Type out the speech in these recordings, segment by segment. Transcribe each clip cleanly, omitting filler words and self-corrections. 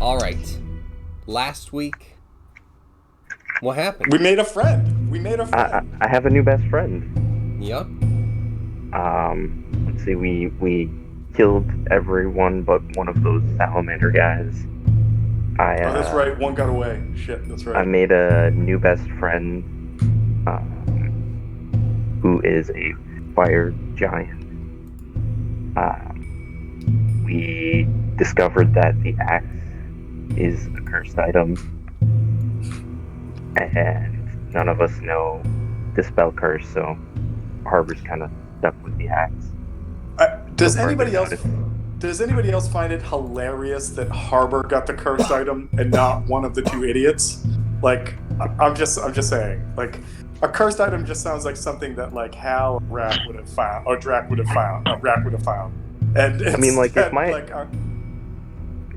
All right. Last week, what happened? We made a friend. I have a new best friend. Yep. Let's see, we killed everyone but one of those salamander guys. Oh, that's right. One got away. Shit, that's right. I made a new best friend, who is a fire giant. We discovered that the axe is a cursed item, and none of us know dispel curse, so Harbor's kind of stuck with the axe. Does anybody else find it hilarious that Harbor got the cursed item and not one of the two idiots? Like, I'm just saying, like, a cursed item just sounds like something that like Hal or Rack would have found, or Drac would have found, or Rack would have found. And I mean, like,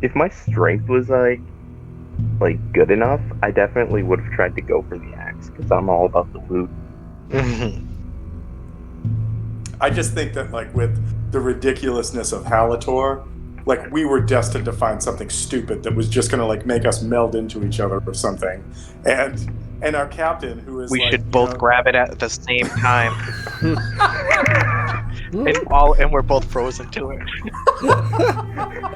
if my strength was like good enough, I definitely would have tried to go for the axe because I'm all about the loot. I just think that, like, with the ridiculousness of Halator, like, we were destined to find something stupid that was just gonna like make us meld into each other or something. And our captain, who is we should both grab it at the same time. and we're both frozen to it.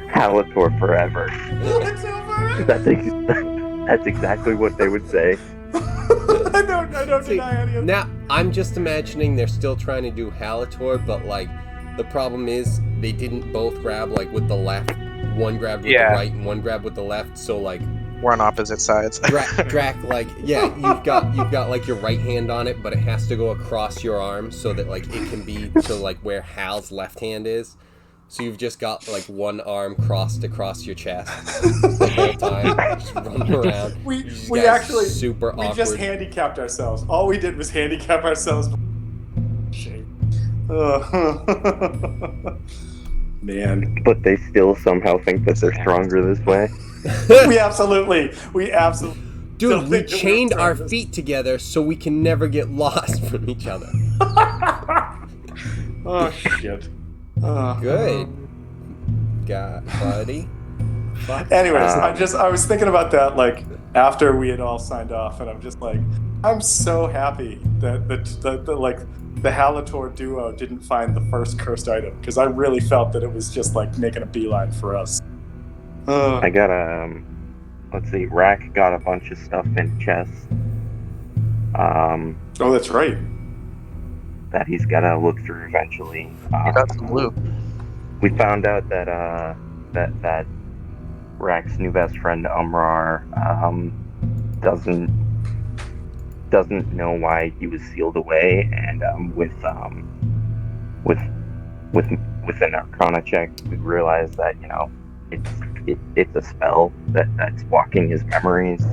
Halator forever. It's over. That's exactly what they would say. I don't deny any of that. Now, I'm just imagining they're still trying to do Halator, but like, the problem is they didn't both grab like with the left. One grabbed with the right and one grabbed with the left. So like, we're on opposite sides. Drac, like, yeah, you've got like your right hand on it, but it has to go across your arm so that like it can be to like where Hal's left hand is. So you've just got like one arm crossed across your chest the whole time, just running around. We actually super awkward. We just handicapped ourselves. All we did was handicap ourselves. Shame. Man. But they still somehow think that they're stronger this way. we absolutely. Dude, we chained our feet together so we can never get lost from each other. Oh shit. Good. Got buddy. Anyways, I was thinking about that like after we had all signed off, and I'm just like, I'm so happy that the Halator duo didn't find the first cursed item, because I really felt that it was just like making a beeline for us. I got let's see, Rack got a bunch of stuff in chest. Oh, that's right. That he's gotta look through eventually. You got some loot. We found out that that Rack's new best friend Umrar doesn't know why he was sealed away, and with an Arcana check, we realized that it's a spell that's blocking his memories.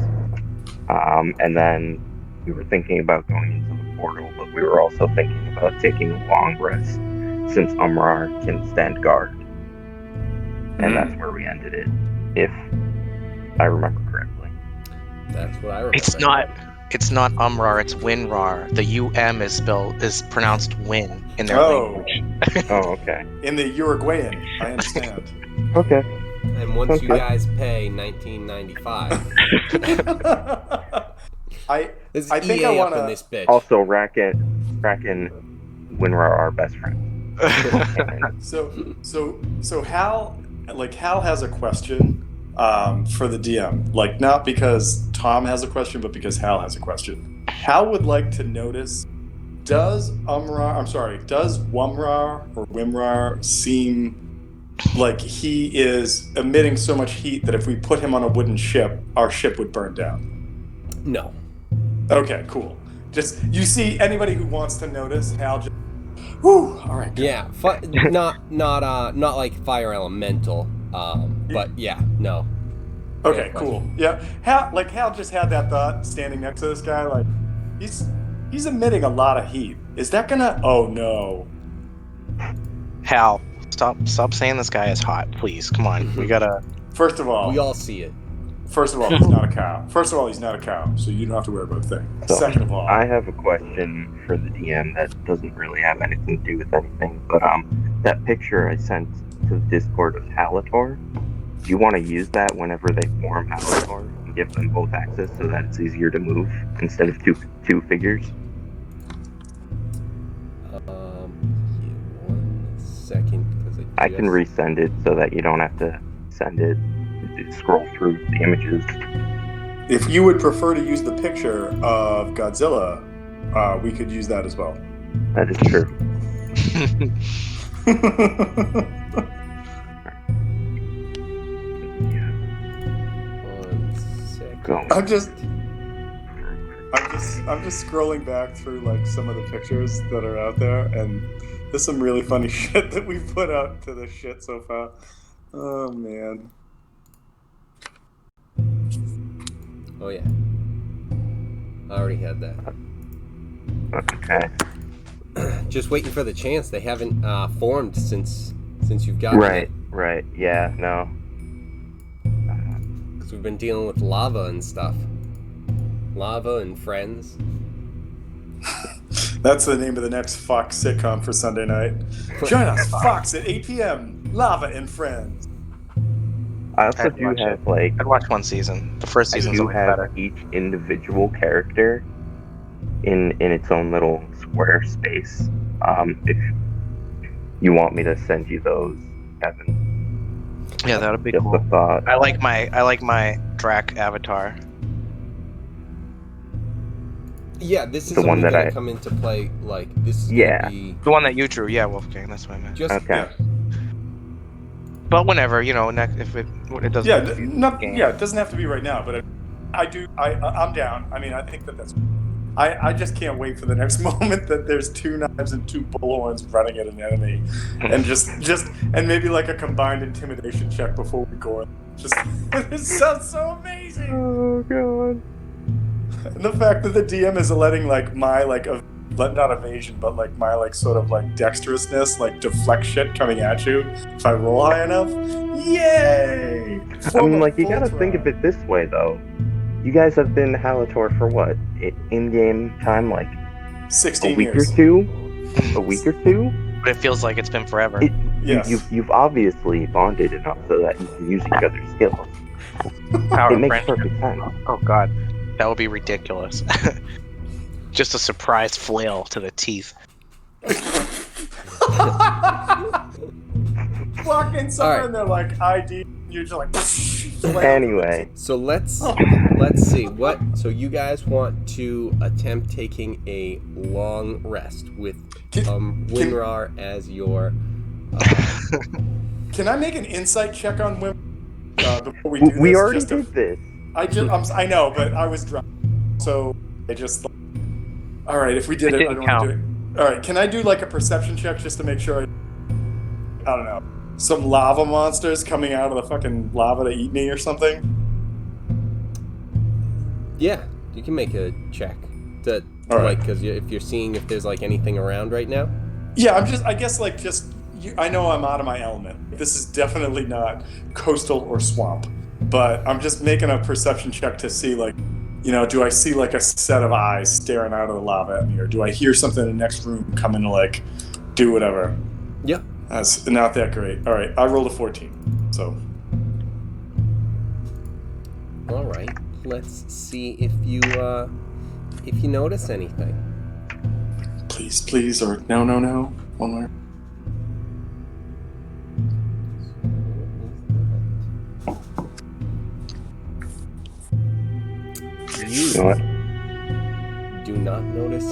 And then we were thinking about going into the portal, but we were also thinking about taking a long rest, since Umrar can stand guard. And that's where we ended it, if I remember correctly. That's what I remember. It's not Umrar, it's Winrar. The UM is pronounced Win in their language. Oh, okay. In the Uruguayan, I understand. Okay. And once you guys pay $19.95. I think EA I want up in this bitch. Also, Rack and Winrar are best friends. So Hal has a question for the DM, like, not because Tom has a question, but because Hal has a question. Hal would like to notice, does Wumrar or Wimrar seem like he is emitting so much heat that if we put him on a wooden ship, our ship would burn down? No. Okay, cool. Just, you see anybody who wants to notice, Hal just, whew, all right. Yeah, not like fire elemental, but yeah, no. Okay, cool. Yeah, Hal just had that thought standing next to this guy, like, he's emitting a lot of heat. Is that gonna? Oh no. Hal, stop saying this guy is hot, please. Come on, we gotta. First of all, we all see it. First of all, he's not a cow. So you don't have to worry about a thing. So, second of all, I have a question for the DM that doesn't really have anything to do with anything, but that picture I sent to the Discord of Halator, Do you want to use that whenever they form Halator and give them both access so that it's easier to move instead of two figures? Yeah, 1 second, because I can resend it so that you don't have to send it, scroll through the images. If you would prefer to use the picture of Godzilla, we could use that as well. That is true. Yeah. 1 second. Go. I'm just scrolling back through like some of the pictures that are out there, and there's some really funny shit that we've put out to the shit so far. Oh man. Oh yeah. I already had that. Okay. Just waiting for the chance. They haven't formed since you've gotten it. Right. Yeah, no. Because we've been dealing with lava and stuff. Lava and Friends. That's the name of the next Fox sitcom for Sunday night. Join us, Fox, at 8 p.m. Lava and Friends. I also do have I'd watch one season. The first season's always better. each individual character in its own little square space. If you want me to send you those, Kevin. Yeah, that would be Just cool. a thought. I like my Drac avatar. Yeah, this is The one only that gonna I- come into play. Like this is Yeah. gonna be The one that you drew, yeah, Wolfgang. That's what I meant. just Okay. But whenever, next if it doesn't. Yeah, have to be game. it doesn't have to be right now, but I'm down. I mean, I think that's. I just can't wait for the next moment that there's 2 knives and 2 bullhorns running at an enemy, and just and maybe like a combined intimidation check before we go in. Just it sounds so amazing. Oh god. And the fact that the DM is letting like my not evasion, but like my like sort of like dexterousness like deflect shit coming at you if I roll high enough. Yay! I mean, like, you gotta think of it this way, though. You guys have been Halator for what? In-game time, like 16 a week years. or two? A week or two? But it feels like it's been forever. Yes. You've obviously bonded enough so that you can use each other's skills. Power It of makes friendship. perfect sense. Oh god, that would be ridiculous. Just a surprise flail to the teeth. Walking somewhere Alright. and they're like ID, and you're just like. Anyway, So let's see what. So you guys want to attempt taking a long rest with Winrar as your. Can I make an insight check on women before we do this? we already Just to- did this. I know, but I was drunk, so I just. All right, if we did It it, I didn't don't want to do it. All right, can I do like a perception check just to make sure? I don't know, some lava monsters coming out of the fucking lava to eat me or something. Yeah, you can make a check. To All right. like because if you're seeing if there's like anything around right now. Yeah, I guess I know I'm out of my element. This is definitely not coastal or swamp, but I'm just making a perception check to see, like, do I see like a set of eyes staring out of the lava at me, or do I hear something in the next room coming to like do whatever? Yeah. That's not that great. All right, I rolled a 14, so. All right. Let's see if you notice anything. Please, or no. One more. You know what? do not notice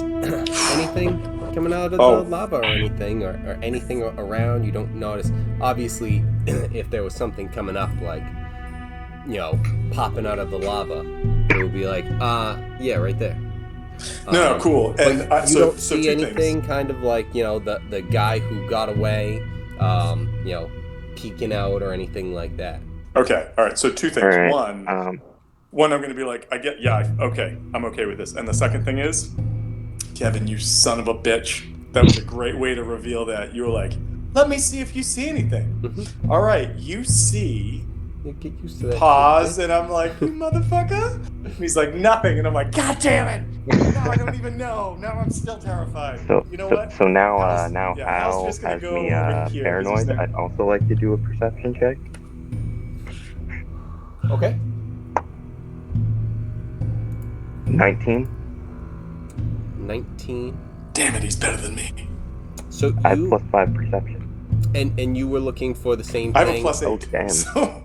anything coming out of the lava or anything, or anything around. You don't notice. Obviously, if there was something coming up, like, popping out of the lava, it would be like, yeah, right there. No, cool. And But you don't see two anything things. kind of like, the guy who got away, peeking out or anything like that. Okay, all right. So 2 things. All right. One, I'm going to be like, okay, I'm okay with this. And the second thing is, Kevin, you son of a bitch. That was a great way to reveal that. You were like, let me see if you see anything. Mhm. All right, you see. You get used to that. Pause, and I'm like, you motherfucker. And he's like, nothing. And I'm like, God damn it. Now I don't even know. Now I'm still terrified. So, You know so, what? so now, Hal's- now yeah, Hal's Hal just gonna has go me over here 'cause he's paranoid. never- I'd also like to do a perception check. Okay. 19. 19. Damn it, he's better than me. So I have you +5 perception. and you were looking for the same I have a thing. +8. Oh, damn. So...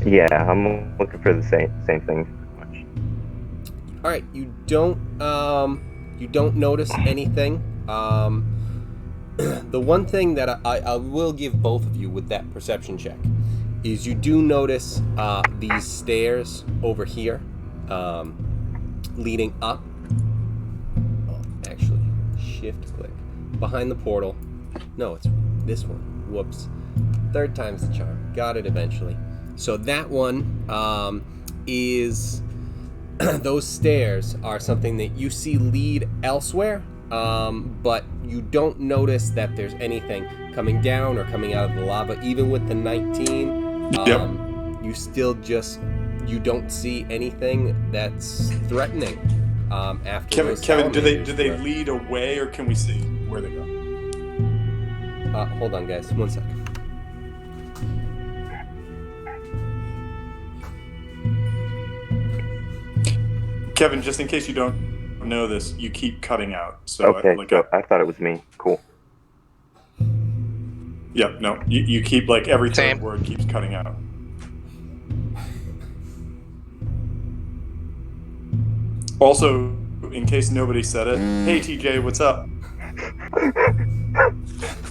Yeah, I'm looking for the same thing. Pretty much. All right, you don't notice anything. The one thing that I will give both of you with that perception check is you do notice these stairs over here, leading up. Oh, actually, shift click behind the portal. No, it's this one. Whoops. Third time's the charm. Got it eventually. So that one is those stairs are something that you see lead elsewhere, but you don't notice that there's anything coming down or coming out of the lava. Even with the 19, you still you don't see anything that's threatening. After Kevin, do they lead away, or can we see where they go? Hold on, guys. 1 second. Kevin, just in case you don't know this, you keep cutting out. So Okay, I thought it was me. Cool. Yep, no, you keep, like, every third Same. word keeps cutting out. Also, in case nobody said it, hey TJ, what's up?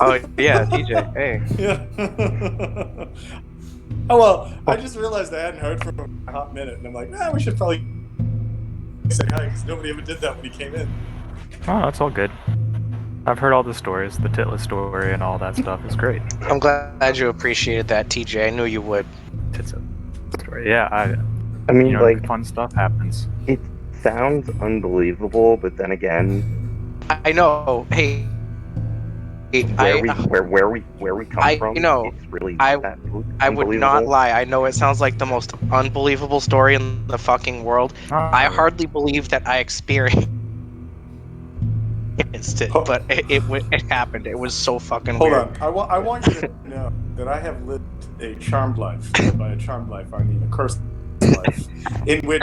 Oh yeah, DJ. Hey. Yeah. Oh well, I just realized I hadn't heard from him in a hot minute, and I'm like, we should probably say hi, because nobody ever did that when he came in. Oh, that's all good. I've heard all the stories, the Titless story and all that stuff is great. I'm glad you appreciated that, TJ. I knew you would. It's a story. Yeah, I mean, like, fun stuff happens. it sounds unbelievable, but then again, I know. Hey, where we come from, know. it's really I that I would not lie. I know it sounds like the most unbelievable story in the fucking world. I hardly believe that I experienced it, but it happened. It was so fucking Hold weird. on, I want you to know that I have lived a charmed life. By a charmed life, I mean a cursed life, in which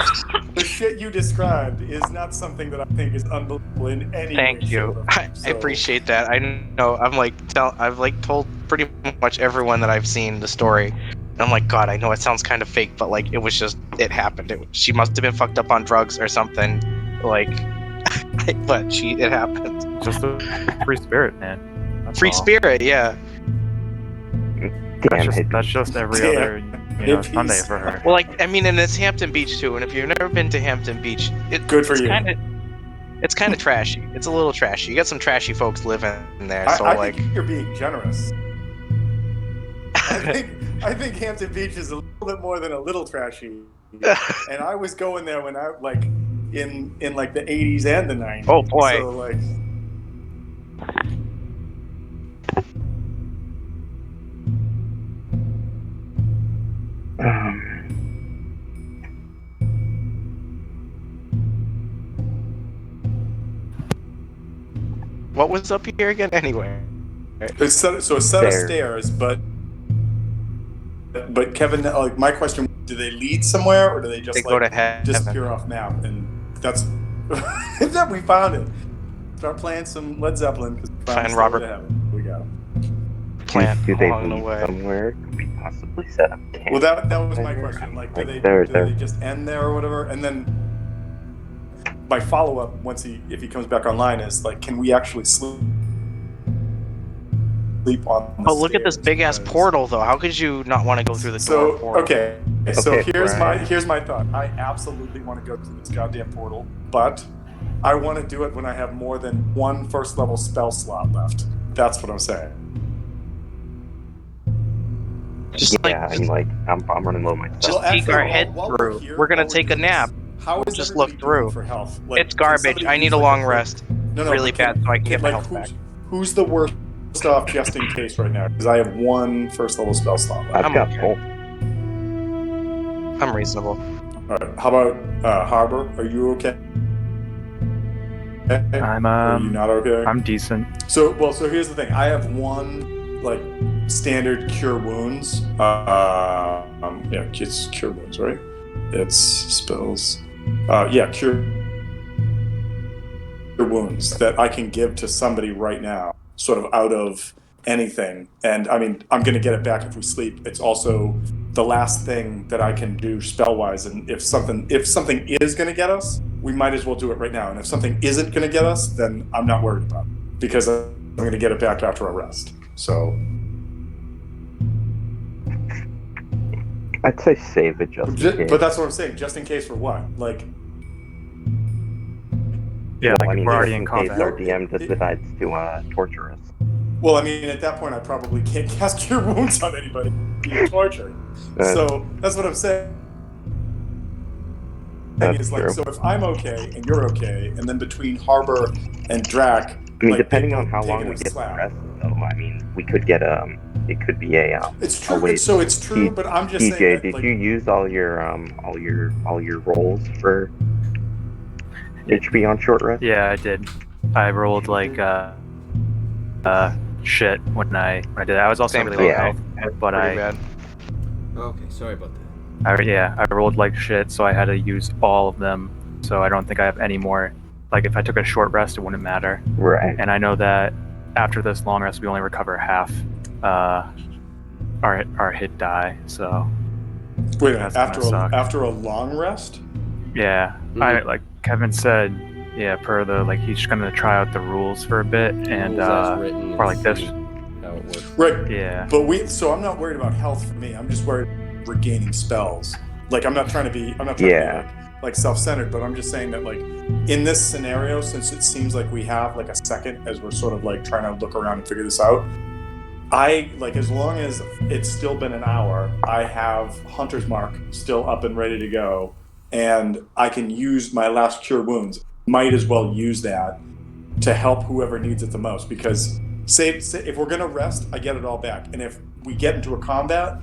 the shit you described is not something that I think is unbelievable in any Thank way, you. shape, or form. I appreciate that. I know. I've told pretty much everyone that I've seen the story. And I'm like, God, I know it sounds kind of fake, but like, it happened. She must have been fucked up on drugs or something. Like, but it happened. Just a free spirit, man. That's Free all. spirit, yeah. That's just every other Sunday for her. Well, like, I mean, and it's Hampton Beach too. And if you've never been to Hampton Beach, Good for you. It's kind of trashy. It's a little trashy. You got some trashy folks living there. So I think you're being generous. I think Hampton Beach is a little bit more than a little trashy. And I was going there when I in like the 80s and the 90s. Oh boy. So like. What was up here again? Anyway. So a set of stairs, but Kevin, like, my question: do they lead somewhere, or do they just go to heaven? disappear off map? And that's that we found it. Start playing some Led Zeppelin. Find Robert. We got him. Plant do they along the lead way. somewhere? Could we possibly set up camp? Well, that was my question. Like, do they just end there or whatever? And then my follow up, if he comes back online, is like, can we actually sleep on the look at this big ass portal, though. How could you not want to go through the door portal? Okay, so here's my thought. I absolutely want to go through this goddamn portal, but I want to do it when I have more than one first level spell slot left. That's what I'm saying. I'm running low myself. Just peek our head through. We're gonna take a nap. How is just everybody look through. doing for health? Like, It's garbage. I need a long rest. Really bad, so I can get my health back. Who's the worst off just in case right now? Because I have one first level spell slot left. I've got both. I'm reasonable. All right. How about Harbor? Are you okay? I'm Are you not okay? I'm decent. So here's the thing. I have one standard cure wounds. Yeah, it's cure wounds, right? It's spells. Cure wounds that I can give to somebody right now, sort of out of anything. And I mean, I'm going to get it back if we sleep. It's also the last thing that I can do spell wise. And if something is going to get us, we might as well do it right now. And if something isn't going to get us, then I'm not worried about it because I'm going to get it back after a rest. So I'd say save it just in case. But that's what I'm saying. Just in case for what? Like, Yeah, Well, like I mean, we're already just in in case combat. our DM decides to torture us. well, I mean, at that point, I probably can't cast Cure Wounds on anybody. Be torture. So that's what I'm saying. That's Is like, true. so if I'm okay and you're okay, and then between Harbor and Drac, I mean, like, depending they on both how take long it we as get slap. rest, though, I mean, we could get it could be a It's Oh, true. wait. So it's true, but I'm just saying TJ, that, did like, you use all your rolls for HP on short rest? Yeah, I did. I rolled like shit when I did that. I was also Same really thing. low Yeah. health, but Pretty bad. Okay, sorry about that. I rolled like shit, so I had to use all of them. So I don't think I have any more. Like if I took a short rest, it wouldn't matter. Right. And I know that after this long rest, we only recover half our hit die. So wait, That's gonna suck. after a long rest. yeah, I like Kevin said. Yeah, per the like he's gonna try out the rules for a bit and Rules as written or like and this. see how it works. Right. Yeah. But so I'm not worried about health for me. I'm just worried about regaining spells. Like, I'm not trying to be like self-centered, but I'm just saying that, like, in this scenario, since it seems like we have like a second as we're sort of like trying to look around and figure this out, I like, as long as it's still been an hour, I have Hunter's Mark still up and ready to go, and I can use my last cure wounds. Might as well use that to help whoever needs it the most, because say if we're gonna rest, I get it all back, and if we get into a combat,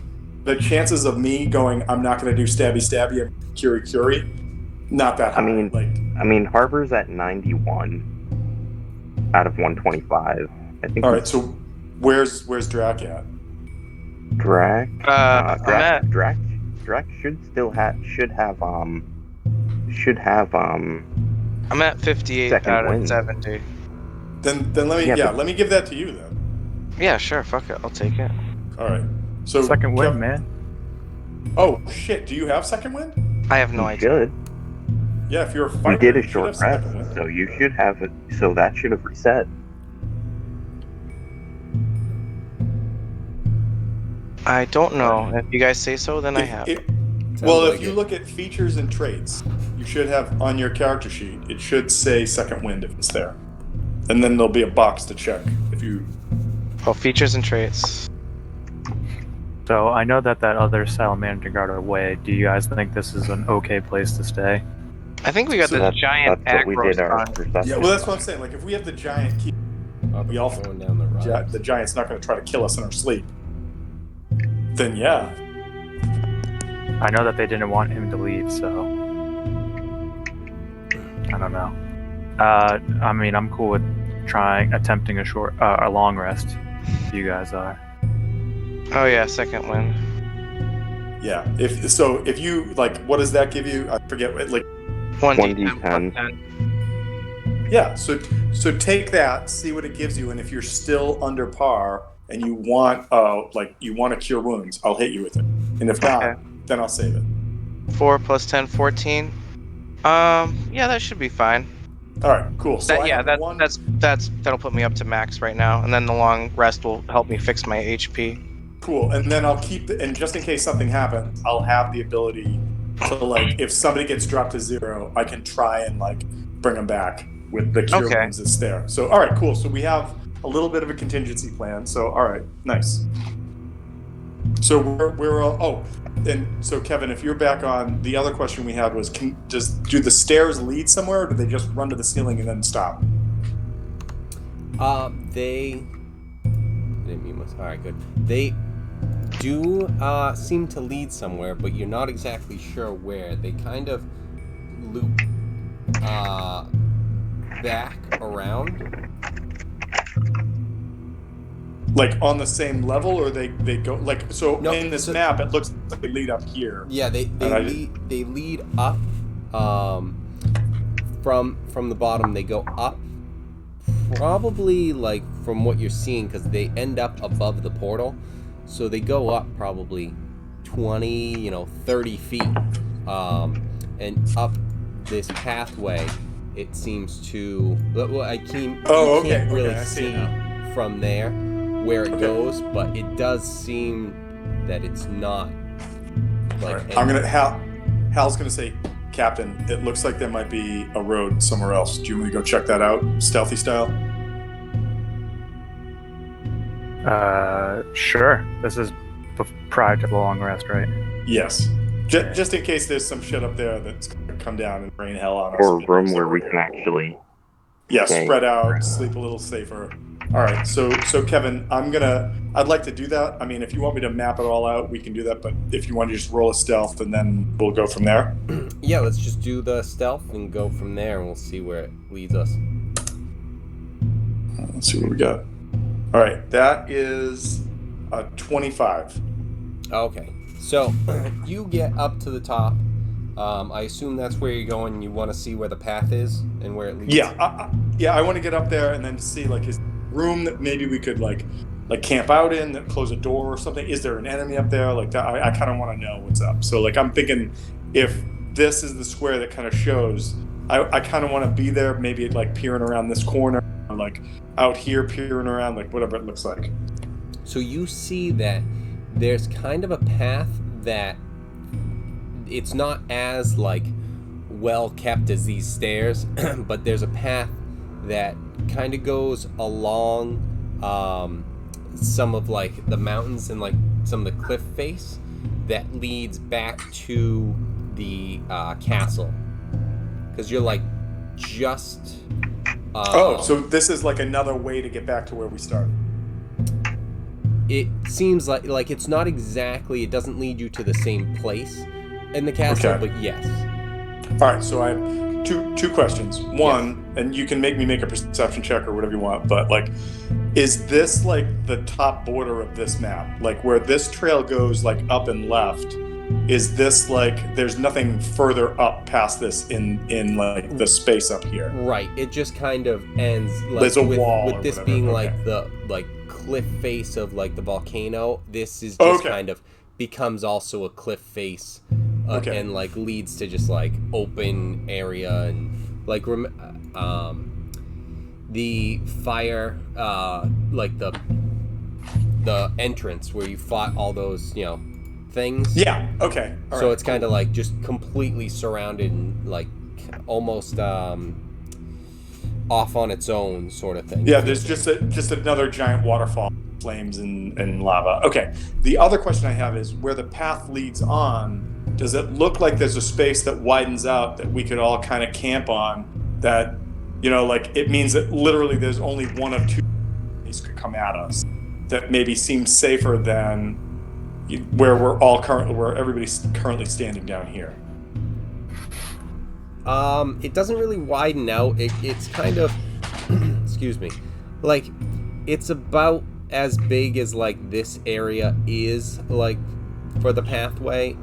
the chances of me going, I'm not gonna do stabby and curie, not that high. I mean, Harbor's at 91 out of 125. I think. All right, so where's Drac at? Drac. I'm Drac should have I'm at 58 second out of wind. 70. Then let me let me give that to you then. Yeah, sure. Fuck it. I'll take it. All right. So Second win, man. Oh shit! Do you have second wind? I have no You idea. should. Yeah, if you're a You fighter, did a you should short have second rest, wind. so you should have it. So that should have reset. I don't know. If you guys say so, then I have. Well, like if you it. look at features and traits, you should have on your character sheet. It should say second wind if it's there, and then there'll be a box to check if you. Oh, features and traits. So I know that other salamander got away. Do you guys think this is an okay place to stay? I think we got So the giant That's what we aggro did our spawn. perception. Yeah, well, that's what I'm saying. Like, if we have the giant key, we all going down the road. the giant's not going to try to kill us in our sleep. Then yeah, I know that they didn't want him to leave, so I don't know. I mean, I'm cool with attempting a long rest. If you guys are. Oh yeah, second win. yeah. If you like, what does that give you? I forget. Like, 1d10 1d10. plus 10. yeah. So take that, see what it gives you, and if you're still under par and you want you want to cure wounds, I'll hit you with it. And if not, Okay. then I'll save it. 4 plus 10, 14. Yeah, that should be fine. All right, cool. So I have one. That'll put me up to max right now, and then the long rest will help me fix my HP. Cool, and then I'll keep and just in case something happens, I'll have the ability to, like, if somebody gets dropped to 0, I can try and, like, bring them back with the cure Okay. wounds that's there. So all right, cool. So we have a little bit of a contingency plan. So all right, nice. So we're all, and so Kevin, if you're back on, the other question we had was, do the stairs lead somewhere, or do they just run to the ceiling and then stop? They didn't mean this. All right, good. They do seem to lead somewhere, but you're not exactly sure where. They kind of loop back around. like on the same level, or they go like so No, in this so- map it looks like they lead up here. Yeah, they lead up from the bottom. They go up probably like from what you're seeing, because they end up above the portal, so they go up probably 20, 30 feet, and up this pathway. It seems to. Well, you can't really I see it see now. from there where it goes, but it does seem that it's not. Like, All right. Hal's gonna say, Captain, it looks like there might be a road somewhere else. Do you want me to go check that out, stealthy style? Sure. This is prior to the long rest, right? Yes. Just in case there's some shit up there that's gonna come down and rain hell on us. Or a room where we can actually. Yeah, Okay. spread out, sleep a little safer. All right, so Kevin, I'd like to do that. I mean, if you want me to map it all out, we can do that. But if you want to just roll a stealth, and then we'll go from there. Yeah, let's just do the stealth and go from there, and we'll see where it leads us. Let's see what we got. All right, that is a 25. Okay, so you get up to the top. I assume that's where you're going. You want to see where the path is and where it leads. Yeah, I want to get up there and then see like his room that maybe we could like camp out in, that close a door or something. Is there an enemy up there? Like that, I kind of want to know what's up. So like I'm thinking, if this is the square that kind of shows, I kind of want to be there. Maybe like peering around this corner, or like out here peering around, like whatever it looks like. So you see that there's kind of a path that it's not as like well kept as these stairs, but there's a path that kind of goes along some of like the mountains and like some of the cliff face that leads back to the castle, because you're like just So this is like another way to get back to where we started. it seems like it's not exactly, it doesn't lead you to the same place in the castle, Okay. but yes. All right, so I have two questions. One, and you can make me make a perception check or whatever you want, but like, is this like the top border of this map? Like where this trail goes like up and left, is this like there's nothing further up past this in like the space up here? Right, it just kind of ends like There's a wall with or this whatever, being okay. like the like cliff face of like the volcano. This is just kind of becomes also a cliff face, and like leads to just like open area, and like the fire, like the entrance where you fought all those things. Yeah. Okay. All So right, it's kind of like just completely surrounded and like almost off on its own sort of thing. Yeah, there's just another giant waterfall, flames and lava. Okay. The other question I have is where the path leads on. Does it look like there's a space that widens out that we could all kind of camp on? That like it means that literally there's only one of two enemies could come at us. That maybe seems safer than where where everybody's currently standing down here. It doesn't really widen out. It's kind of, excuse me, like it's about as big as like this area is like for the pathway.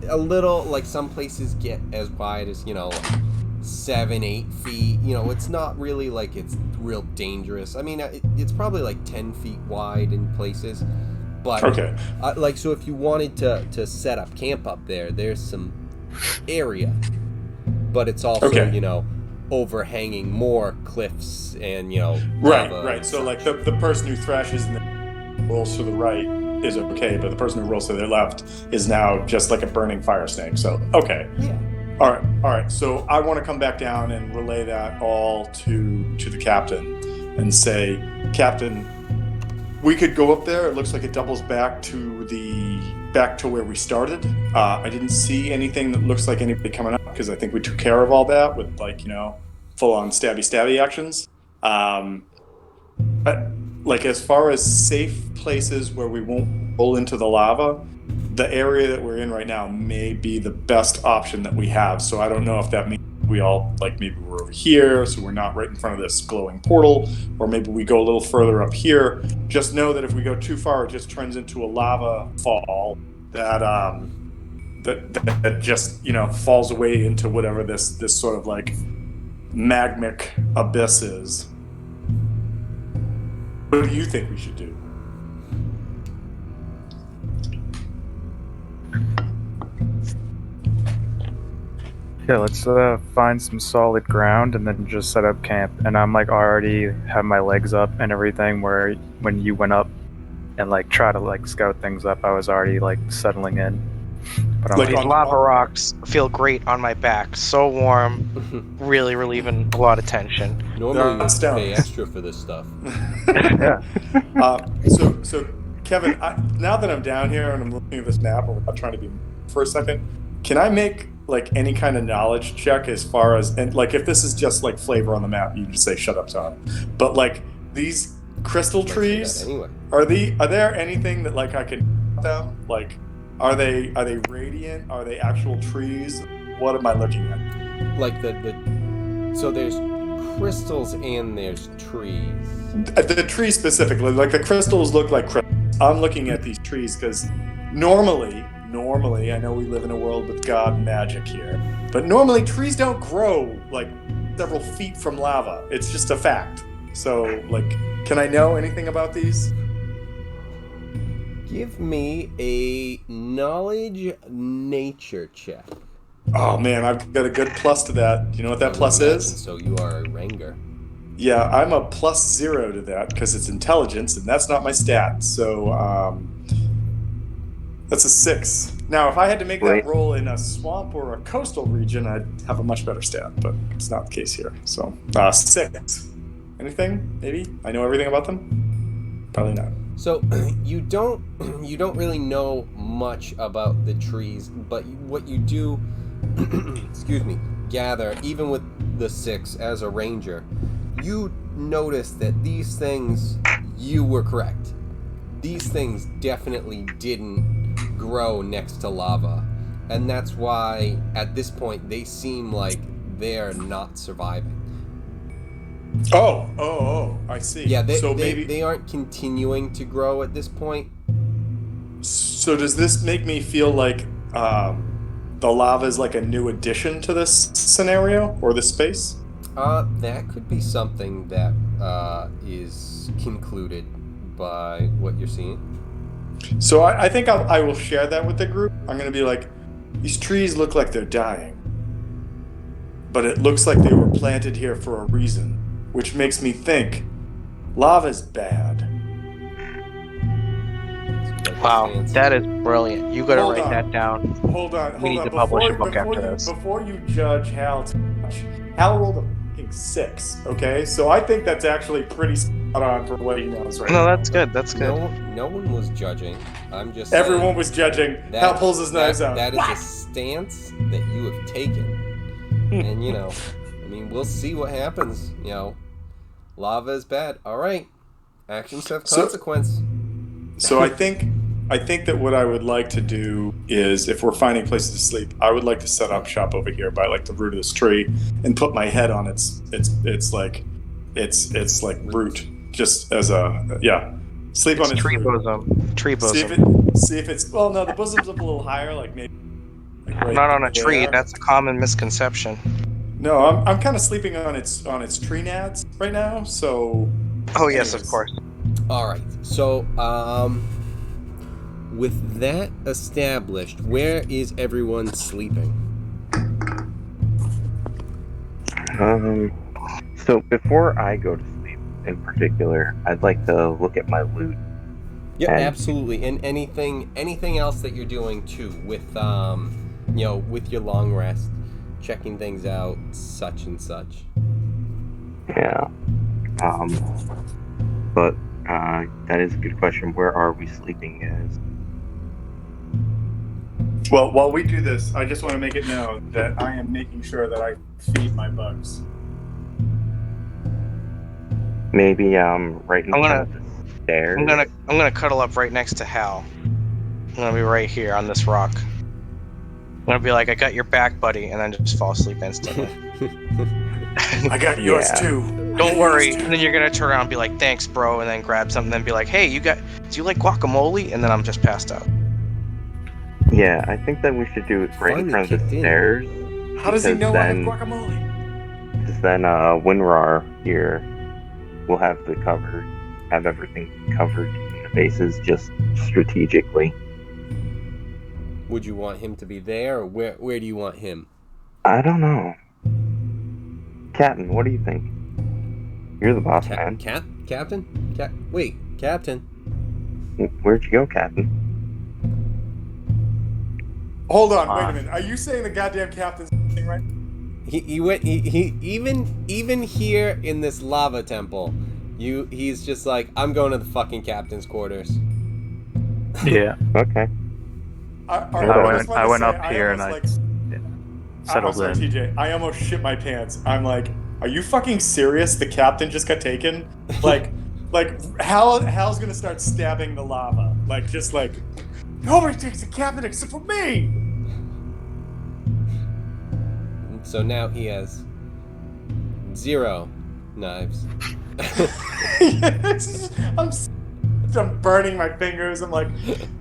A little like some places get as wide as 7-8 feet. It's not really like it's real dangerous. I mean, it's probably like 10 feet wide in places. But okay. So if you wanted to set up camp up there, there's some area. But it's also, overhanging more cliffs and, Right. So, like, the person who thrashes and rolls to the right is okay, but the person who rolls to their left is now just like a burning fire snake. So, okay. Yeah. All right. So, I want to come back down and relay that all to the captain and say, Captain, we could go up there. It looks like it doubles back to where we started. I didn't see anything that looks like anybody coming up because I think we took care of all that with full on stabby actions. But like as far as safe places where we won't roll into the lava, the area that we're in right now may be the best option that we have. So I don't know if that means we all, like, maybe we're over here, so we're not right in front of this glowing portal, or maybe we go a little further up here. Just know that if we go too far, it just turns into a lava fall that that just, falls away into whatever this sort of like magmic abyss is. What do you think we should do? Yeah, let's find some solid ground and then just set up camp. And I'm like already have my legs up and everything. Where when you went up and like try to like scout things up, I was already like settling in. But I'm Like These on- lava rocks feel great on my back. So warm, really relieving a lot of tension. Normally you That's pay down. extra for this stuff. yeah. So Kevin, now that I'm down here and I'm looking at this map, and we're not trying to be for a second, can I make like any kind of knowledge check as far as, and like if this is just like flavor on the map, you just say shut up, Tom. But like these crystal Might say trees, that anyway. are there anything that like I can them? Like, are they radiant? Are they actual trees? What am I looking at? Like so there's crystals and there's trees. The trees specifically, like the crystals look like crystals. I'm looking at these trees because normally, I know we live in a world with God magic here, but normally trees don't grow like several feet from lava. It's just a fact. So, like, can I know anything about these? Give me a knowledge nature check. Oh man, I've got a good plus to that. Do you know what that plus is? So you are a Ranger. Yeah, I'm a +0 to that because it's intelligence, and that's not my stat. So that's a 6. Now, if I had to make that roll in a swamp or a coastal region, I'd have a much better stat, but it's not the case here. So 6. Anything? Maybe? I know everything about them? Probably not. So you don't really know much about the trees, but what you do, excuse me, gather, even with the 6 as a ranger, you notice that these things, you were correct. These things definitely didn't grow next to lava, and that's why at this point they seem like they're not surviving. Oh, I see. Yeah, maybe they aren't continuing to grow at this point. So does this make me feel like the lava is like a new addition to this scenario or this space? That could be something that is concluded by what you're seeing. So I think I will share that with the group. I'm going to be like, these trees look like they're dying, but it looks like they were planted here for a reason, which makes me think lava's bad. Wow, that is brilliant. You gotta Hold write on. that down. Hold on. We need to publish a book after this. Before you judge Hal too much, Hal rolled a fucking 6, okay? So I think that's actually pretty spot on for what he knows right No, now. that's good. That's good. No one was judging. I'm just Everyone saying was judging. Hal pulls his knives out. That is a stance that you have taken. And, I mean, we'll see what happens. Lava is bad. All right. Actions have consequence. So I think that what I would like to do is, if we're finding places to sleep, I would like to set up shop over here by like the root of this tree and put my head on its root, just as a sleep on its Tree root. bosom. Tree bosom. See if it's well. No, the bosom's up a little higher, like maybe. Like right Not on a there. tree. That's a common misconception. No, I'm kind of sleeping on its tree nats right now. So. Oh yes, anyways. of course. All right. So, with that established, where is everyone sleeping? So before I go to sleep, in particular, I'd like to look at my loot. Yeah, And- absolutely. And anything else that you're doing too, with with your long rest, checking things out, such and such. Yeah. But that is a good question. Where are we sleeping, guys? Well, while we do this, I just want to make it known that I am making sure that I feed my bugs. Maybe right in I'm front gonna- of the stairs. I'm gonna cuddle up right next to Hal. I'm gonna be right here on this rock. I'll be like, I got your back, buddy, and then just fall asleep instantly. I got yours Yeah. too. Don't worry. And then you're gonna turn around and be like, thanks, bro, and then grab something, and then be like, hey, do you like guacamole? And then I'm just passed out. Yeah, I think that we should do it right in Finally front of the kicked in. stairs. How does he Because know I have then- guacamole? Because then Winrar here will have everything covered in the bases just strategically. Would you want him to be there, or where do you want him? I don't know. Captain, what do you think? You're the boss, man. Captain? Wait, Captain. Where'd you go, Captain? Hold on, wait a minute. Are you saying the goddamn captain's right? He went. He even here in this lava temple, he's just like, I'm going to the fucking captain's quarters. Yeah. Okay. I went up here and I settled I'm sorry, in. TJ. I almost shit my pants. I'm like, are you fucking serious? The captain just got taken? Like Hal's gonna start stabbing the lava. Nobody takes the captain except for me. So now he has 0 knives. I'm burning my fingers. I'm like,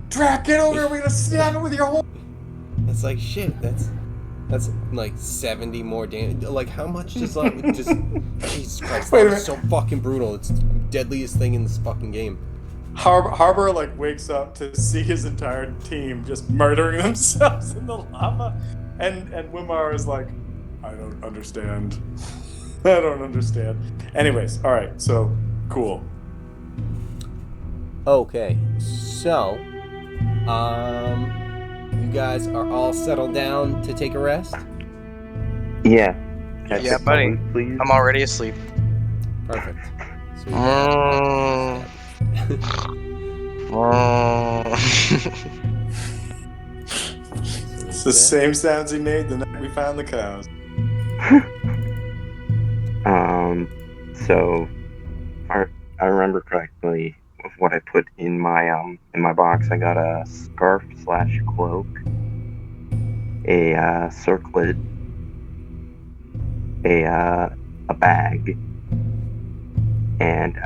Drac, get over here. We're gonna stab it with your whole. It's like shit. That's like 70 more damage. Like how much does like just Jesus Christ? Wait a That's so fucking brutal. It's the deadliest thing in this fucking game. Harbor wakes up to see his entire team just murdering themselves in the lava, and Wimar is like, I don't understand. I don't understand. Anyways, all right, so cool. Okay, so you guys are all settled down to take a rest. Yeah. Yeah, buddy. Please. I'm already asleep. Perfect. So It's the same sounds he made the night we found the cows. So, I remember correctly of what I put in my box. I got a scarf / cloak, a circlet, a bag, and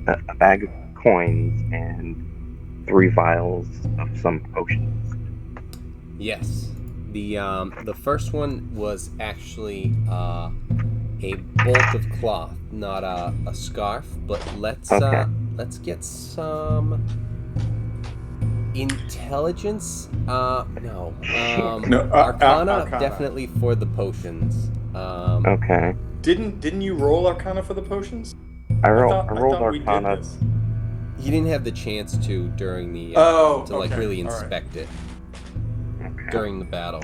a bag of coins and 3 vials of some potions. Yes. The first one was actually a bolt of cloth, not a scarf. But let's get some intelligence. No. Arcana. Definitely for the potions. Okay. Didn't you roll Arcana for the potions? I rolled thought we did Arcana. this. You didn't have the chance to during the to like okay. really All right. inspect it Okay. during the battle.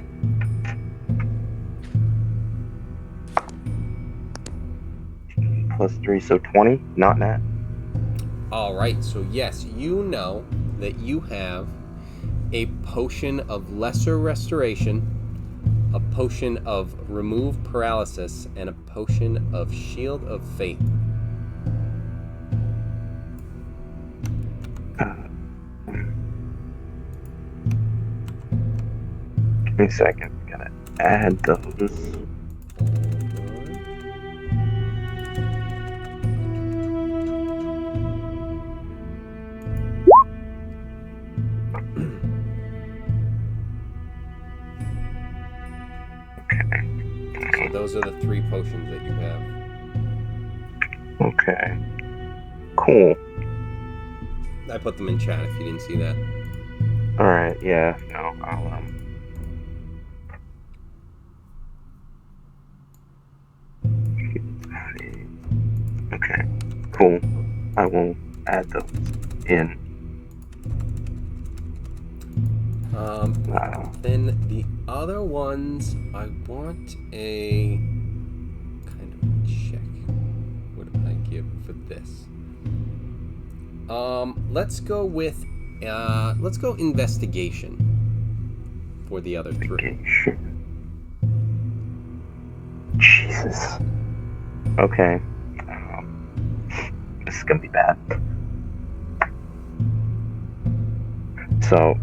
+3, so 20. Not Nat. All right, so yes, you know that you have a potion of lesser restoration, a potion of remove paralysis, and a potion of shield of faith. Give me a second. Gotta add those. So those are the 3 potions that you have. Okay. Cool. I put them in chat if you didn't see that. Alright, yeah. No, I'll, Okay. Cool. I will add those in. Then the other ones, I want a kind of check. What do I give for this? Let's go with let's go investigation for the other 3. Okay, sure. Jesus. Okay. This is gonna be bad. So,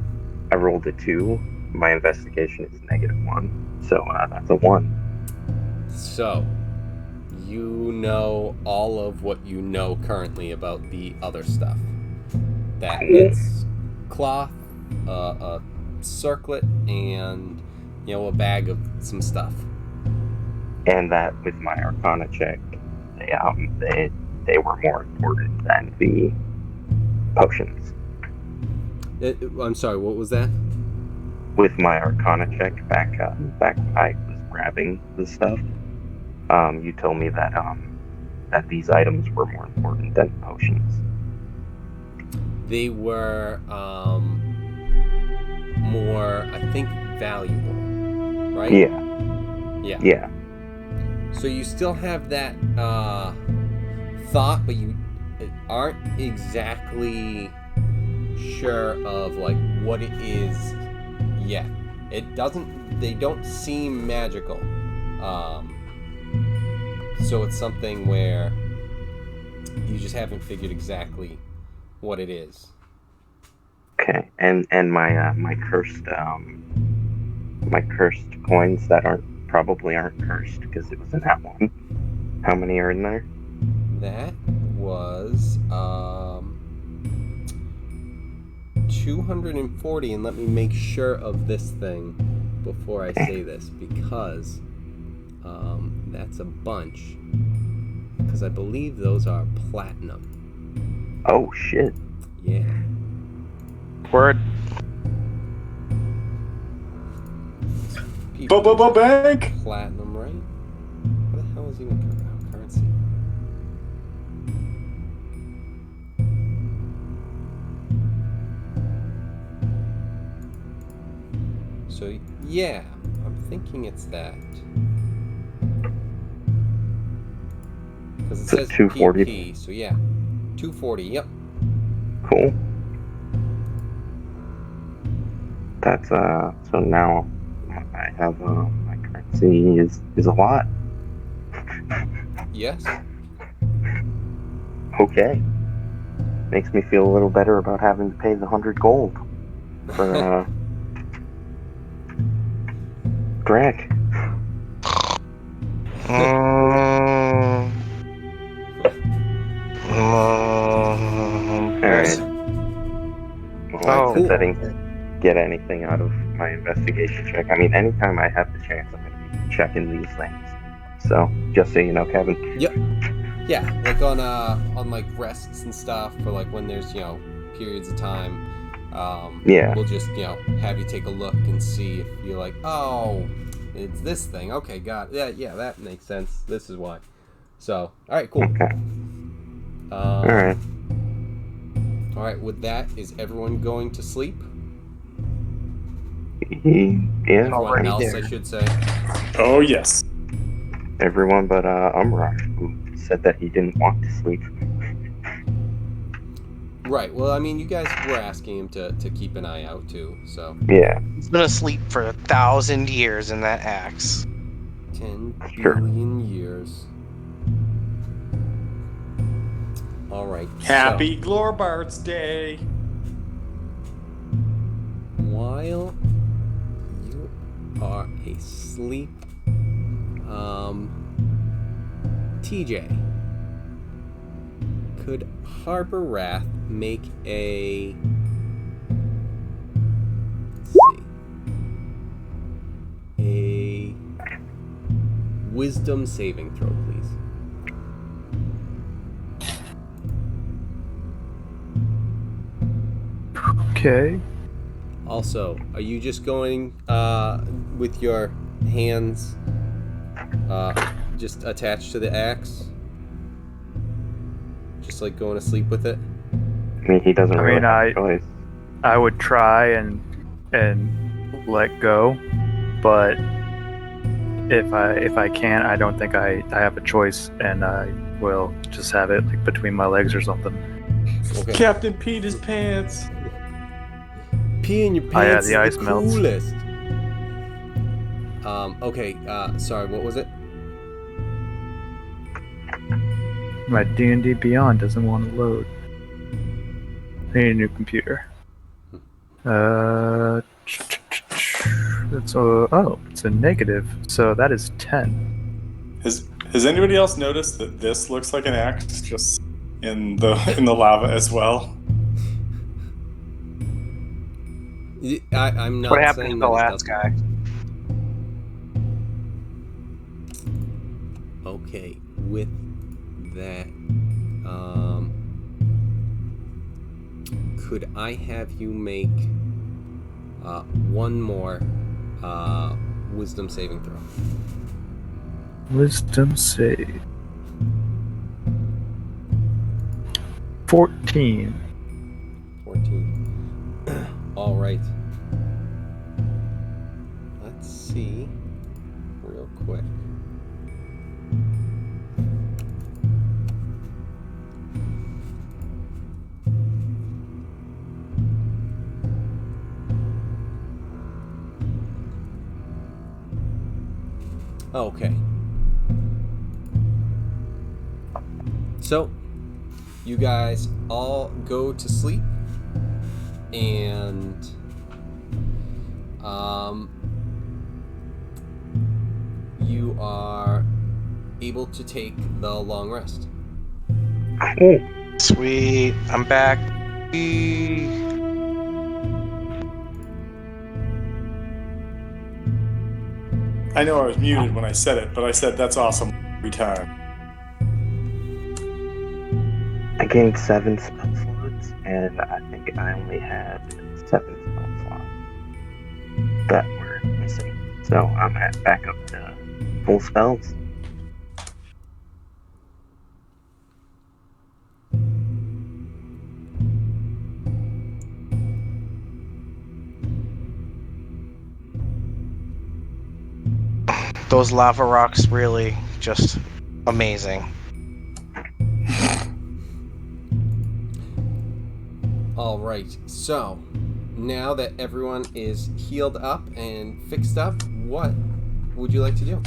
I rolled a 2, my investigation is -1, so that's a 1. So, you know all of what you know currently about the other stuff. That it's cloth, a circlet, and a bag of some stuff. And that with my Arcana check, they were more important than the potions. I'm sorry, what was that? With my Arcana check back when I was grabbing the stuff, you told me that that these items were more important than potions. They were more, I think, valuable, right? Yeah. Yeah. So you still have that thought, but you aren't exactly sure of like what it is yet. They don't seem magical. So it's something where you just haven't figured exactly what it is. Okay. And my cursed coins that probably aren't cursed because it was in that one. How many are in there? That was 240, and let me make sure of this thing before I say this, because that's a bunch. Because I believe those are platinum. Oh shit. Yeah. Word. Bank. Platinum, right? What the hell is even currency? So yeah, I'm thinking it's that. Because it says 240. PP, so yeah. 240, yep. Cool. That's so now I have my currency is a lot. Yes. Okay. Makes me feel a little better about having to pay the 100 gold for Greg. Alright. Well, since I didn't get anything out of my investigation check, I mean, anytime I have the chance, I'm going to be checking these things. So, just so you know, Kevin. Yep. Yeah, like on like rests and stuff, for like when there's periods of time. Yeah. We'll just have you take a look and see if you're like, oh, it's this thing. Okay, got it. Yeah, that makes sense. This is why. So, all right, cool. Okay. All right. All right. With that, is everyone going to sleep? Yeah. Everyone else, I should say. Oh yes. Everyone but Umrock, who said that he didn't want to sleep. Right. Well, I mean, you guys were asking him to keep an eye out too, so. Yeah. He's been asleep for 1,000 years in that axe. 10 Sure. billion years. All right. Happy Glorbart's Day. While you are asleep, TJ, could Harbor Wrath make a, let's see, a wisdom saving throw, please? Okay. Also, are you just going with your hands just attached to the axe? Just like going to sleep with it? I mean, he doesn't really have a choice. I would try and let go, but if I can't, I don't think I have a choice, and I will just have it like between my legs or something. Okay. Captain Peter's pants. Pee in your pants the is ice the melts. coolest. Okay, sorry, what was it? My D&D Beyond doesn't want to load. I need a new computer. So, it's a negative. So that is 10. Has anybody else noticed that this looks like an axe just in the lava as well? I'm not What happened saying to the that it last doesn't. guy? Okay, with that, could I have you make one more wisdom saving throw? Wisdom save. 14. 14. All right. Let's see real quick. Okay. So, you guys all go to sleep, and you are able to take the long rest. Cool. Sweet. I'm back. I know I was muted when I said it, but I said that's awesome every time. I gained 7 spell slots, and I think I only had 7 spell slots that were missing. So I'm back up to full spells. Those lava rocks really just amazing. All right. So, now that everyone is healed up and fixed up, what would you like to do?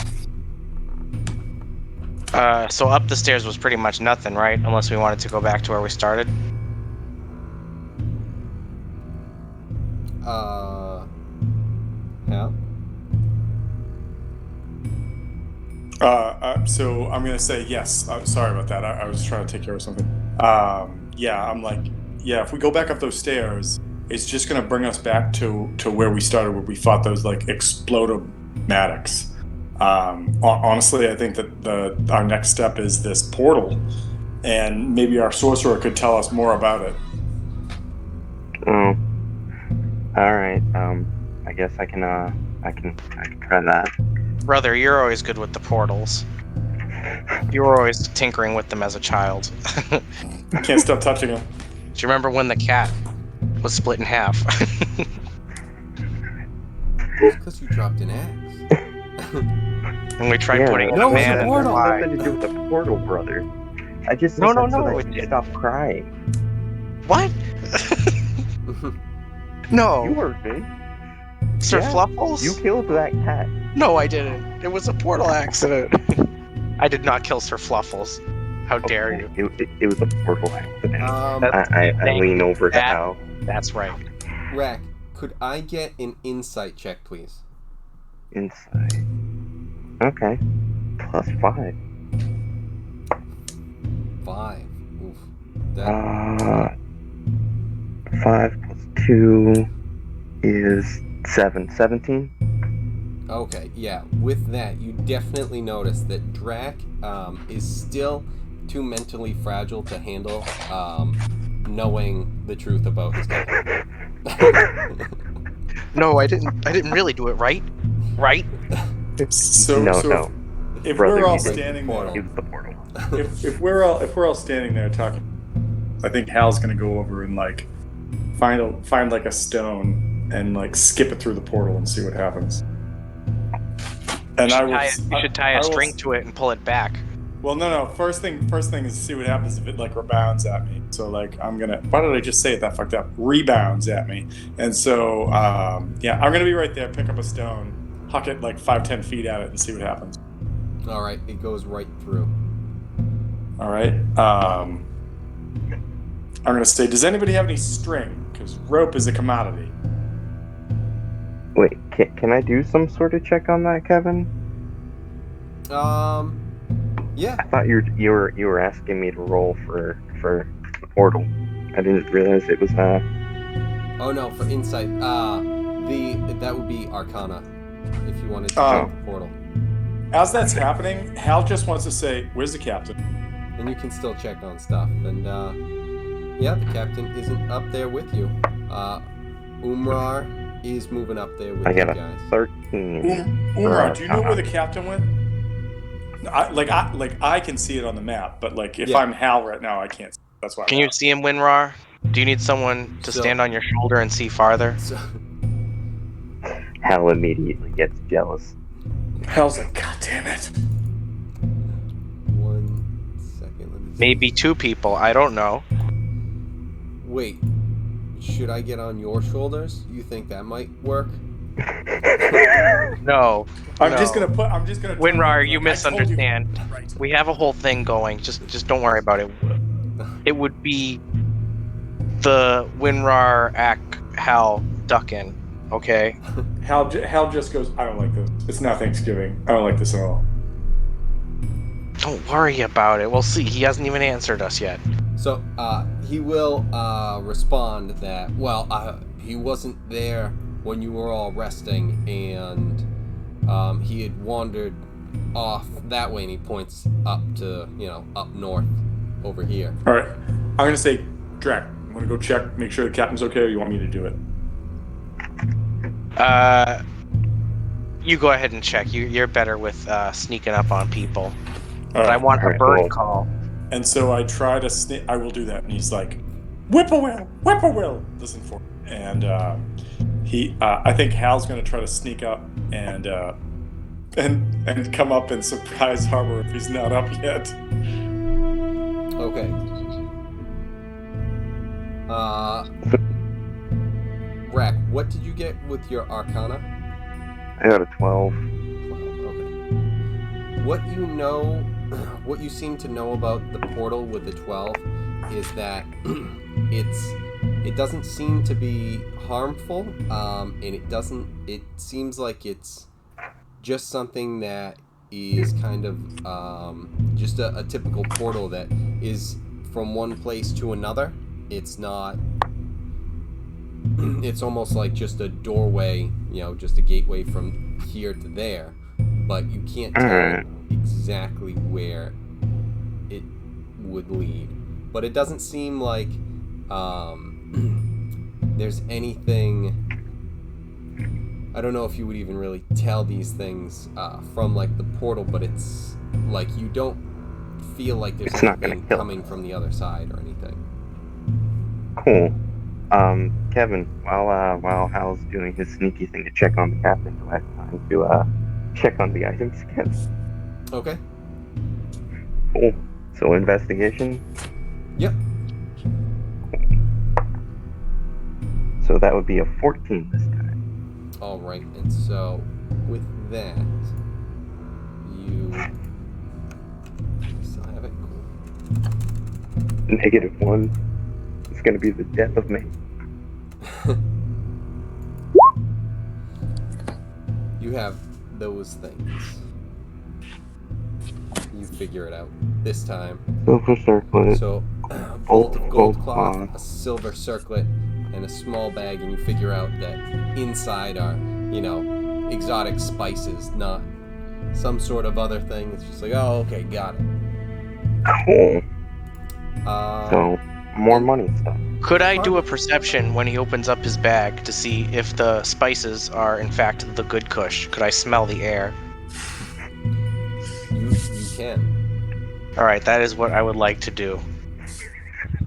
So up the stairs was pretty much nothing, right? Unless we wanted to go back to where we started. Hal? So I'm gonna say yes. Sorry about that. I was trying to take care of something. Yeah, I'm like, yeah. If we go back up those stairs, it's just gonna bring us back to where we started, where we fought those like explodomatics. Honestly, I think that our next step is this portal, and maybe our sorcerer could tell us more about it. Oh, all right. I guess I can try that. Brother, you're always good with the portals. You were always tinkering with them as a child. Can't stop touching them. Do you remember when the cat was split in half? It's because you dropped an axe. And we tried putting in No, a it's a man and portal. why? Nothing to do with the portal, brother. I just No, said no, so no, that you it- stop crying. What? You No, heard me. Sir Yeah, Fluffles? You killed that cat. No, I didn't. It was a portal accident. I did not kill Sir Fluffles. How dare you? It was a portal accident. I Thank lean you. over to Al. That's right. Rack, could I get an insight check, please? Inside. Okay. +5. 5. Oof. That 5 + 2 is 7. 17? Okay, yeah. With that, you definitely notice that Drac is still too mentally fragile to handle knowing the truth about his cat. No, I didn't really do it right. Right? So No. if Brother, we're all you did. standing Portal. there, Use the portal. if we're all standing there talking, I think Hal's gonna go over and like find like a stone and like skip it through the portal and see what happens. And You should tie a string to it and pull it back. Well, no. First thing is to see what happens if it like rebounds at me. So like I'm gonna. Why did I just say it that fucked up? Rebounds at me. And so yeah, I'm gonna be right there. Pick up a stone, huck it like 5-10 feet at it, and see what happens. All right, it goes right through. All right. I'm gonna say, does anybody have any string? Because rope is a commodity. Wait, can I do some sort of check on that, Kevin? Yeah. I thought you were asking me to roll for the portal. I didn't realize it was Oh no, for insight. That would be Arcana, if you wanted to Um, check the portal, As that's happening, Hal just wants to say, "Where's the captain?" and you can still check on stuff. And yeah, the captain isn't up there with you. Umrar is moving up there with I you got a guys. 13. Umar, do you know Arcana. where the captain went? I can see it on the map, but like if Yeah. I'm Hal right now, I can't. That's why. Can you see him, Winrar? Do you need someone to So- stand on your shoulder and see farther? So, Hal immediately gets jealous. Hal's like, God damn it! 1 second. Let me see. Maybe two people. I don't know. Wait. Should I get on your shoulders? You think that might work? No. I'm no. just gonna. turn Winrar, around, you like, I told misunderstand. Right. We have a whole thing going. Just don't worry about it. It would be the Winrar Hal Duckin. Okay. Hal just goes, I don't like this. It's not Thanksgiving. I don't like this at all. Don't worry about it. We'll see. He hasn't even answered us yet. So, he will respond that, well, he wasn't there when you were all resting, and he had wandered off that way, and he points up to, up north over here. All right. I'm gonna say, Drac, I'm gonna go check, make sure the captain's okay, or you want me to do it? You go ahead and check. You're better with sneaking up on people. All But I right. want a Alright, bird cool. call. And so I try to sneak. I will do that, and he's like, "Whippoorwill, listen for." Me. And I think Hal's gonna try to sneak up and come up and surprise Harbor if he's not up yet. Okay. Rack, what did you get with your Arcana? I got a 12. 12, okay. What you seem to know about the portal with the 12 is that it doesn't seem to be harmful, and it seems like it's just something that is kind of just a typical portal that is from one place to another. It's not, it's almost like just a doorway, just a gateway from here to there, but you can't tell exactly where it would lead. But it doesn't seem like there's anything. I don't know if you would even really tell these things from like the portal, but it's like you don't feel like there's It's not gonna anything kill coming from the other side or anything. Cool. Kevin, while Hal's doing his sneaky thing to check on the captain, do I have time to check on the items again? Okay. Cool. So investigation. Yep. So that would be a 14 this time. All right. And so with that, you still have it. Cool. -1. It's gonna be the death of me. You have those things. You figure it out this time. Silver circlet. So, bolt of gold Gold cloth, cloth. a silver circlet, and a small bag, and you figure out that inside are, exotic spices, not some sort of other thing. It's just like, oh, okay, got it. Cool. Uh, So more money stuff. Could I do a perception when he opens up his bag to see if the spices are in fact the good kush? Could I smell the air? you can. All right, that is what I would like to do.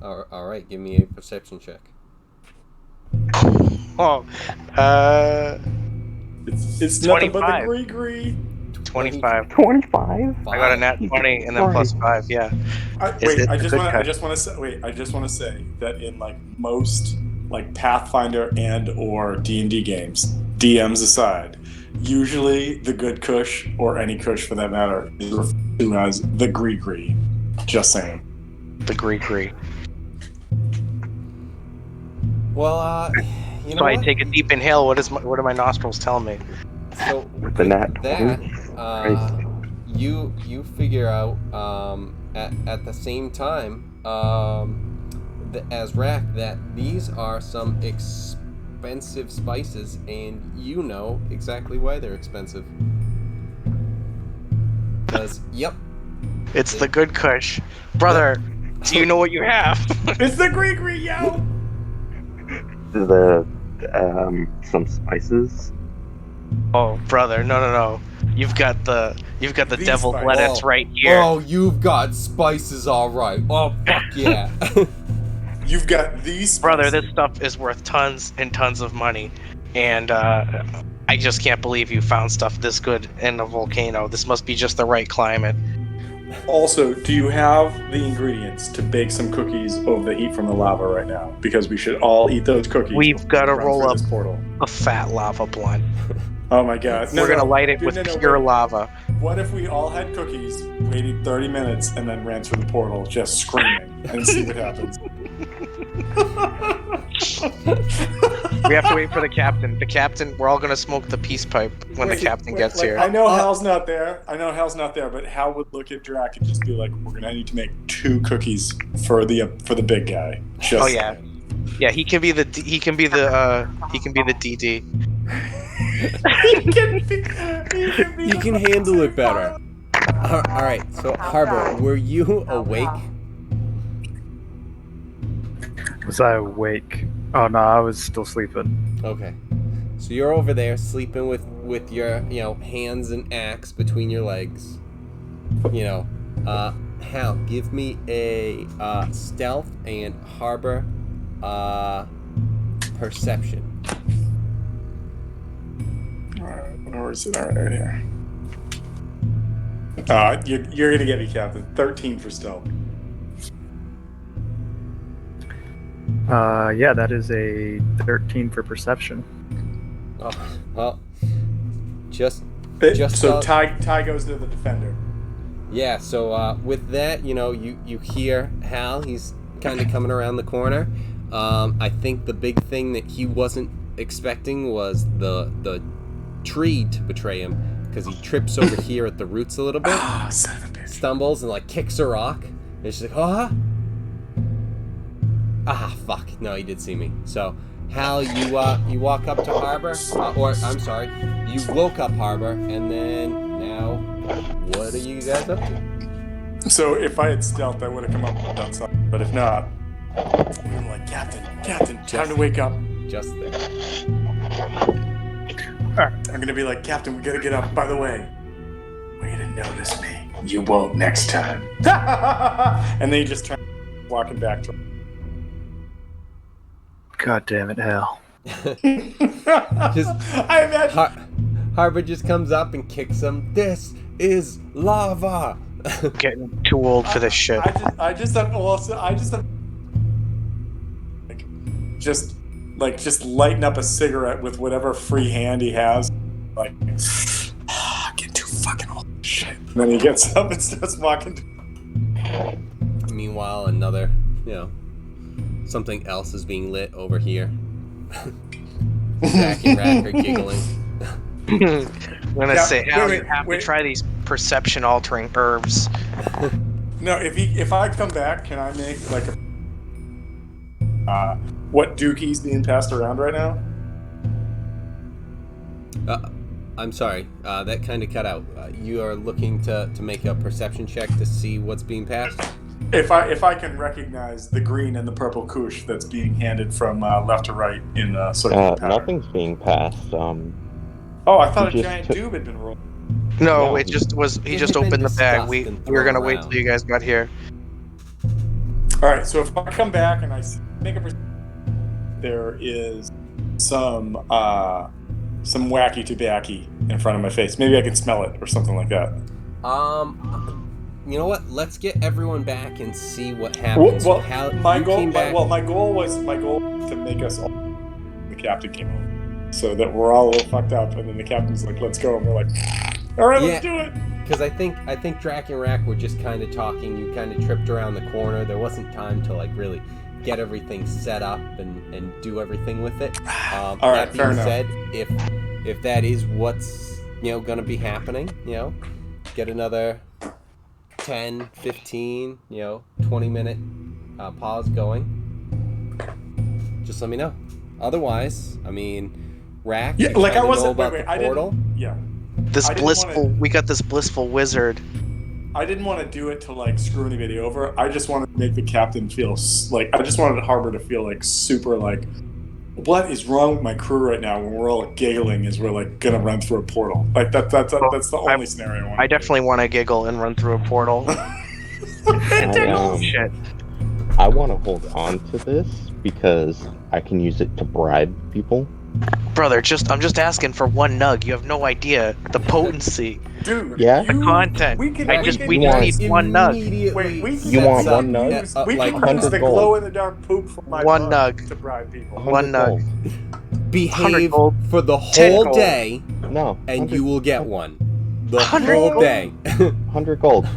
All right, give me a perception check. Oh, It's nothing but the 25. gree-gree. 25. 25? I got a nat 20 and then plus 5. Yeah. Is it I the just good want. I cut? just want to say. Wait. I just want to say that in like most like Pathfinder and or D&D games, DMs aside, usually the good kush or any kush for that matter is referred to as the gree-gree. Just saying. The Greek. Well, you know So I what? take a deep inhale. What are my nostrils telling me? So With the nat that, 20? you figure out at the same time as Rack that these are some expensive spices, and you know exactly why they're expensive. Because It's the good Kush, brother. Do you know what you have? It's the Gree, yo! Some spices. Oh, brother, no. You've got the These devil's spices. lettuce right here. Oh, you've got spices, all right. Oh, fuck yeah. You've got these Brother, spices. this stuff is worth tons and tons of money, and I just can't believe you found stuff this good in a volcano. This must be just the right climate. Also, do you have the ingredients to bake some cookies over the heat from the lava right now? Because we should all eat those cookies. We've before got to we run roll through up this portal. a fat lava blunt. Oh my god! We're gonna light it Dude, with no, pure wait. lava. What if we all had cookies, waited 30 minutes, and then ran through the portal just screaming and see what happens? We have to wait for the captain. The captain, we're all gonna smoke the peace pipe when the captain gets like, here. I know Hal's not there. But Hal would look at Drac and just be like, "We're gonna need to make 2 cookies for the big guy." Just Oh yeah, yeah. He can be the DD. he can be You can handle it better. All right, so Harbor, were you awake? Was I awake? Oh no, I was still sleeping. Okay. So you're over there sleeping with your, hands and axe between your legs. Hal, give me a stealth and Harbor perception. Alright, where is it? Alright, right here. You're gonna get me, Captain. 13 for stealth. Yeah, that is a 13 for perception. Oh, well, just So out- Ty goes to the defender. Yeah, so with that, you hear Hal. He's kind of coming around the corner. I think the big thing that he wasn't expecting was the tree to betray him, because he trips over here at the roots a little bit, Ah, son of a bitch. stumbles, and kicks a rock. And she's like, fuck. No, he did see me. So, Hal, you walk up to Harbor, you woke up Harbor, and then now, what are you guys up to? So if I had stealth, I would have come up outside. But if not, I'm like, Captain, time to wake up. Just there. I'm gonna be like, Captain, we gotta get up. By the way, way to notice me. You won't next time. And then you just try walking back to God damn it, Hal. I imagine. Harbor just comes up and kicks him. This is lava. Getting too old for this shit. I just lighten up a cigarette with whatever free hand he has. Like, get too fucking old. Shit. And then he gets up and starts walking. Meanwhile, another, something else is being lit over here. Jack and Rack are giggling. I'm gonna say, Hal, wait, you have wait. to try these perception-altering herbs. No, if I come back, can I make like a what dookie's being passed around right now? I'm sorry, that kind of cut out. You are looking to make a perception check to see what's being passed? If I can recognize the green and the purple kush that's being handed from left to right in circular pattern. Nothing's being passed. Oh, I thought a just giant took- doob had been rolled. No, No. it just was. He It just had been opened the bag. discussed We and were gonna thrown wait around. till you guys got here. All right, so if I come back and I make a there is some wacky tobacco in front of my face. Maybe I can smell it or something like that. You know what? Let's get everyone back and see what happens. Well, How my you goal. came back. My goal was to make us all. The captain came over, so that we're all a little fucked up, and then the captain's like, "Let's go," and we're like, "All right, let's do it." Because I think Drac and Rack were just kind of talking. You kind of tripped around the corner. There wasn't time to really get everything set up and do everything with it. All right, That fair being enough. said, if that is what's going to be happening, get another 10, 15, 20-minute pause going. Just let me know. Otherwise, I mean, Rack, Yeah, you like I kinda know wasn't. about Wait, the portal. Yeah. This I didn't blissful, wanna- we got this blissful wizard. I didn't want to do it to like screw anybody over. I just wanted to make the captain feel like I just wanted Harbor to feel like super like, what is wrong with my crew right now when we're all giggling as we're like gonna run through a portal? Like that's the only scenario I want. I definitely want to giggle and run through a portal. Shit. I want to hold on to this because I can use it to bribe people. Brother, I'm just asking for one nug. You have no idea the potency. Dude, Yeah? The content. We can. I we just can we you just want- need one nug. Immediately Wait, we can, You want sets one up, nug? Use, uh, we like can use 100 the gold. glow in the dark poop from my One mug nug. to bribe people. 100 One nug. gold. 100 behave gold, for the 10 whole gold. day, No. and 100 you will get one. The 100 whole gold? day. 100 gold.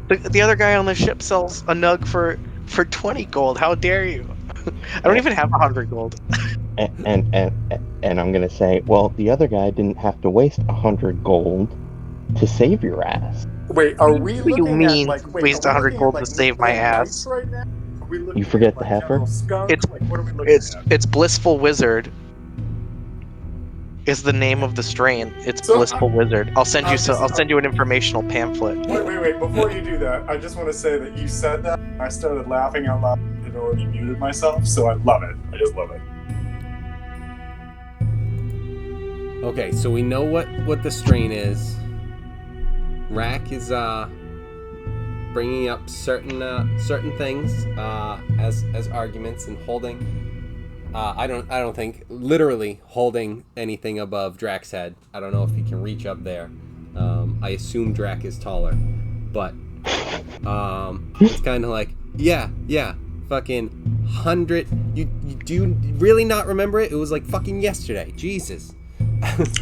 The other guy on the ship sells a nug for 20 gold. How dare you? I don't even have 100 gold. And I'm gonna say, well, the other guy didn't have to waste 100 gold to save your ass. Wait, are we What do you looking mean, at like waste are we 100 looking gold at, to like, save my Northern ass? Lights right now? Are we looking You forget at, the like, heifer? General Skunk? It's- like what are we looking at? It's blissful wizard. Is the name of the strain? It's So, blissful wizard. I'll send you I'm just- I'll send you an informational pamphlet. Wait. Before you do that, I just want to say that you said that. I started laughing out loud and had already muted myself, so I love it. I just love it. Okay, so we know what the strain is. Rack is bringing up certain things as arguments and holding. I don't think literally holding anything above Drak's head. I don't know if he can reach up there. I assume Drak is taller, but it's kind of like yeah, fucking 100. You do really not remember it? It was like fucking yesterday. Jesus.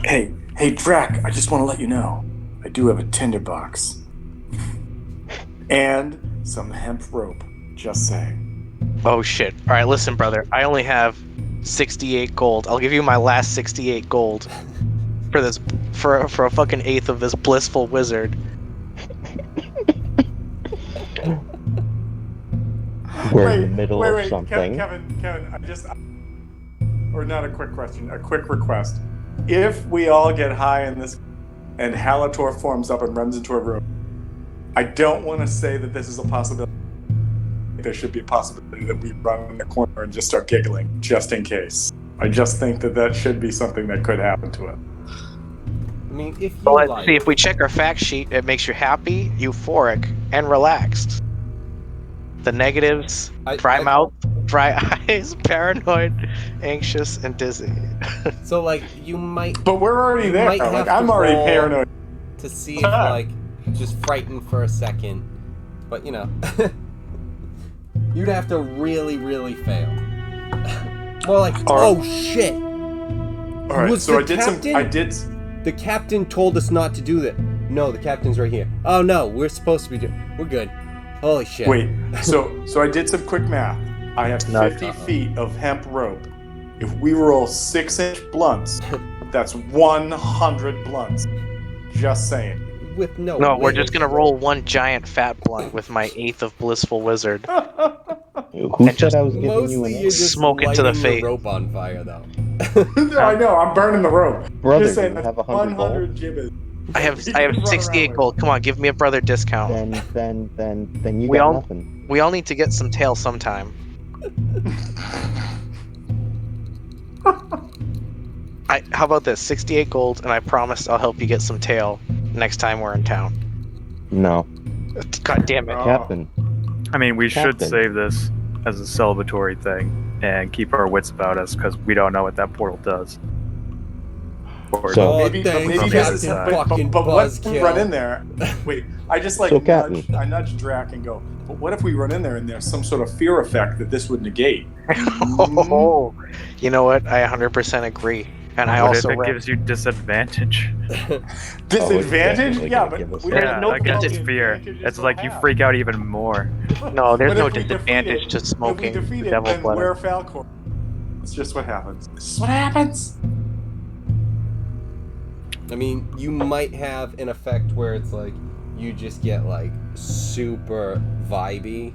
Hey, Drac, I just want to let you know, I do have a tinderbox. And some hemp rope. Just saying. Oh shit. Alright, listen, brother. I only have 68 gold. I'll give you my last 68 gold for this for a fucking eighth of this blissful wizard. We're in the middle of Wait. something. Kevin, or not a quick question, a quick request. If we all get high in this and Halator forms up and runs into a room, I don't want to say that this is a possibility. There should be a possibility that we run in the corner and just start giggling, just in case. I just think that should be something that could happen to it. I mean, if you Well, let's like, see. If we check our fact sheet, it makes you happy, euphoric, and relaxed. The negatives: dry mouth, dry eyes, paranoid, anxious, and dizzy. so like you might But we're already there. might have Like to I'm already roll paranoid. to see if like just frightened for a second, but you'd have to really fail. More like All right. oh shit. All right, Was so the I did. The captain told us not to do that. No, the captain's right here. Oh no, we're supposed to be doing. We're good. Holy shit. Wait, so I did some quick math. I have No. 50 feet of hemp rope. If we roll 6-inch blunts, that's 100 blunts. Just saying. With no. No, we're weight. just gonna roll one giant fat blunt with my eighth of blissful wizard. Who And said just I was giving you Mostly an you're just Smoke it to the lighting face. your rope on fire, though. No, I know, I'm burning the rope. Brother, Just do saying, you that's have 100 100 gibbets. I have You can run 68 around gold. Come on, give me a brother discount. Then you We got all- nothing. We all need to get some tail sometime. How about this? 68 gold, and I promise I'll help you get some tail next time we're in town. No, God damn it. Oh. Captain. I mean, we should Captain. save this as a celebratory thing and keep our wits about us because we don't know what that portal does. Or So- Oh, Maybe thanks, this Captain is fucking but what if we Buzzkill. run in there? Wait, I just like So, Captain. nudge Drac and go, but what if we run in there and there's some sort of fear effect that this would negate? Oh, you know what? I 100% agree. And I What also if it read. gives you disadvantage? Disadvantage? definitely Yeah, gonna but give us we that. don't Yeah, know against what the fear. advantages It's they'll like you have. freak out even more. No, there's But no if we defeat disadvantage it- to If we smoking defeat the it, devil then blood. we're Falcor. It's just what happens. This is what happens. I mean, you might have an effect where it's like you just get like super vibey.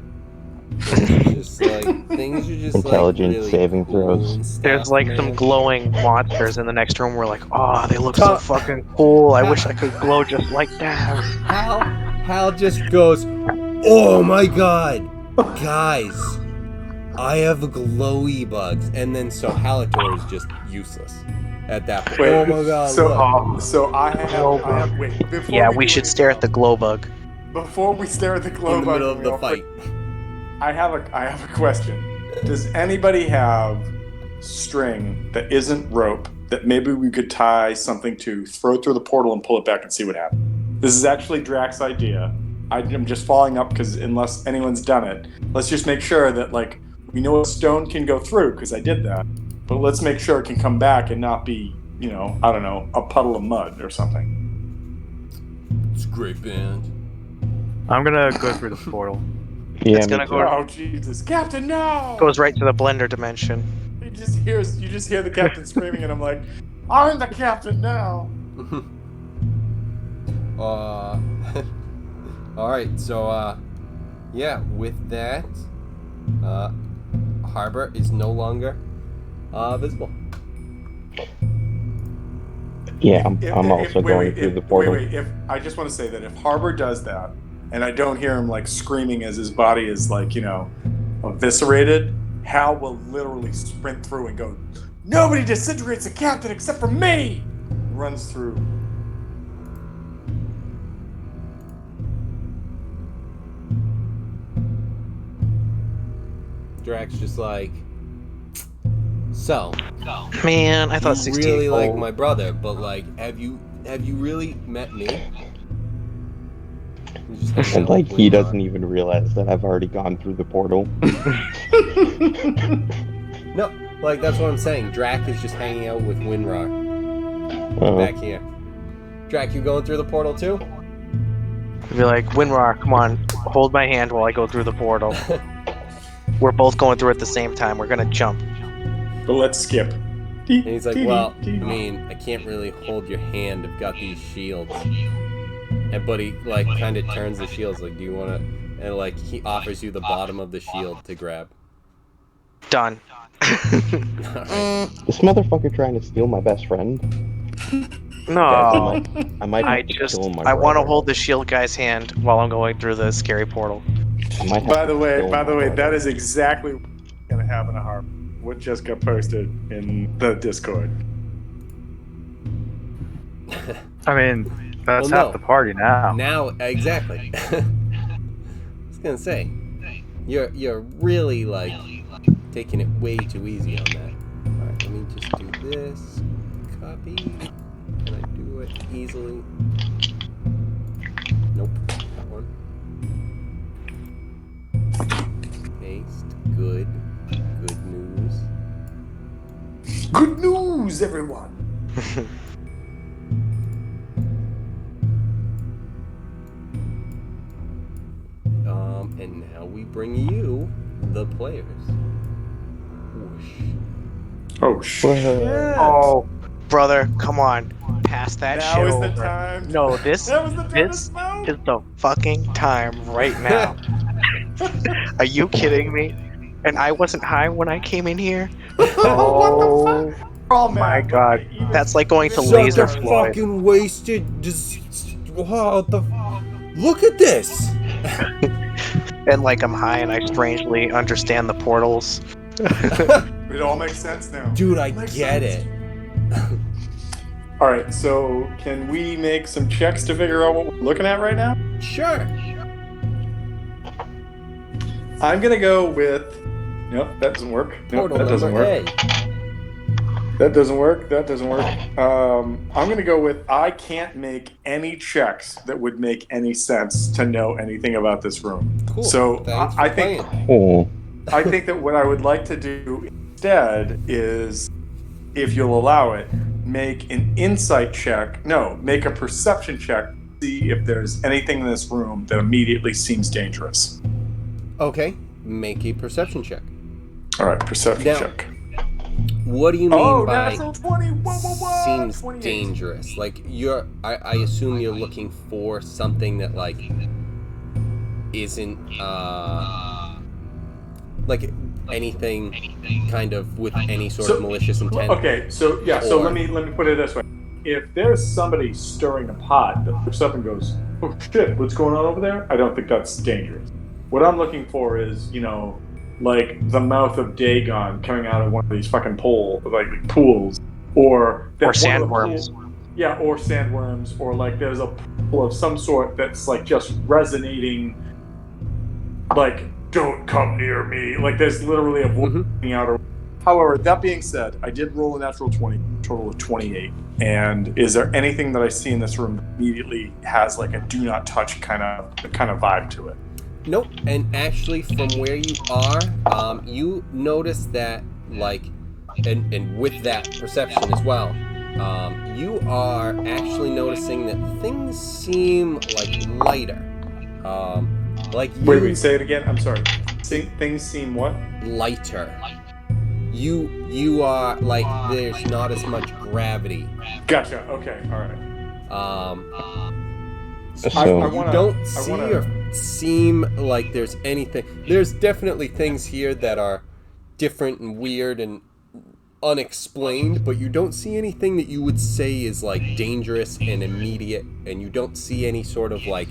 Things are just Intelligence like really saving cool throws. and stuff, There's like some man. glowing monsters in the next room. We're like, oh, they look so Tom- fucking cool. I wish I could glow just like that. Hal just goes, "Oh my god, guys, I have glowy bugs," and then so Halator is just useless at that point. Wait, Oh my god, look. so I have. Wait, before Yeah, we we do should anything stare at the else, glow bug. Before we stare at the glow In the bug middle and of we the all fight. I have a question. Does anybody have string that isn't rope that maybe we could tie something to, throw it through the portal, and pull it back and see what happens? This is actually Drax's idea. I'm just following up because unless anyone's done it, let's just make sure that like we know a stone can go through because I did that, but let's make sure it can come back and not be, I don't know, a puddle of mud or something. It's a great band. I'm gonna go through the portal. Yeah, It's me gonna too. go- Oh Jesus, Captain, no! Goes right to the blender dimension. You just hear the captain screaming, and I'm like, I'm the captain now. Alright, so yeah, with that, Harbor is no longer visible. Yeah, I'm also going through the portal. Wait. I just want to say that if Harbor does that, and I don't hear him like screaming as his body is like eviscerated, Hal will literally sprint through and go, "Nobody disintegrates the captain except for me!" Runs through. Drax just like, so Man, I thought you 16. really like my brother, but like, have you really met me? He's just hanging And out like with he Windrock. doesn't even realize that I've already gone through the portal. No, like that's what I'm saying. Drac is just hanging out with Windrock back here. Drac, you going through the portal too? Be like, Winrar, come on, hold my hand while I go through the portal. We're both going through at the same time. We're gonna jump. But let's skip. And he's like, well, I mean, I can't really hold your hand. I've got these shields. And but he like kind of turns the shields like, do you want to? And like he offers you the bottom of the shield to grab. Done. Alright. This motherfucker trying to steal my best friend. No, Guys, I might I have to just kill my I want to brother. hold the shield guy's hand while I'm going through the scary portal. I might have By to the way, kill my that brother. is exactly what's gonna happen to Harbor. What just got posted in the Discord. I mean, that's Well, no. half the party now. Now, exactly. I was gonna say, you're really like taking it way too easy on that. All right, let me just do this. Copy. Can I do it easily? Nope. That one. Paste. Good. Good news. Good news, everyone! And now we bring you the players. Whoosh. Oh shit! Oh, brother, come on, pass that Now shit is over. the time. No, this That was the time to this smoke. is the fucking time right now. Are you kidding me? And I wasn't high when I came in here. Oh What the fuck? We're all my mad, but God. even- That's like going to even laser Harbor- Floyd. fucking wasted. Just wow. Look at this. And like I'm high and I strangely understand the portals. It all makes sense now. Dude, I Makes get sense. it. All right, so can we make some checks to figure out what we're looking at right now? Sure. I'm gonna go with. Nope, that doesn't work. Nope, Portal that doesn't number work. That doesn't work. That doesn't work. I'm gonna go with. I can't make any checks that would make any sense to know anything about this room. Cool. So Thanks for I think playing. Oh, I think that what I would like to do instead is if you'll allow it, make an insight check. No, make a perception check. See if there's anything in this room that immediately seems dangerous. Okay, make a perception check. All right, perception Now, check. What do you mean by natural 20. Whoa, seems 28. dangerous? Like I assume you're looking for something that like isn't like anything kind of with any sort of malicious intent. Okay, so yeah, so let me put it this way: if there's somebody stirring a pot that looks up and goes, "Oh shit, what's going on over there?" I don't think that's dangerous. What I'm looking for is, like the mouth of Dagon coming out of one of these fucking pools, or sandworms. Yeah, or sandworms, or like there's a pool of some sort that's like just resonating, like "Don't come near me." Like there's literally a voice coming out. However, that being said, I did roll a natural 20, total of 28. And is there anything that I see in this room that immediately has like a "do not touch" kind of vibe to it? Nope. And actually, from where you are, you notice that, like, and with that perception as well, you are actually noticing that things seem like lighter. Like you. Wait, say it again. I'm sorry. Things seem what? Lighter. You are like there's not as much gravity. Gotcha. Okay. All right. You don't see or seem like there's anything. There's definitely things here that are different and weird and unexplained, but you don't see anything that you would say is like dangerous and immediate, and you don't see any sort of like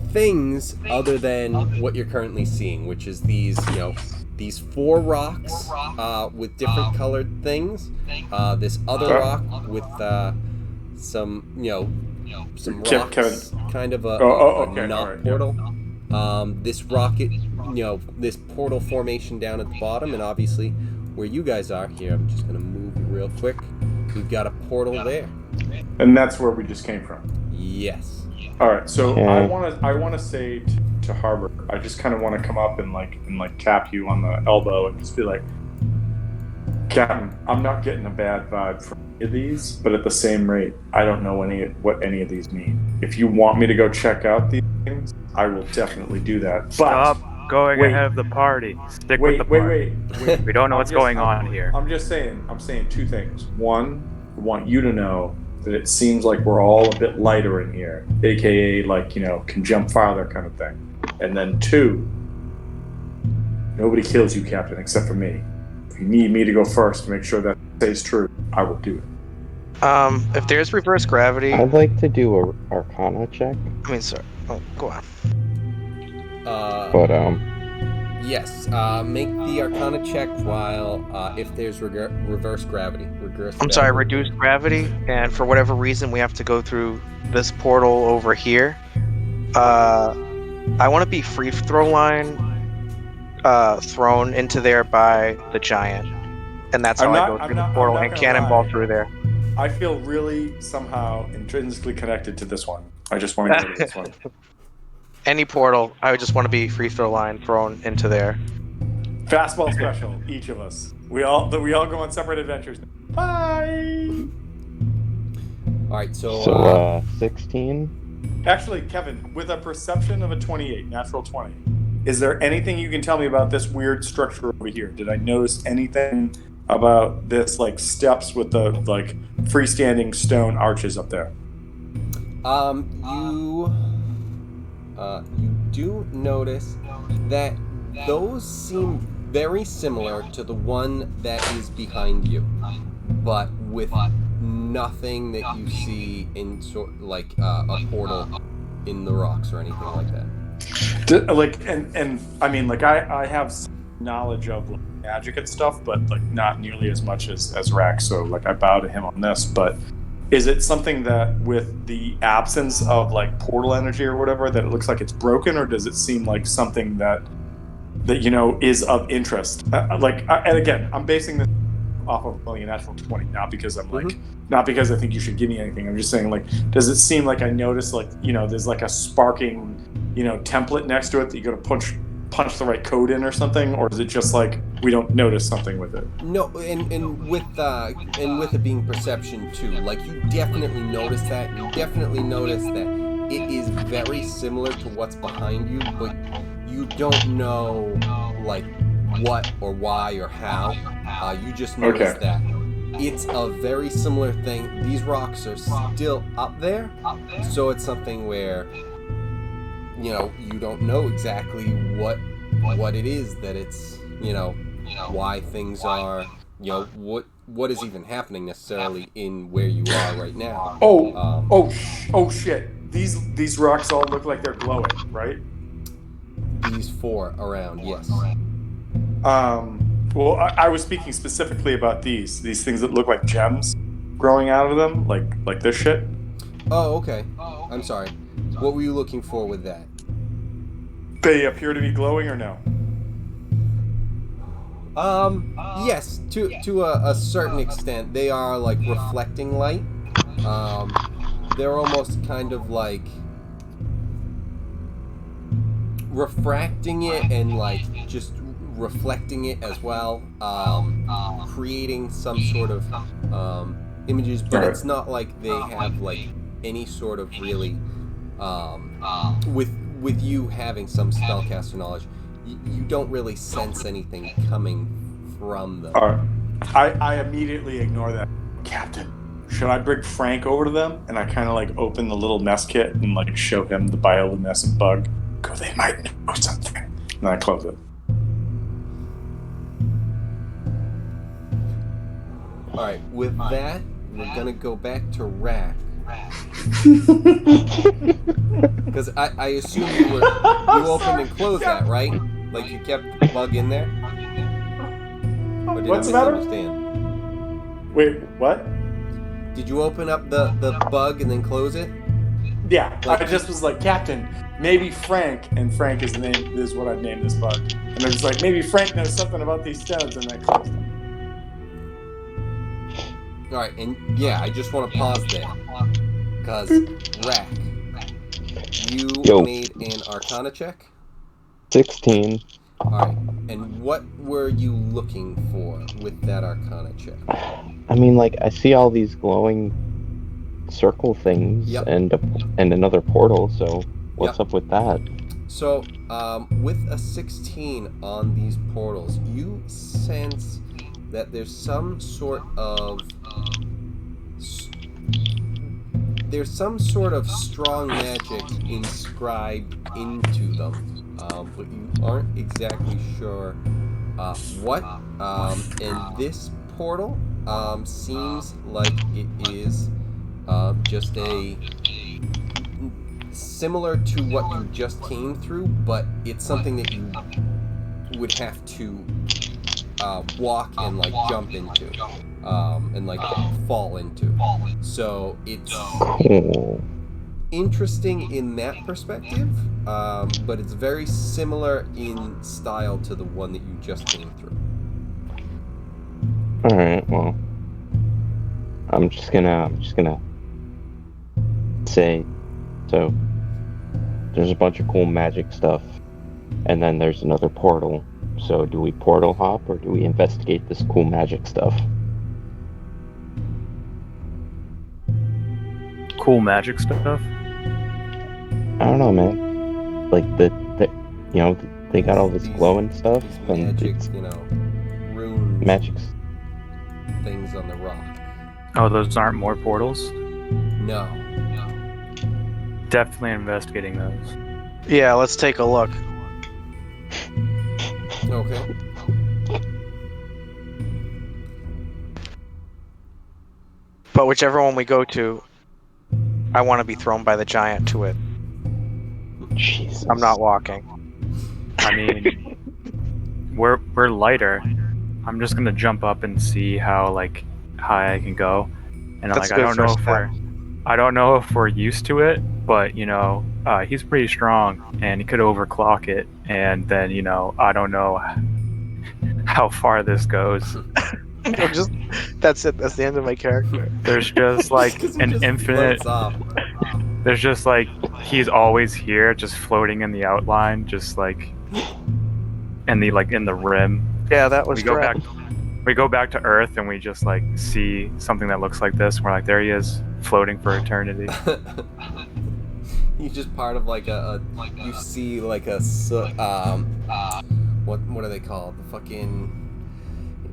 things other than what you're currently seeing, which is these, these 4 rocks with different colored things. This other rock with some rocks, Kevin. kind of a knot right, portal. This rocket, this portal formation down at the bottom, and obviously where you guys are here. I'm just gonna move real quick. We've got a portal there. And that's where we just came from. Yes. All right. So I want to say to Harbor, I just kind of want to come up and tap you on the elbow and just be like, "Captain, I'm not getting a bad vibe from any of these, but at the same rate, I don't know what any of these mean. If you want me to go check out these things, I will definitely do that. But Stop going ahead of the party. Stick with the party. Wait. We don't know what's going on here. I'm saying 2 things. One, I want you to know that it seems like we're all a bit lighter in here, aka can jump farther kind of thing. And then 2, nobody kills you, Captain, except for me. If you need me to go first to make sure that stays true, I will do it. If there's reverse gravity, I'd like to do a Arcana check. I mean, sorry. Oh, go on. Yes. Make the Arcana check while if there's reverse gravity. I'm sorry, reduced gravity, and for whatever reason we have to go through this portal over here. I want to be free throw line thrown into there by the giant, and that's how I go through the portal and cannonball through there. I feel really somehow intrinsically connected to this one. I just want to go to this one. Any portal, I would just want to be free throw line thrown into there. Fastball special, each of us. We all go on separate adventures. Bye. All right, so 16. Actually, Kevin, with a perception of a 28, natural 20, is there anything you can tell me about this weird structure over here? Did I notice anything about this, like steps with the like freestanding stone arches up there? You do notice that those seem very similar to the one that is behind you, but with nothing that you see in like a portal in the rocks or anything like that. I mean, like I have some knowledge of like, magic and stuff, but like not nearly as much as Rax. So like I bow to him on this, but. Is it something that, with the absence of like portal energy or whatever, that it looks like it's broken, or does it seem like something that is of interest? And again, I'm basing this off of a natural 20, not because I'm like, not because I think you should give me anything. I'm just saying, like, does it seem like I notice, like, there's like a sparking, template next to it that you got to punch the right code in or something, or is it just like we don't notice something with it? No, and with it being perception too, like you definitely notice that. You definitely notice that it is very similar to what's behind you, but you don't know like what or why or how. You just notice Okay. that it's a very similar thing. These rocks are still up there, so it's something where you don't know exactly what it is that it's why things are what is even happening necessarily in where you are right now. Oh shit! These rocks all look like they're glowing, right? These four around, yes. Well, I was speaking specifically about these things that look like gems growing out of them, like this shit. Oh, okay. I'm sorry. What were you looking for with that? They appear to be glowing, or no? Yes, to a certain extent, they are like reflecting light. They're almost kind of like refracting it and like just reflecting it as well, creating some sort of images, but Alright. it's not like they have like any sort of really with you having some spellcaster knowledge, you don't really sense anything coming from them. Alright. I immediately ignore that. Captain, should I bring Frank over to them? And I kind of like open the little mess kit and like show him the bioluminescent bug. Go, they might know something. And then I close it. All right, with that, we're gonna go back to Rack. Because I assume you opened and closed that, right? Like you kept the bug in there? Or did What's I the matter? misunderstand? Wait, what? Did you open up the bug and then close it? Yeah, I just was like, Captain, maybe Frank, and Frank is what I've named this bug. And I was like, maybe Frank knows something about these stones, and I closed them. Alright, and yeah, I just want to pause there. Because, Rack, you made an Arcana check? 16. Alright, and what were you looking for with that Arcana check? I mean, like, I see all these glowing circle things and another portal, so what's up with that? So, with a 16 on these portals, you sense that there's some sort of strong magic inscribed into them, but you aren't exactly sure what. And this portal seems like it is just similar to what you just came through, but it's something that you would have to walk and like jump into, and like fall into. So it's interesting in that perspective, but it's very similar in style to the one that you just came through. Alright, well, I'm just gonna say, so there's a bunch of cool magic stuff, and then there's another portal. So do we portal hop, or do we investigate this cool magic stuff? Cool magic stuff? I don't know, man. Like, they got all this glowing stuff, and Magic, it's runes, magics. things on the rock. Oh, those aren't more portals? No. Definitely investigating those. Yeah, let's take a look. Okay. But whichever one we go to, I want to be thrown by the giant to it. Jesus. I'm not walking. I mean, we're lighter. I'm just gonna jump up and see how like high I can go, and That's like a good first step. I don't know if we're used to it, but he's pretty strong and he could overclock it, and then I don't know how far this goes. That's it. That's the end of my character. There's just like an infinite. There's just like he's always here, just floating in the outline, just like in the rim. Yeah, that was We go Drek. back. We go back to Earth and we just like see something that looks like this. We're like, there he is, floating for eternity. He's just part of like you see like what are they called?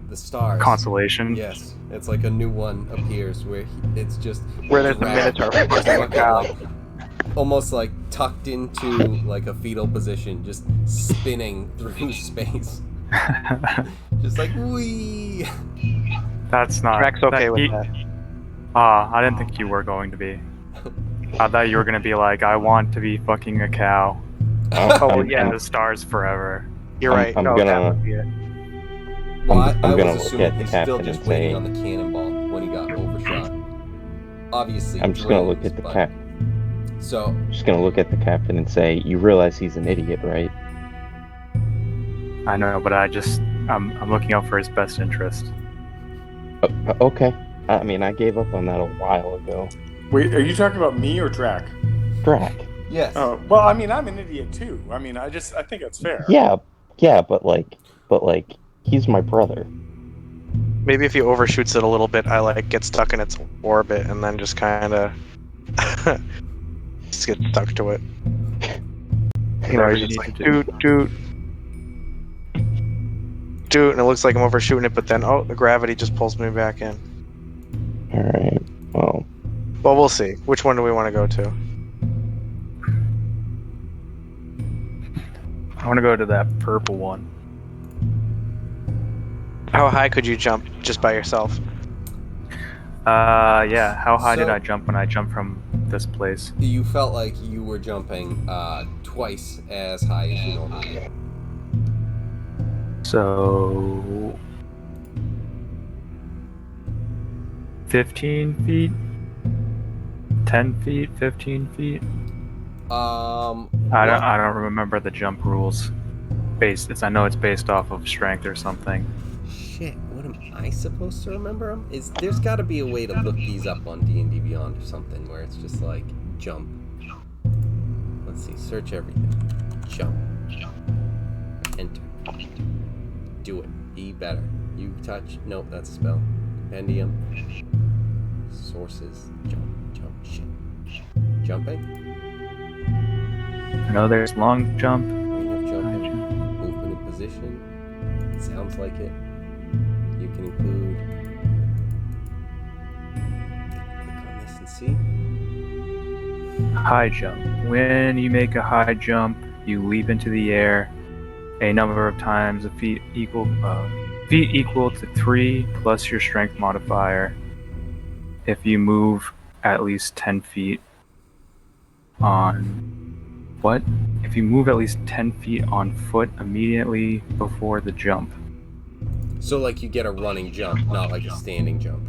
The stars. Constellation. Yes, it's like a new one appears where it's just Where there's the dragged, Minotaur just fucking a fucking, cow. like, almost like tucked into like a fetal position, just spinning through space, just like wee. That's not. Drek's okay with that. I didn't think you were going to be. I thought you were gonna be like, I want to be fucking a cow. Oh In yeah, the stars forever. you're right. I'm No, gonna- that would be it. Well, I'm I gonna was look assuming at the he's still captain just and waiting say- on the cannonball when he got overshot. Obviously, I'm just gonna look dreams, at the but- cap. So I'm just gonna look at the captain and say, "You realize he's an idiot, right?" I know, but I'm looking out for his best interest. Okay. I mean, I gave up on that a while ago. Wait, are you talking about me or Drac? Drac. yes, Oh, well, I mean, I'm an idiot too. I mean, I think that's fair. Yeah, but like, he's my brother. Maybe if he overshoots it a little bit, I like get stuck in its orbit and then just kind of just get stuck to it. You know, Right, it's you just need like to do- doot, and it looks like I'm overshooting it, but then the gravity just pulls me back in. All right. Well, Well, we'll see. Which one do we want to go to? I want to go to that purple one. How high could you jump just by yourself? Yeah. How high did So- I jump when I jumped from this place? you felt like you were jumping twice as high as you normally do. So 15 feet, 10 feet, 15 feet. I don't remember the jump rules. I know it's based off of strength or something. Shit, what am I supposed to remember them? There's got to be a way to look these up on D&D Beyond or something where it's just like jump. Let's see, search everything. Jump. Enter. Do it. Be better. You touch. Nope, that's a spell. Compendium. Sources. Jump. Shit. Jumping. I know there's long jump. Ring of high jumping. jump. Movement in position. Sounds like it. You can include. Click on this and see. High jump. When you make a high jump, you leap into the air a number of times. Feet equal to 3 plus your strength modifier. If you move at least 10 feet on what? If you move at least 10 feet on foot immediately before the jump. So, like, you get a running jump, not like a standing jump.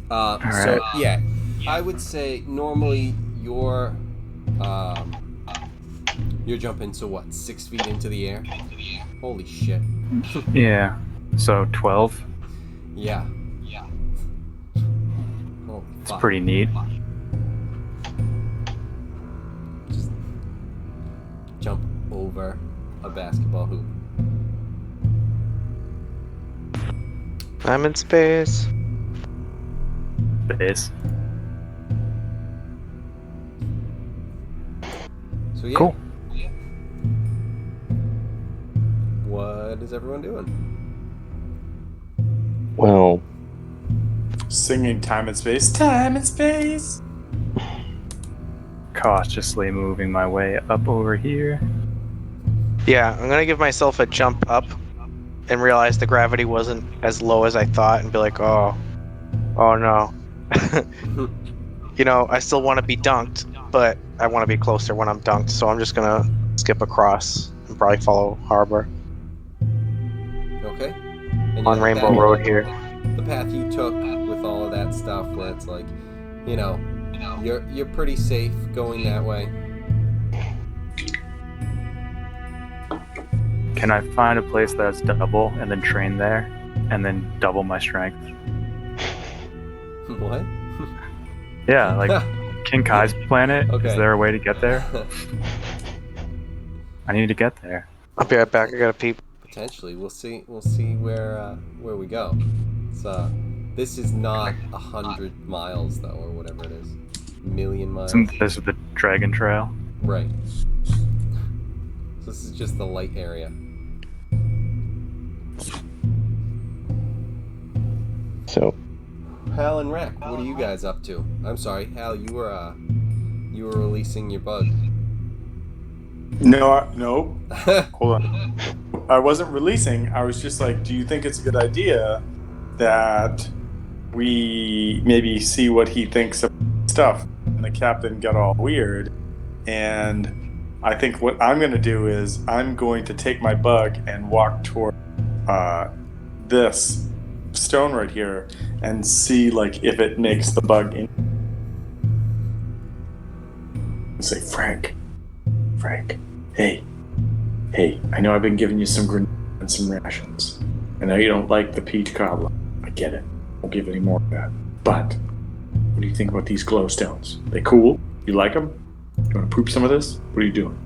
So, yeah, I would say normally you're jumping, so what, 6 feet into the air? Holy shit. Yeah. So 12. Yeah. Holy It's fuck. pretty neat. Just jump over a basketball hoop. I'm in space. Base. So, yeah. Cool. What is everyone doing? well, Singing time and space. Time and space. Cautiously moving my way up over here. Yeah, I'm gonna give myself a jump up and realize the gravity wasn't as low as I thought and be like, oh no. You know, I still want to be dunked, but I want to be closer when I'm dunked, so I'm just gonna skip across and probably follow Harbor Okay. And on yeah, Rainbow the path- Road here. The path you took with all of that stuff, where it's like, you know, you're pretty safe going that way. Can I find a place that's double and then train there and then double my strength? What? Yeah, like King Kai's planet. Okay. Is there a way to get there? I need to get there. I'll be right back. I gotta peep. Potentially, we'll see. We'll see where we go. It's this is not 100 miles though, or whatever it is, million miles. Isn't this the Dragon Trail? Right. So this is just the light area. So, Hal and Rack, what are you guys up to? I'm sorry, Hal, you were releasing your bug. No. Hold on. I wasn't releasing. I was just like, do you think it's a good idea that we maybe see what he thinks of stuff? And the captain got all weird. And I think what I'm going to do is I'm going to take my bug and walk toward this stone right here and see like if it makes the bug in. And say, Frank, hey, I know I've been giving you some grenades and some rations. I know you don't like the peach cobbler. I get it. Won't give any more of that. But what do you think about these glowstones? They cool? You like them? You want to poop some of this? What are you doing?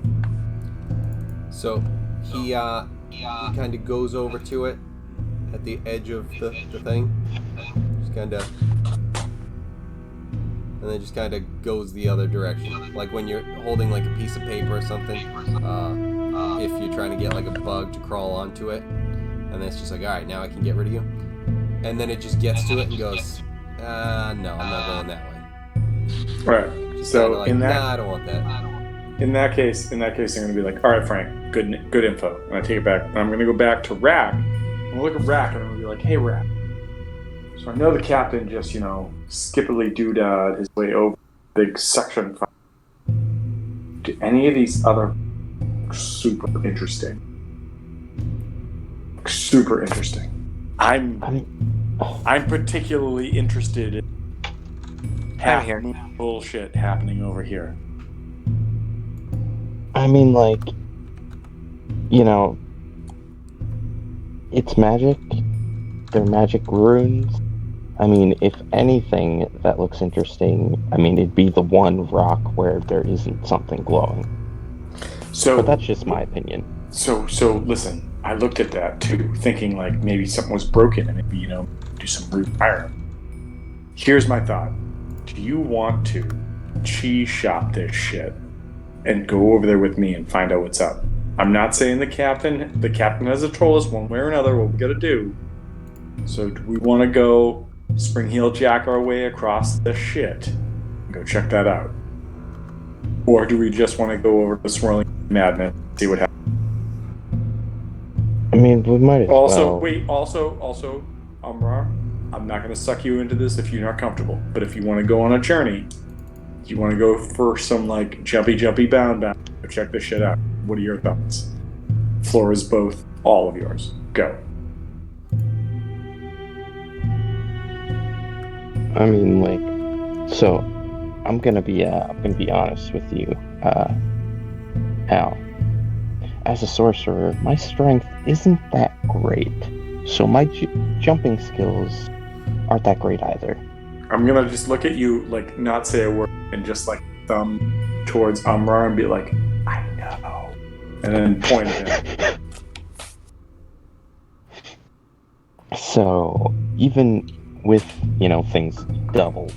So he kind of goes over to it at the edge of the thing, just kind of, and then just kind of goes the other direction. Like when you're holding like a piece of paper or something, if you're trying to get like a bug to crawl onto it, and then it's just like, all right, now I can get rid of you. And then it just gets to it and goes, no, I'm not going that way. Right. Just So like, in that, nah, I don't want that. in that case, I'm going to be like, all right, Frank, good info. And I take it back. And I'm going to go back to Rack. I'm going to look at Rack and I'm going to be like, hey, Rack. So I know the captain just, skippily doodahed his way over the big suction fire. Do any of these other super interesting? Super interesting. I'm particularly interested in half here. bullshit happening over here. I mean, like, it's magic. They're magic runes. I mean, if anything that looks interesting, I mean, it'd be the one rock where there isn't something glowing. So, But that's just my opinion. So listen. I looked at that too, thinking like maybe something was broken and maybe do some rewiring. Here's my thought: do you want to cheese shop this shit and go over there with me and find out what's up? I'm not saying the captain hasn't told us one way or another what we got to do. So do we want to go Spring Heel Jack our way across this shit and go check that out, or do we just want to go over to Swirling Madness and see what happens? I mean, we might as Also, well. also, Umrar, I'm not going to suck you into this if you're not comfortable. But if you want to go on a journey, you want to go for some like jumpy bound, check this shit out. What are your thoughts? Floor is both, all of yours. Go. I mean, like, so I'm gonna be honest with you, Hal. As a sorcerer, my strength isn't that great, so my jumping skills aren't that great either. I'm gonna just look at you, like, not say a word, and just like thumb towards Umrar and be like, I know, and then point at him. So even with things doubled,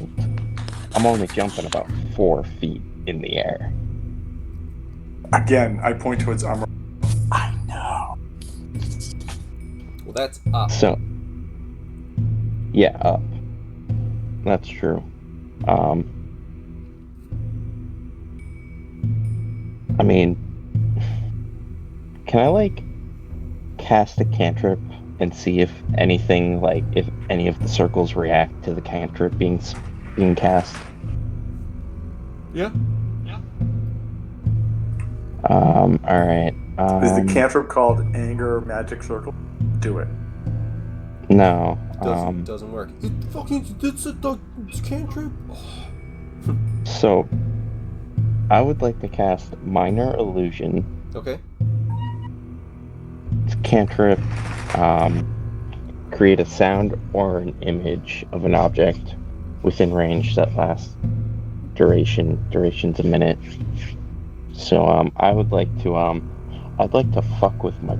I'm only jumping about 4 feet in the air. Again, I point towards Umrar. I know. Well, that's up. So, yeah, up. That's true. I mean, can I, like, cast a cantrip and see if anything, like, if any of the circles react to the cantrip being cast? Yeah. Alright. Is the cantrip called Anger Magic Circle? Do it. No. Doesn't work. It's a cantrip. So, I would like to cast Minor Illusion. Okay. It's cantrip. Create a sound or an image of an object within range that lasts duration's a minute. So I would like to I'd like to fuck with my.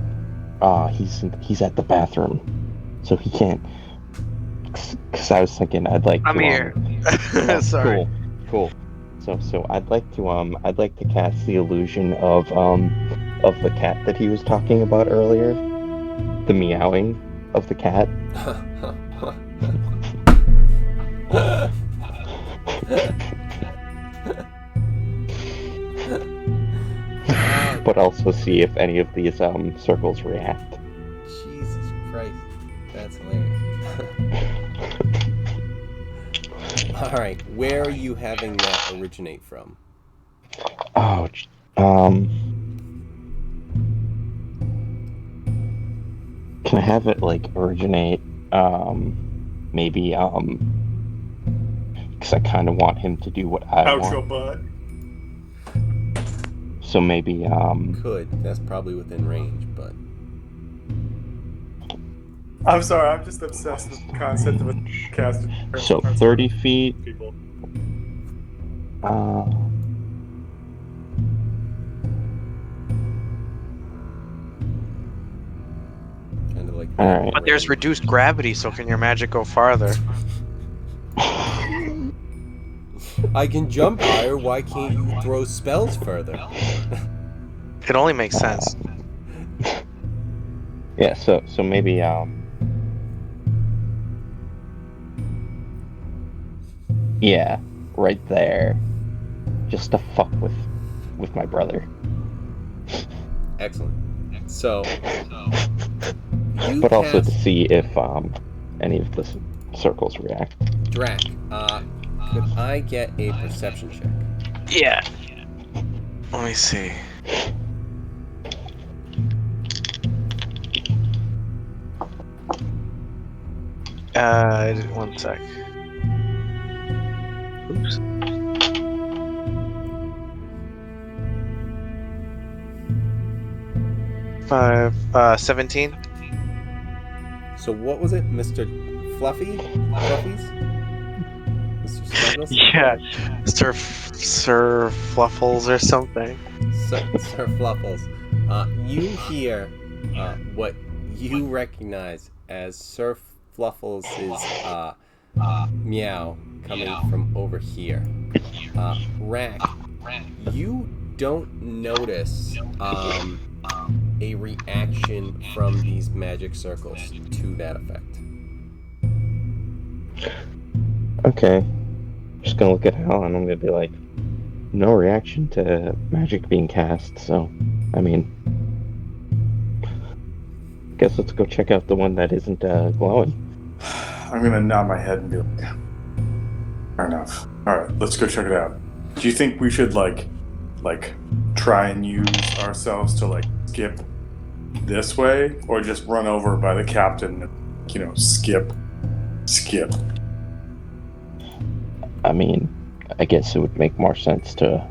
He's at the bathroom, so he can't. Because I was thinking I'd like I'm to. here. Oh, Sorry. Cool. So I'd like to cast the illusion of the cat that he was talking about earlier, the meowing of the cat. But also see if any of these circles react. Jesus Christ, that's hilarious. All right, where are you having that originate from? Oh, can I have it like originate? Maybe because I kind of want him to do what I Outro want. butt. So maybe Could. That's probably within range, but I'm sorry, I'm just obsessed with the concept of a cast. So 30 feet. People. kind of like. All right. But there's reduced gravity, so can your magic go farther? I can jump higher. Why can't you throw spells further? It only makes sense. Yeah. So maybe yeah, right there, just to fuck with my brother. Excellent. So, you But also to cast see if any of the circles react. Drac. Could I get a perception check? Yeah. Let me see. One sec. Oops. 17. So what was it, Mr. Fluffy? Fluffies? Mr. Snuggles? Yeah, Sir Fluffles or something. Sir Fluffles. You hear what you recognize as Sir Fluffles' meow coming from over here. Rack, you don't notice a reaction from these magic circles to that effect. Okay. Just gonna look at Hal and I'm gonna be like, no reaction to magic being cast, so I mean, guess let's go check out the one that isn't glowing. I'm gonna nod my head and be like, fair enough. Alright, let's go check it out. Do you think we should like try and use ourselves to like skip this way? Or just run over by the captain and, skip? I mean, I guess it would make more sense to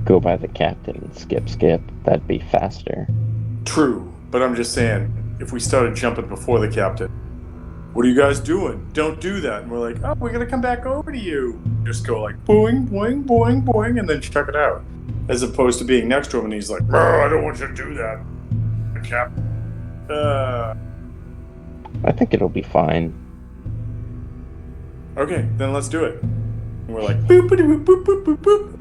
go by the captain and skip. That'd be faster. True, but I'm just saying, if we started jumping before the captain, what are you guys doing? Don't do that. And we're like, oh, we're gonna come back over to you. Just go like boing, boing, boing, boing, and then check it out. As opposed to being next to him and he's like, I don't want you to do that. The captain. I think it'll be fine. Okay, then let's do it. And we're like, boop, boop, boop, boop, boop, boop.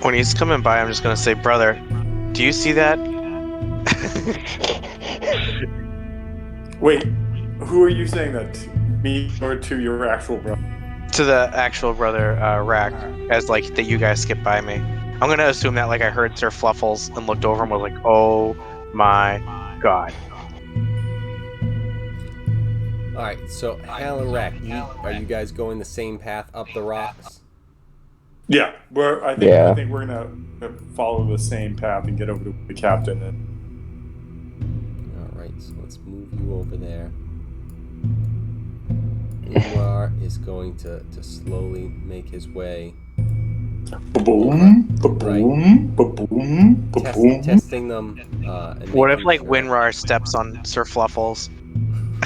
When he's coming by, I'm just gonna say, brother, do you see that? Wait, who are you saying that to? Me or to your actual brother? To the actual brother, Rack, as like that you guys skipped by me. I'm gonna assume that like I heard Sir Fluffles and looked over and was like, oh my god. Alright, so Hal and Rack, are you guys going the same path up the rocks? Yeah, I think we're gonna follow the same path and get over to the captain. Alright, so let's move you over there. Umar is going to slowly make his way. Ba-boom, ba-boom, ba-boom, ba-boom. Testing them. And What if making like sure- Winrar steps on Sir Fluffles?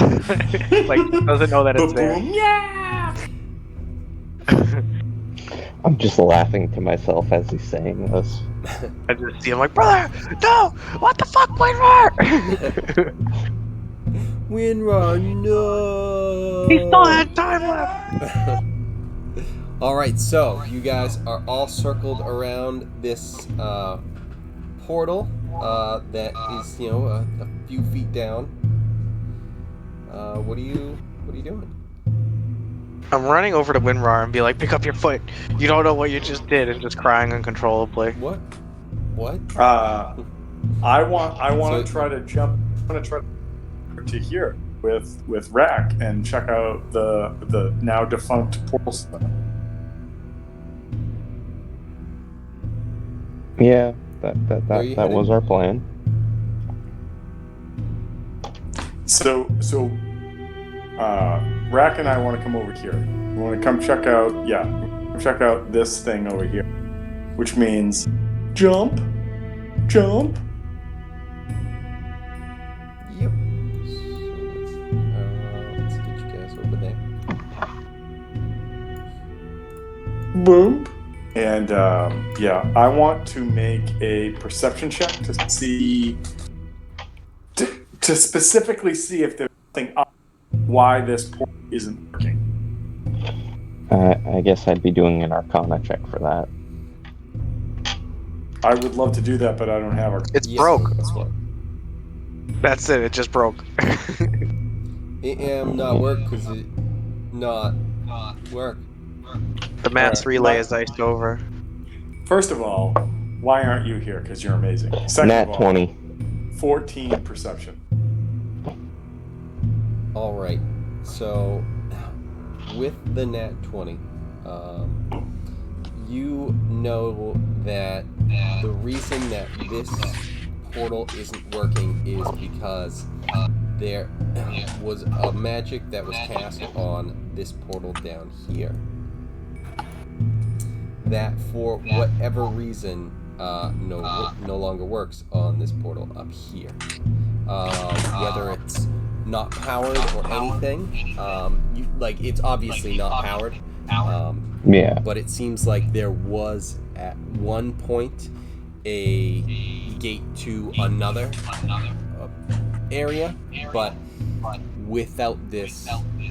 Like doesn't know that it's there. Ba-boom, yeah! I'm just laughing to myself as he's saying this. I just see him like, brother, no, what the fuck, Winrar? Winrar, no! He still had time left. Alright, so you guys are all circled around this portal that is, a few feet down. What are you doing? I'm running over to Winrar and be like, pick up your foot. You don't know what you just did, and just crying uncontrollably. What? I want So- to try to jump. I want to try to here with Rack and check out the now defunct portal stone. Yeah, Where are you that was headed? our plan. So Rack and I want to come over here. We want to come check out this thing over here, which means jump. Yep. So let's get you guys over there. Boom. And I want to make a perception check to see, to specifically see if there's something up why this portal isn't working. I guess I'd be doing an Arcana check for that. I would love to do that, but I don't have our. It's Yes. broke. That's what. That's it. It just broke. It am not work because it not work. The mass Alright, relay but- is iced over. First of all, why aren't you here? Because you're amazing. Second Nat of all, 20. 14 perception. All right. So with the nat 20, you know that the reason that this portal isn't working is because there was a magic that was cast on this portal down here that for whatever reason no longer works on this portal up here. Whether it's not powered or anything, it's obviously not powered. Yeah. But it seems like there was at one point a gate to another area, but without this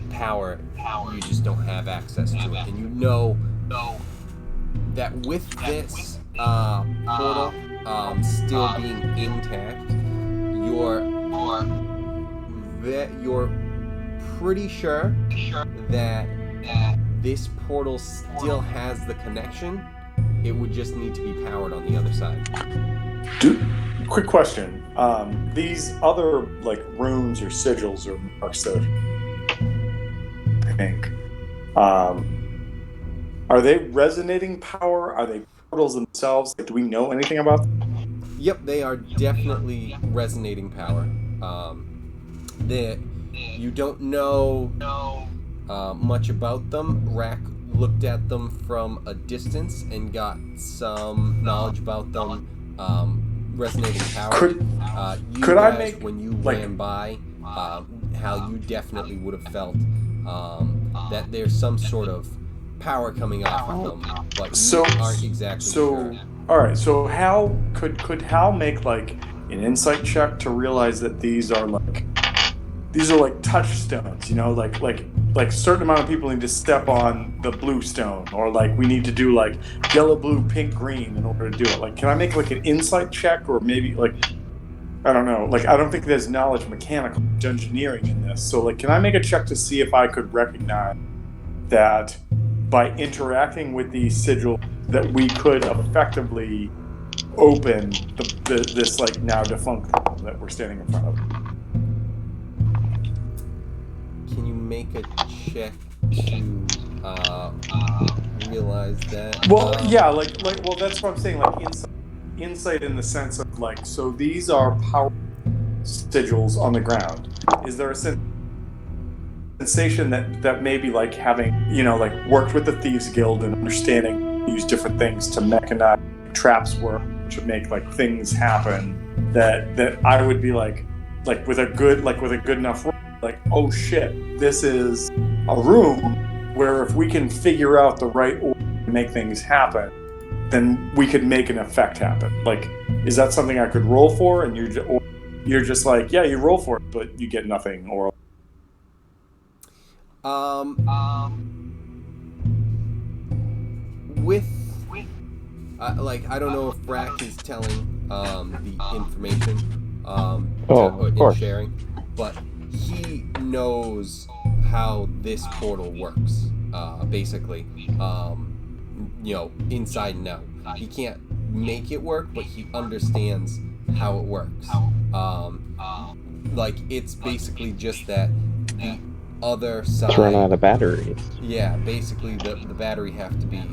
power, you just don't have access to it. And you know that with this portal still being intact, you're pretty sure that this portal still has the connection. It would just need to be powered on the other side. Quick question. These other runes or sigils or marks that are pink, are they resonating power? Are they portals themselves? Do we know anything about them? Yep, they are definitely resonating power. You don't know much about them. Rack looked at them from a distance and got some knowledge about them. Resonating power. Could I make, when you ran by, how you definitely would have felt that there's some sort of power coming off of them, but you aren't exactly sure. All right. So Hal could Hal make an insight check to realize that these are touchstones? Like certain amount of people need to step on the blue stone, or we need to do yellow, blue, pink, green in order to do it. Can I make an insight check, or maybe I don't know. I don't think there's knowledge mechanical engineering in this. So can I make a check to see if I could recognize that by interacting with these sigils that we could effectively open this now defunct portal that we're standing in front of? Can you make a check to realize that? Well, well, that's what I'm saying. Insight in the sense of so these are power sigils on the ground. Is there a sensation that maybe having worked with the Thieves Guild and understanding use different things to mechanize traps work to make things happen that I would be with a good enough roll, oh shit, this is a room where if we can figure out the right order make things happen, then we could make an effect happen. Like, is that something I could roll for? And you're just like, yeah, you roll for it, but you get nothing. Or with like, I don't know if Brack is telling the information of course. sharing, but he knows how this portal works. Basically, inside and out. He can't make it work, but he understands how it works. Like, it's basically just that the other side. Run out of batteries. Yeah, basically the battery have to be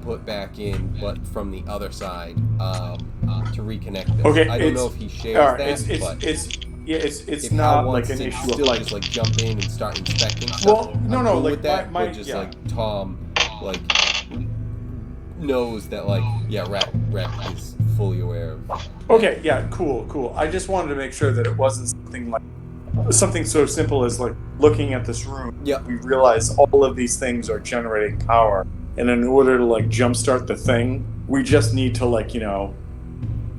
put back in, but from the other side to reconnect this. okay, I don't know if he shares all right, that, but it's if not Hal like wants an to issue of still like. just like jump in and start inspecting stuff, Well, no, I'm no, cool like with that, my but just yeah. like Tom, like knows that, like, yeah, Rep is fully aware of that. Okay, yeah, cool. I just wanted to make sure that it wasn't something so simple as like looking at this room. Yeah. We realize all of these things are generating power, and in order to like jumpstart the thing, we just need to like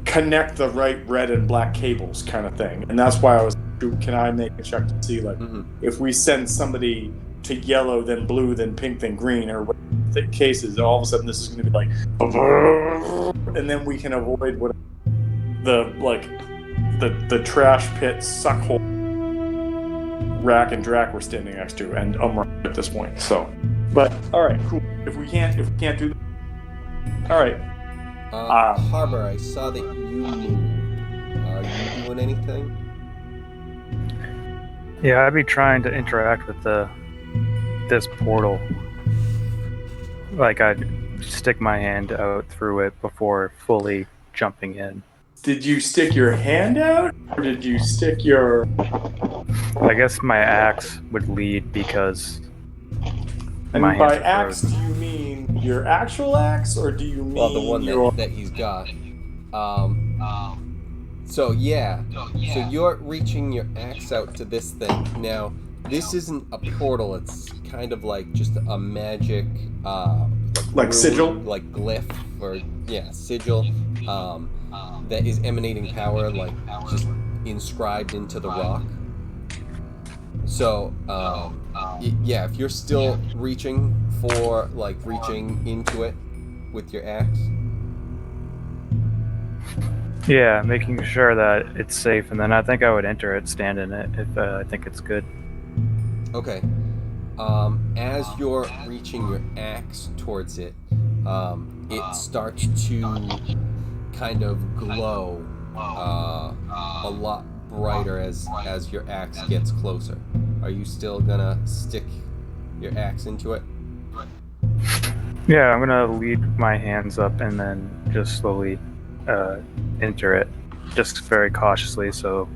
connect the right red and black cables, kind of thing. And that's why I was, can I make a check to see like if we send somebody to yellow, then blue, then pink, then green, or what the case is, all of a sudden this is going to be like, and then we can avoid what the trash pit suck hole Rack and Drac were standing next to, and at this point. So, but all right, cool. If we can't do that, all right. Harbor, I saw that you moved. Are you doing anything? Yeah, I'd be trying to interact with this portal. Like, I'd stick my hand out through it before fully jumping in. Did you stick your hand out, or did you stick your? I guess my axe would lead because. And my by hands are axe, frozen. do you mean your actual axe, or do you mean Well, the one your? that he's got. So you're reaching your axe out to this thing. Now, this isn't a portal. It's kind of like just a magic, Like rune, sigil? like glyph, or sigil, that is emanating power, like just inscribed into the rock. So, if you're still reaching into it with your axe. Yeah, making sure that it's safe, and then I think I would enter it, stand in it, if I think it's good. Okay. As you're reaching your axe towards it, it starts to kind of glow a lot brighter as your axe gets closer. Are you still gonna stick your axe into it? Yeah, I'm gonna lead my hands up and then just slowly enter it, just very cautiously. So,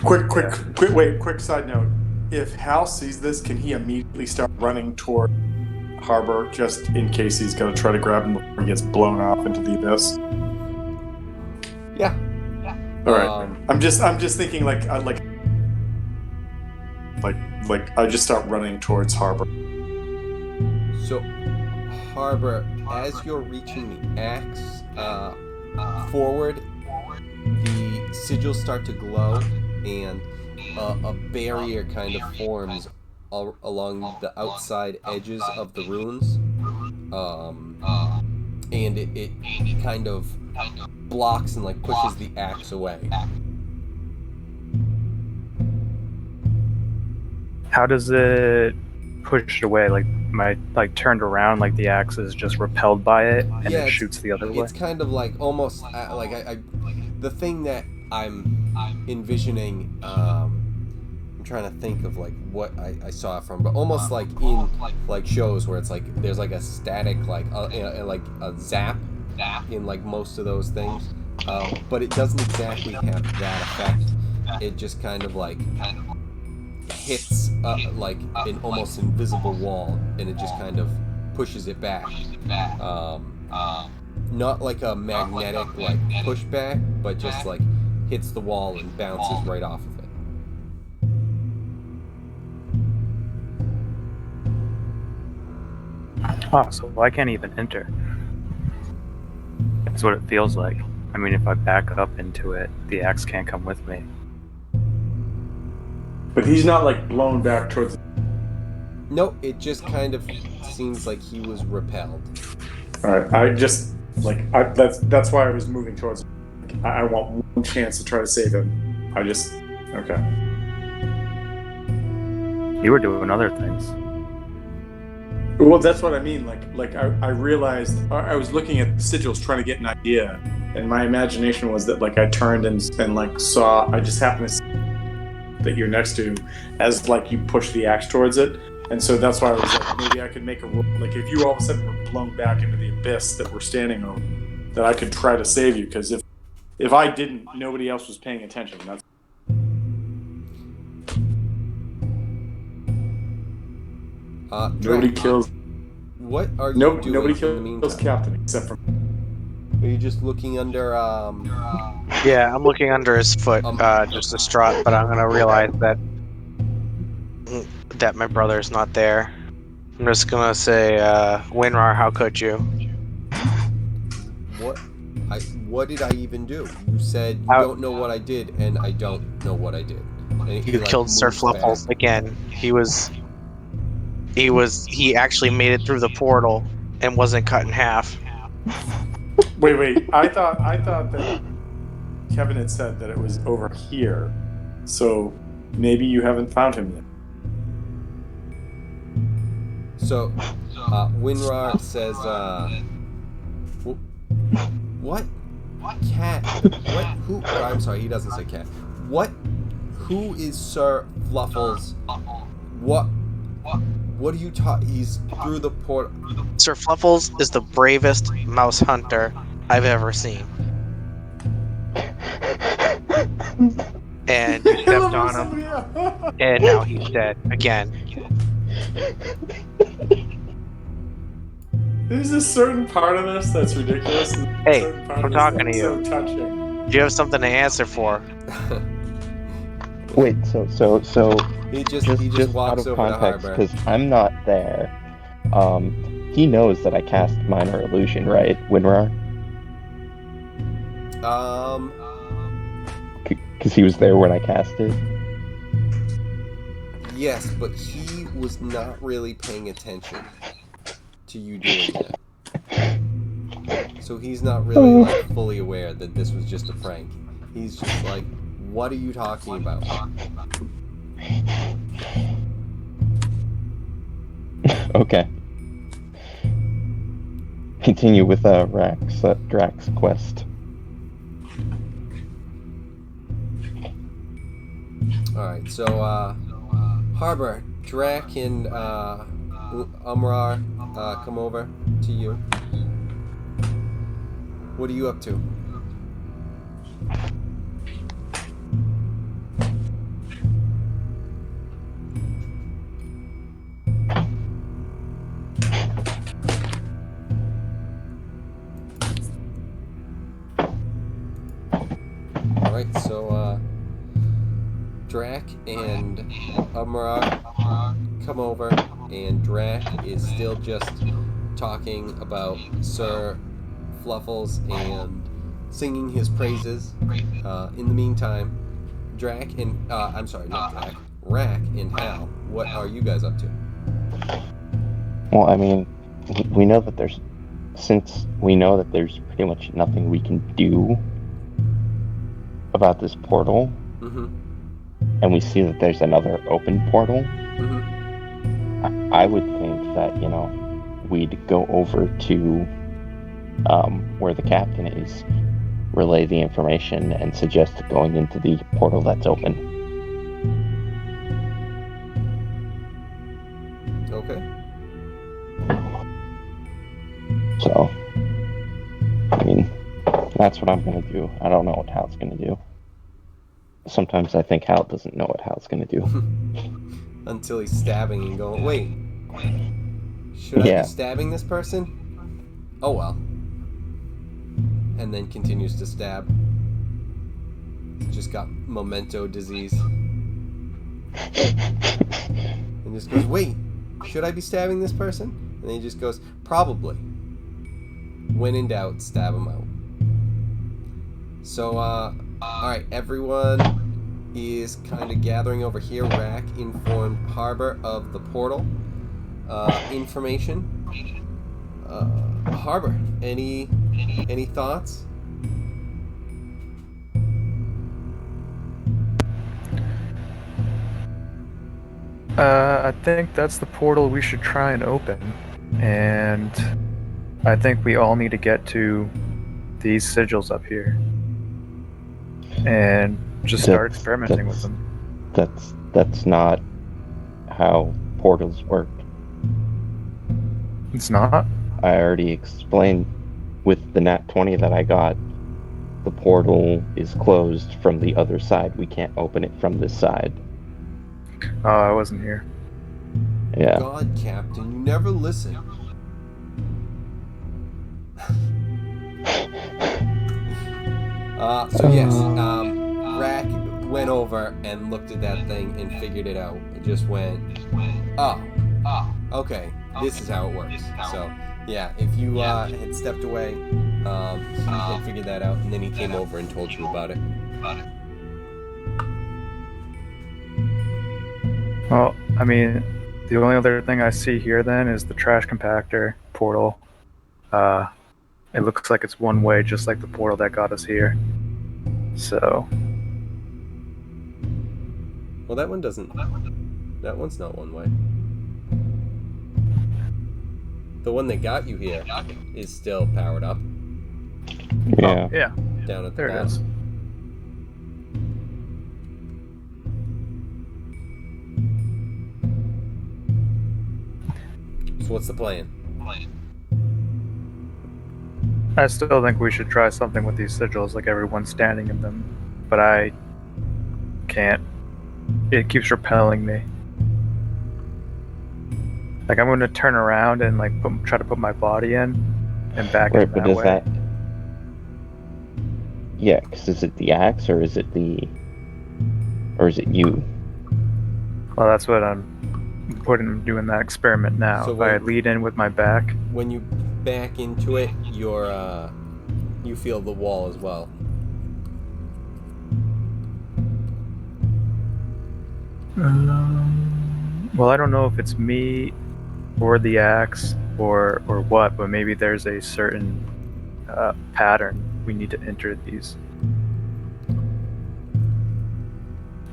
Quick side note. If Hal sees this, can he immediately start running toward Harbor, just in case he's gonna try to grab him before he gets blown off into the abyss? Yeah. All right. I'm just thinking like I just start running towards Harbor. So, Harbor, as you're reaching the axe forward, the sigils start to glow, and a barrier kind of forms along the outside edges of the runes, and it kind of blocks and like pushes the axe away. how does it push it away? Like turned around, like the axe is just repelled by it, and it shoots the other way. It's kind of like almost like I the thing that I'm envisioning. I'm trying to think of like what I saw it from, but almost like in like shows where it's like there's like a static like a zap in like most of those things, but it doesn't exactly have that effect. It just kind of like hits like an almost invisible wall, and it just kind of pushes it back. Not like a magnetic like pushback, but just like hits the wall and bounces right off of it. Oh, so I can't even enter. That's what it feels like. I mean, if I back up into it, the axe can't come with me. But he's not like blown back towards. Nope, it just kind of seems like he was repelled. All right, I just that's why I was moving towards. I want one chance to try to save him. Okay. You were doing other things. Well, that's what I mean. Like I realized I was looking at sigils trying to get an idea, and my imagination was that like I turned and like saw. I just happened to see that you're next to, as like you push the axe towards it, and so that's why I was like, maybe I could make a rule. Like if you all of a sudden were blown back into the abyss that we're standing over, that I could try to save you. Because if I didn't, nobody else was paying attention. That's nobody kills. What are you doing? Nobody in the meantime? kills Captain except for. Are you just looking under? Yeah, I'm looking under his foot, just distraught. But I'm gonna realize that my brother's not there. I'm just gonna say, Winrar, how could you? What did I even do? You said you don't know what I did, and I don't know what I did. And You killed Sir Fluffles again. He actually made it through the portal and wasn't cut in half. Wait. I thought that Kevin had said that it was over here. So maybe you haven't found him yet. So, Winrar says, what? Cat? What? Who? Oh, I'm sorry, he doesn't say cat. What? Who is Sir Fluffles? What? What are you talking? He's through the portal. Sir Fluffles is the bravest mouse hunter I've ever seen. And you stepped on him, and now he's dead again. There's a certain part of this that's ridiculous. And Hey, a certain part I'm of this talking to that's you. So touching. Do you have something to answer for? Wait, so He just just walks out of over context, to Harbor. because I'm not there. He knows that I cast Minor Illusion, right, Winrar? Because he was there when I cast it. Yes, but he was not really paying attention to you doing that. So he's not really like fully aware that this was just a prank. He's just like, what are you talking about? Okay. Continue with Drax quest. Alright, so Harbor, Drac and Umrar come over to you. What are you up to? Alright, so Drac and Umrar come over, and Drac is still just talking about Sir Fluffles and singing his praises. In the meantime, Rack and Hal, what are you guys up to? Well, I mean, we know that there's pretty much nothing we can do about this portal, and we see that there's another open portal. I would think that, we'd go over to where the captain is, relay the information, and suggest going into the portal that's open. Okay. So, I mean, that's what I'm going to do. I don't know what Hal's going to do. Sometimes I think Hal doesn't know what Hal's going to do. Until he's stabbing and going, wait, should I be stabbing this person? Oh well. And then continues to stab. He's just got memento disease. And just goes, wait, should I be stabbing this person? And he just goes, probably. When in doubt, stab him out. So, alright, everyone is kind of gathering over here. Rack informed Harbor of the portal information. Harbor, any thoughts? I think that's the portal we should try and open. And I think we all need to get to these sigils up here. And just start experimenting with them. That's not how portals work. It's not? I already explained with the nat 20 that I got. The portal is closed from the other side. We can't open it from this side. Oh, I wasn't here. Yeah. God, Captain, you never listen. So yes, Rack went over and looked at that thing and figured it out. It just went, oh, okay, this is how it works. So yeah, if you had stepped away, he had figured that out, and then he came over and told you about it. Well, I mean, the only other thing I see here then is the trash compactor portal. It looks like it's one way, just like the portal that got us here. So. Well, that one doesn't. That one's not one way. The one that got you here is still powered up. Yeah. Oh, yeah. Down at the There it bottom. is. So what's the plan? I still think we should try something with these sigils, like everyone standing in them. But I can't. It keeps repelling me. Like, I'm going to turn around and like try to put my body in and back Right, in but that is way. that... Yeah, because is it the axe or is it the... Or is it you? Well, that's what I'm doing that experiment now. So if I when- lead in with my back, When you back into it, you feel the wall as well. well, I don't know if it's me or the axe or what, but maybe there's a certain pattern we need to enter these.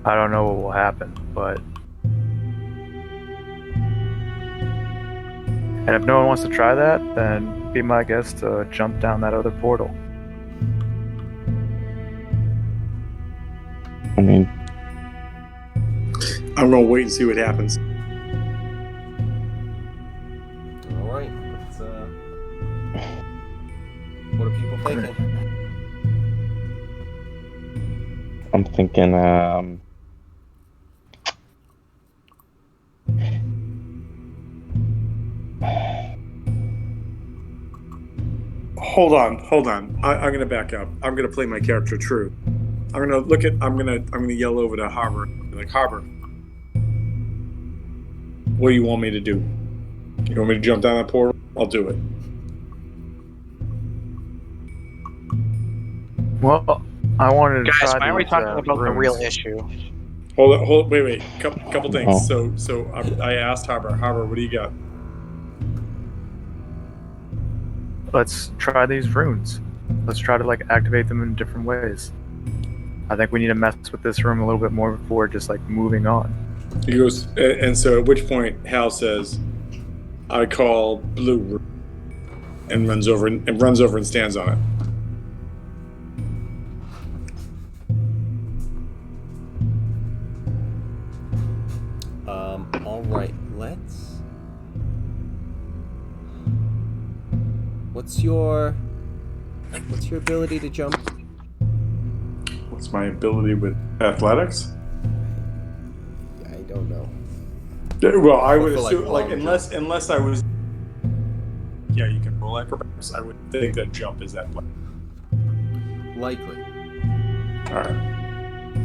I don't know what will happen, but... And if no one wants to try that, then be my guest to jump down that other portal. I mean, I'm gonna wait and see what happens. All right. Let's, what are people thinking? I'm thinking, Hold on. I'm gonna back up. I'm gonna play my character true. I'm gonna yell over to Harbor. Like, Harbor, what do you want me to do? You want me to jump down that portal? I'll do it. Well, I wanted to Guys, try why are we these, talking about the real runes. issue? Wait. Couple things. Oh. So I asked Harbor, what do you got? Let's try these runes. Let's try to like activate them in different ways. I think we need to mess with this room a little bit more before just like moving on. He goes, and so at which point Hal says, "I call blue," room," and runs over and stands on it. All right. Let's. What's your ability to jump? What's my ability with athletics? I don't know. Well, I would For, like, assume, like, long unless I was. Yeah, you can roll acrobatics. I would think that jump is that way. Likely. All right.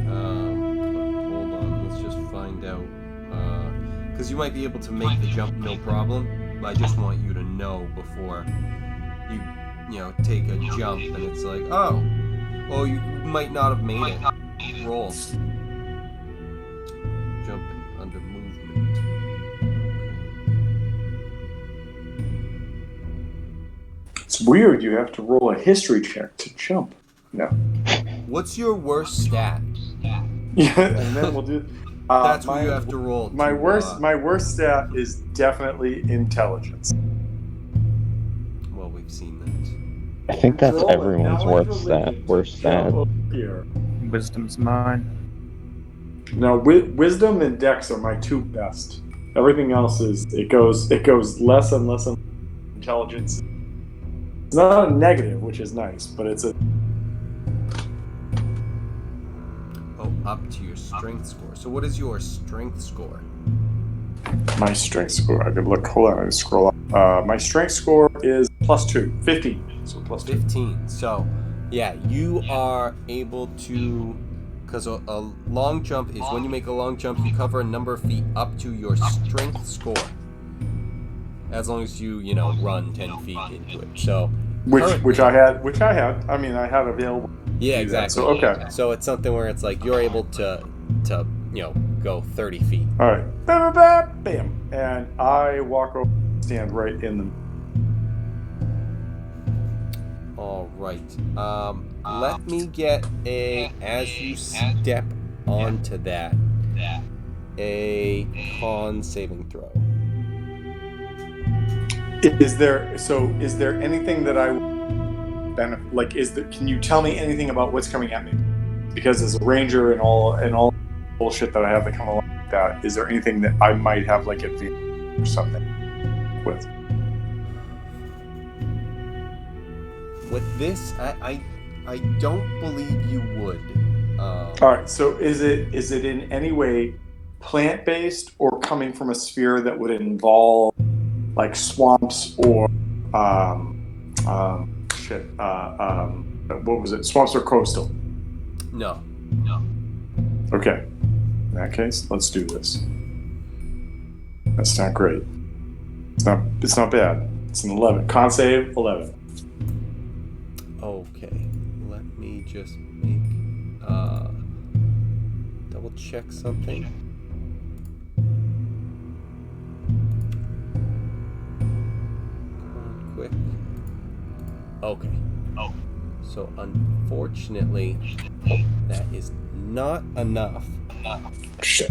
Hold on. Let's just find out. Because you might be able to make the jump no problem. I just want you to know before you take a jump and it's like, oh, well, you might not have made it. Roll. Jumping under movement. It's weird. You have to roll a history check to jump. No. What's your worst stat? Yeah, and then we'll do. That's what you have to roll. My worst stat is definitely intelligence. Well, we've seen that. I think that's Roll it. everyone's Now worst stat. Here. Wisdom's mine. No, wisdom and dex are my two best. Everything else is it goes less and less. Intelligence. It's not a negative, which is nice, but it's a. Oh, up to your strength score. So what is your strength score? My strength score. I could look. Hold on. I scroll up. My strength score is +2, 15. So +2. 15. So, yeah, you are able to, because a long jump is when you make a long jump, you cover a number of feet up to your strength score. As long as you run 10 feet into it. So, Which I had. I mean, I had available. yeah, exactly. So okay. So it's something where it's like you're able to go 30 feet. All right. Bam. And I walk over, stand right in the. All right. Let me get as you step onto that, a con saving throw. Is there anything that I benefit? Like, can you tell me anything about what's coming at me? Because as a ranger and all bullshit that I have that come along with that, is there anything that I might have like advantage or something with? With this, I don't believe you would. All right. So is it in any way plant based or coming from a sphere that would involve like swamps or what was it? Swamps or coastal? No. Okay. In that case, let's do this. That's not great. It's not bad. It's an 11. Con save 11. Okay. Let me just make double check something. Quick. Okay. Oh. So unfortunately, that is not enough. Shit.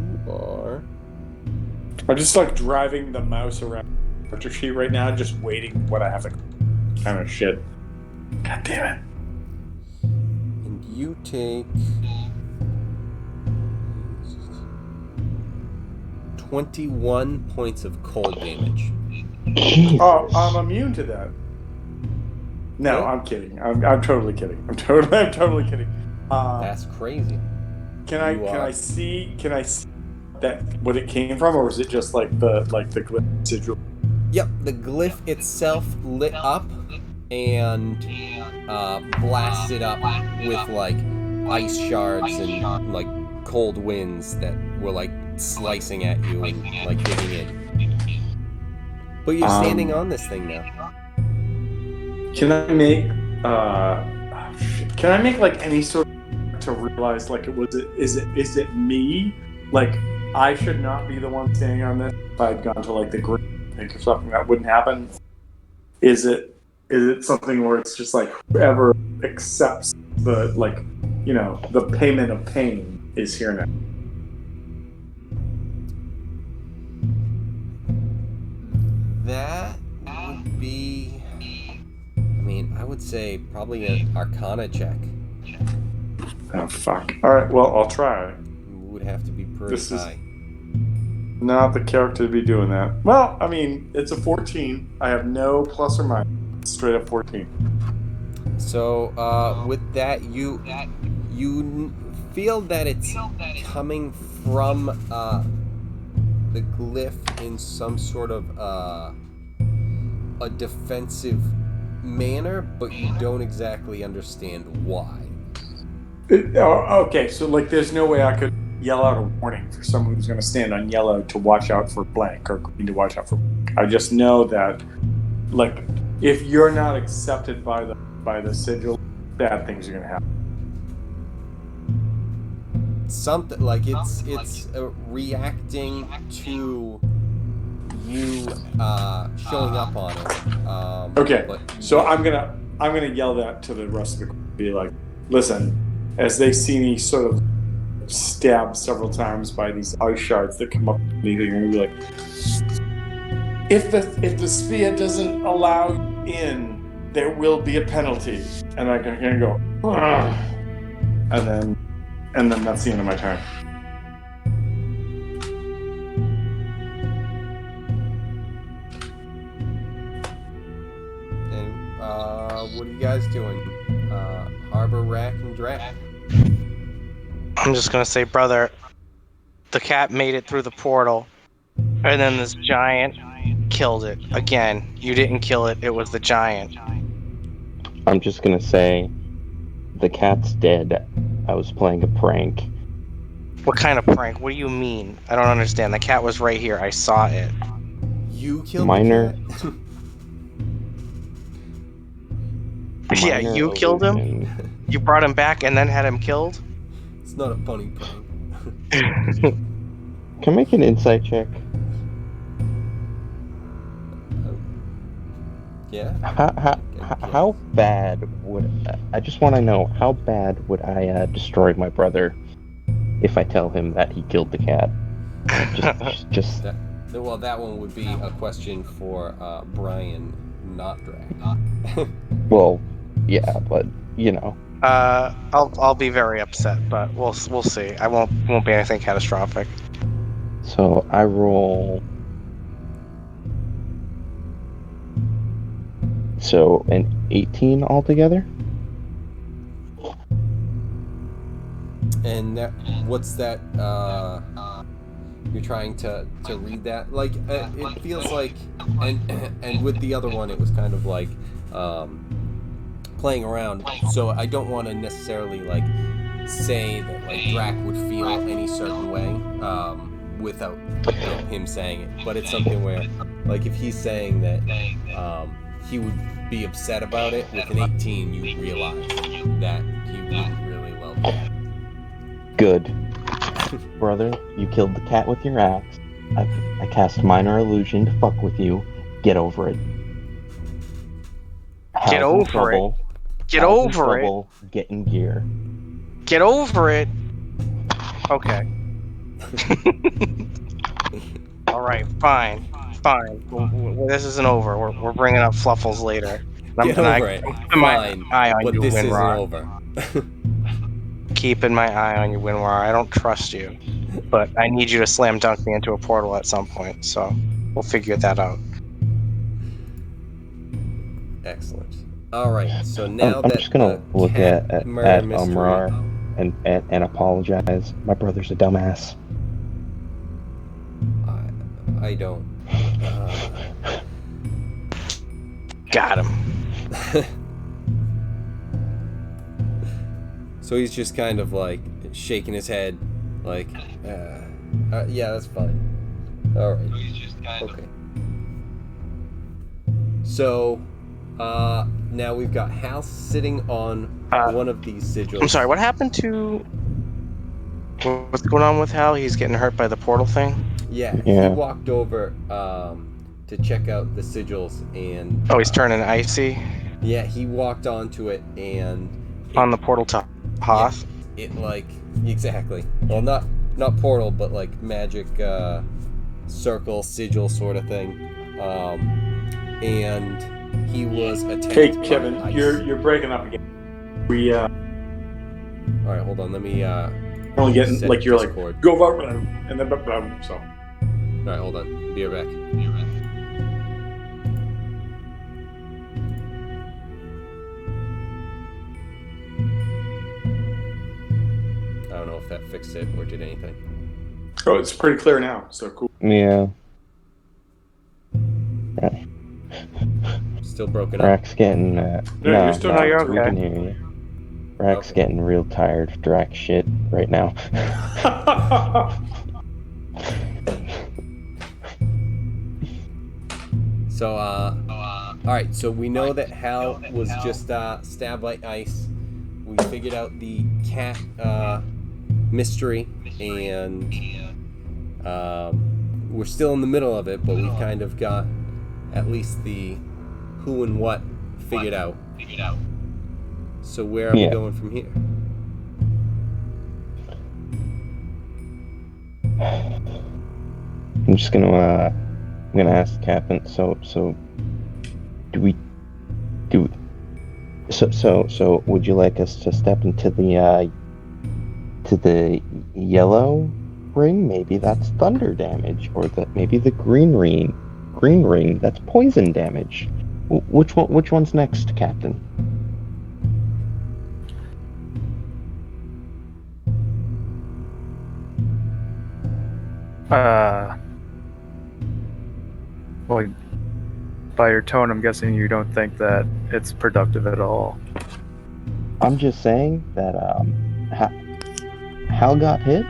You are. I'm just like driving the mouse around the character sheet right now, just waiting what I have to kind of shit. God damn it. And you take 21 points of cold damage. Oh, I'm immune to that. No, Really? I'm kidding. I'm totally kidding. I'm totally kidding. That's crazy. Can I see that what it came from, or was it just like the glyph sigil? Yep, the glyph itself lit up and blasted up with like ice shards and like cold winds that were like slicing at you and like digging in. But you're standing on this thing now. Can I make like any sort of to realize like is it me? Like I should not be the one standing on this. If I'd gone to like the green or something, that wouldn't happen. Is it something where it's just like whoever accepts the the payment of pain is here now? That would be, I mean, I would say probably an Arcana check. Oh fuck! All right, well I'll try. It would have to be pretty high. Not the character to be doing that. Well, I mean, it's a 14. I have no plus or minus. Straight up 14. So with that, you feel that it's coming from the glyph in some sort of a defensive manner, but you don't exactly understand why. Okay, so like there's no way I could yell out a warning for someone who's going to stand on yellow to watch out for blank or green to watch out for blank. I just know that, like, if you're not accepted by the sigil, bad things are going to happen. Something like it's reacting to you showing up on it. Okay, but so I'm gonna yell that to the rest of the group. Be like, listen, as they see me sort of stabbed several times by these ice shards that come up, you're gonna be like, if the spear doesn't allow you in, there will be a penalty, and I'm gonna go, ugh. and then that's the end of my turn. What are you guys doing? Harbor, Rack, and Drac. I'm just gonna say, brother, the cat made it through the portal, and then this giant killed it. Again, you didn't kill it, it was the giant. I'm just gonna say, the cat's dead. I was playing a prank. What kind of prank? What do you mean? I don't understand. The cat was right here. I saw it. You killed Minor. the cat? Yeah, Minor you killed him? illusion. You brought him back and then had him killed? It's not a funny prank. Can I make an insight check? Yeah? How bad would... I just want to know, how bad would I destroy my brother if I tell him that he killed the cat? Just Well, that one would be a question for Brian, not Drac. well, yeah, but, you know. I'll be very upset, but we'll see. I won't be anything catastrophic. So I roll... So, an 18 altogether? And what's that, you're trying to read that? Like, it feels like, and with the other one, it was kind of like, playing around, so I don't want to necessarily, like, say that, like, Drac would feel any certain way, without him saying it, but it's something where, like, if he's saying that, he would be upset about it, with an 18, you realize that he wouldn't really love that. Good. Brother, you killed the cat with your axe. I cast minor illusion to fuck with you. Get over it. Get over it. Get over it. Get in gear. Get over it. Okay. All right, fine. This isn't over. We're bringing up Fluffles later. Get over it. Fine, but this isn't over. Keeping my eye on you, Winwar. I don't trust you, but I need you to slam dunk me into a portal at some point. So we'll figure that out. Excellent. All right. So now I'm just gonna look at Umrar and apologize. My brother's a dumbass. I don't. Got him. So he's just kind of like shaking his head, like, yeah, that's fine. All right. Okay. So, now we've got Hal sitting on one of these sigils. I'm sorry. What happened to? What's going on with Hal? He's getting hurt by the portal thing. Yeah. He walked over to check out the sigils and. Oh, he's turning icy. Yeah, he walked onto it and. On the portal to Hoth. Yeah, it like exactly. Well, not portal, but like magic circle sigil sort of thing. And he was attacked. Hey, Kevin, you're breaking up again. We All right, hold on. Let me only getting like you're Discord. like go vote and then so. All right, hold on. Be right back. I don't know if that fixed it or did anything. Oh, it's pretty clear now. So cool. Yeah. Still broken up. Rack's getting you're still no, you're we okay. can hear you. Rack's getting real tired of Drac shit. right now. So, alright, so we know that Hal was just stabbed by ice. We figured out the cat mystery, and we're still in the middle of it, but we've kind of got at least the who and what figured out. So where are we going from here? I'm just gonna ask the captain. So would you like us to step into the yellow ring? Maybe that's thunder damage, or maybe the green ring that's poison damage. Which one's next, Captain? Well, by your tone, I'm guessing you don't think that it's productive at all. I'm just saying that Hal got hit.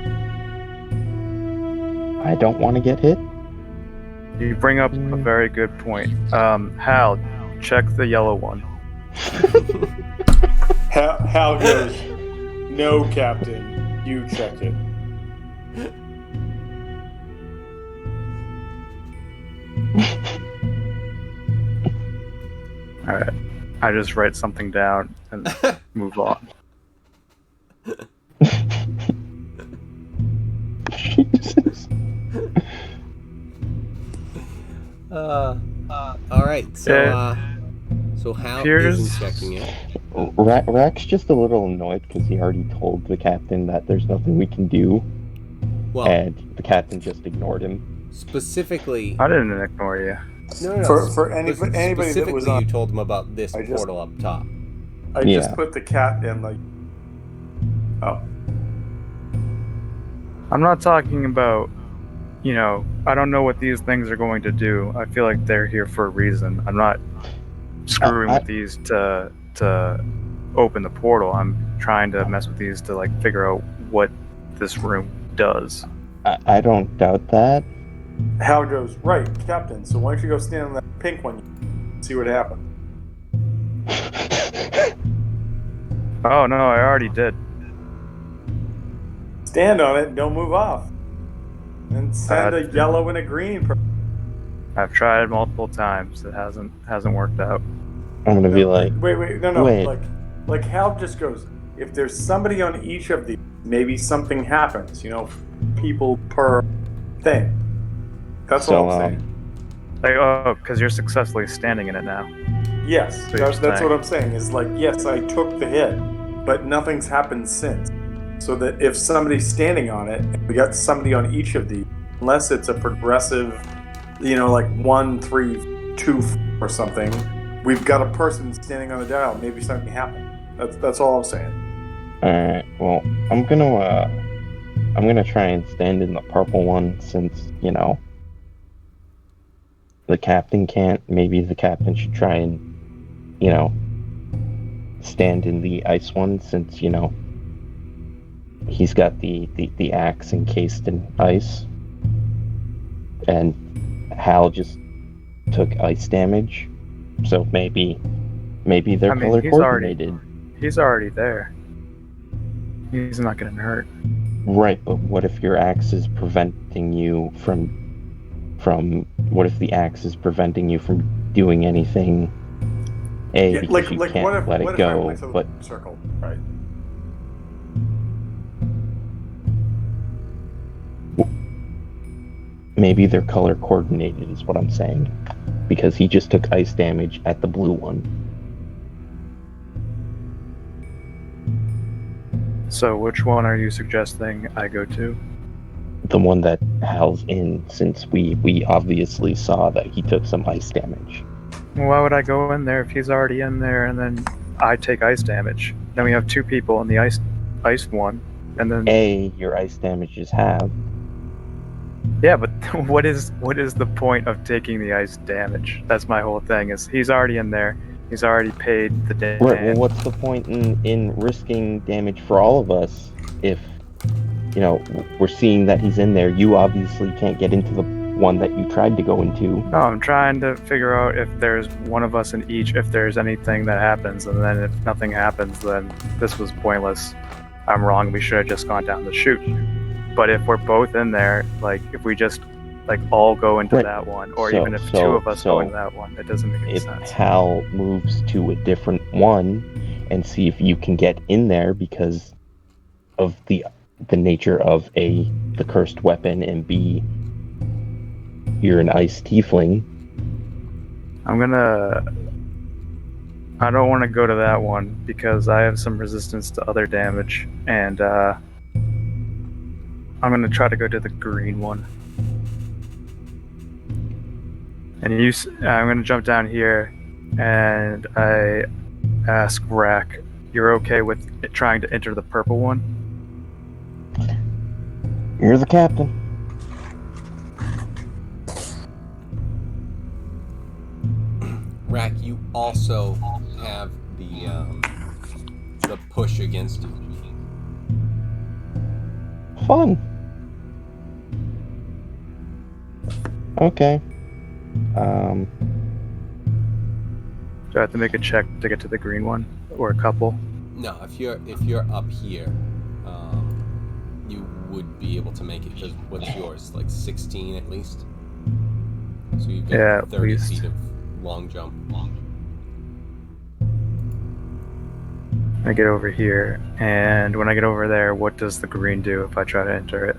I don't want to get hit. You bring up a very good point. Hal, check the yellow one. Hal goes, "No, Captain, you check it." All right. I just write something down and move on. Jesus. All right. So Hal isn't checking it. Rack's just a little annoyed because he already told the captain that there's nothing we can do, and the captain just ignored him. Specifically, I didn't ignore you. No. For anybody that was on, you told him about this portal up top. I just put the cat in like. Oh. I'm not talking about, I don't know what these things are going to do. I feel like they're here for a reason. I'm not screwing with these to open the portal. I'm trying to mess with these to figure out what this room does. I don't doubt that. Hal goes, "Right, Captain, so why don't you go stand on that pink one and see what happens?" Oh, no, I already did. Stand on it and don't move off. And send a yellow and a green. I've tried multiple times. It hasn't worked out. I'm gonna be like, wait, no. Like Hal just goes, if there's somebody on each of these, maybe something happens. People per thing. That's all I'm saying. Because you're successfully standing in it now. Yes, that's what I'm saying. Is yes, I took the hit, but nothing's happened since. So that if somebody's standing on it, we got somebody on each of these, unless it's a progressive, 1, 3, 2, or something, we've got a person standing on the dial. Maybe something happened. That's all I'm saying. Alright, well, I'm gonna try and stand in the purple one since, the captain can't. Maybe the captain should try and, stand in the ice one since, he's got the axe encased in ice. And Hal just took ice damage. So maybe they're color coordinated. He's already there. He's not getting hurt. Right, but what if your axe is preventing you from what if the axe is preventing you from doing anything? Because you can't let it go, but circle, right? Maybe they're color coordinated is what I'm saying. Because he just took ice damage at the blue one. So which one are you suggesting I go to? The one that Hal's in, since we obviously saw that he took some ice damage. Well, why would I go in there if he's already in there and then I take ice damage? Then we have two people in the ice one, and then your ice damage is half. Yeah, but what is the point of taking the ice damage? That's my whole thing. Is he's already in there. He's already paid the damage. Right, well, what's the point in risking damage for all of us if we're seeing that he's in there. You obviously can't get into the one that you tried to go into. No, I'm trying to figure out if there's one of us in each, if there's anything that happens, and then if nothing happens, then this was pointless. I'm wrong, we should have just gone down the chute. But if we're both in there, like, if we just, like, all go into Right. that one, or So- even if so- two of us go so into that one, it doesn't make any If sense. Hal moves to a different one and see if you can get in there because of the nature of A, the cursed weapon, and B, you're an ice tiefling. I don't want to go to that one because I have some resistance to other damage, and I'm gonna try to go to the green one. And I'm gonna jump down here, and I ask Rack, "You're okay with trying to enter the purple one?" You're the captain. Rack, you also have the push against you. Fun. Okay. Do I have to make a check to get to the green one, or a couple? No, if you're up here, you would be able to make it because what's yours? Like 16 at least. So you've got Yeah, at 30 least. feet of long jump. I get over here, and when I get over there, what does the green do if I try to enter it?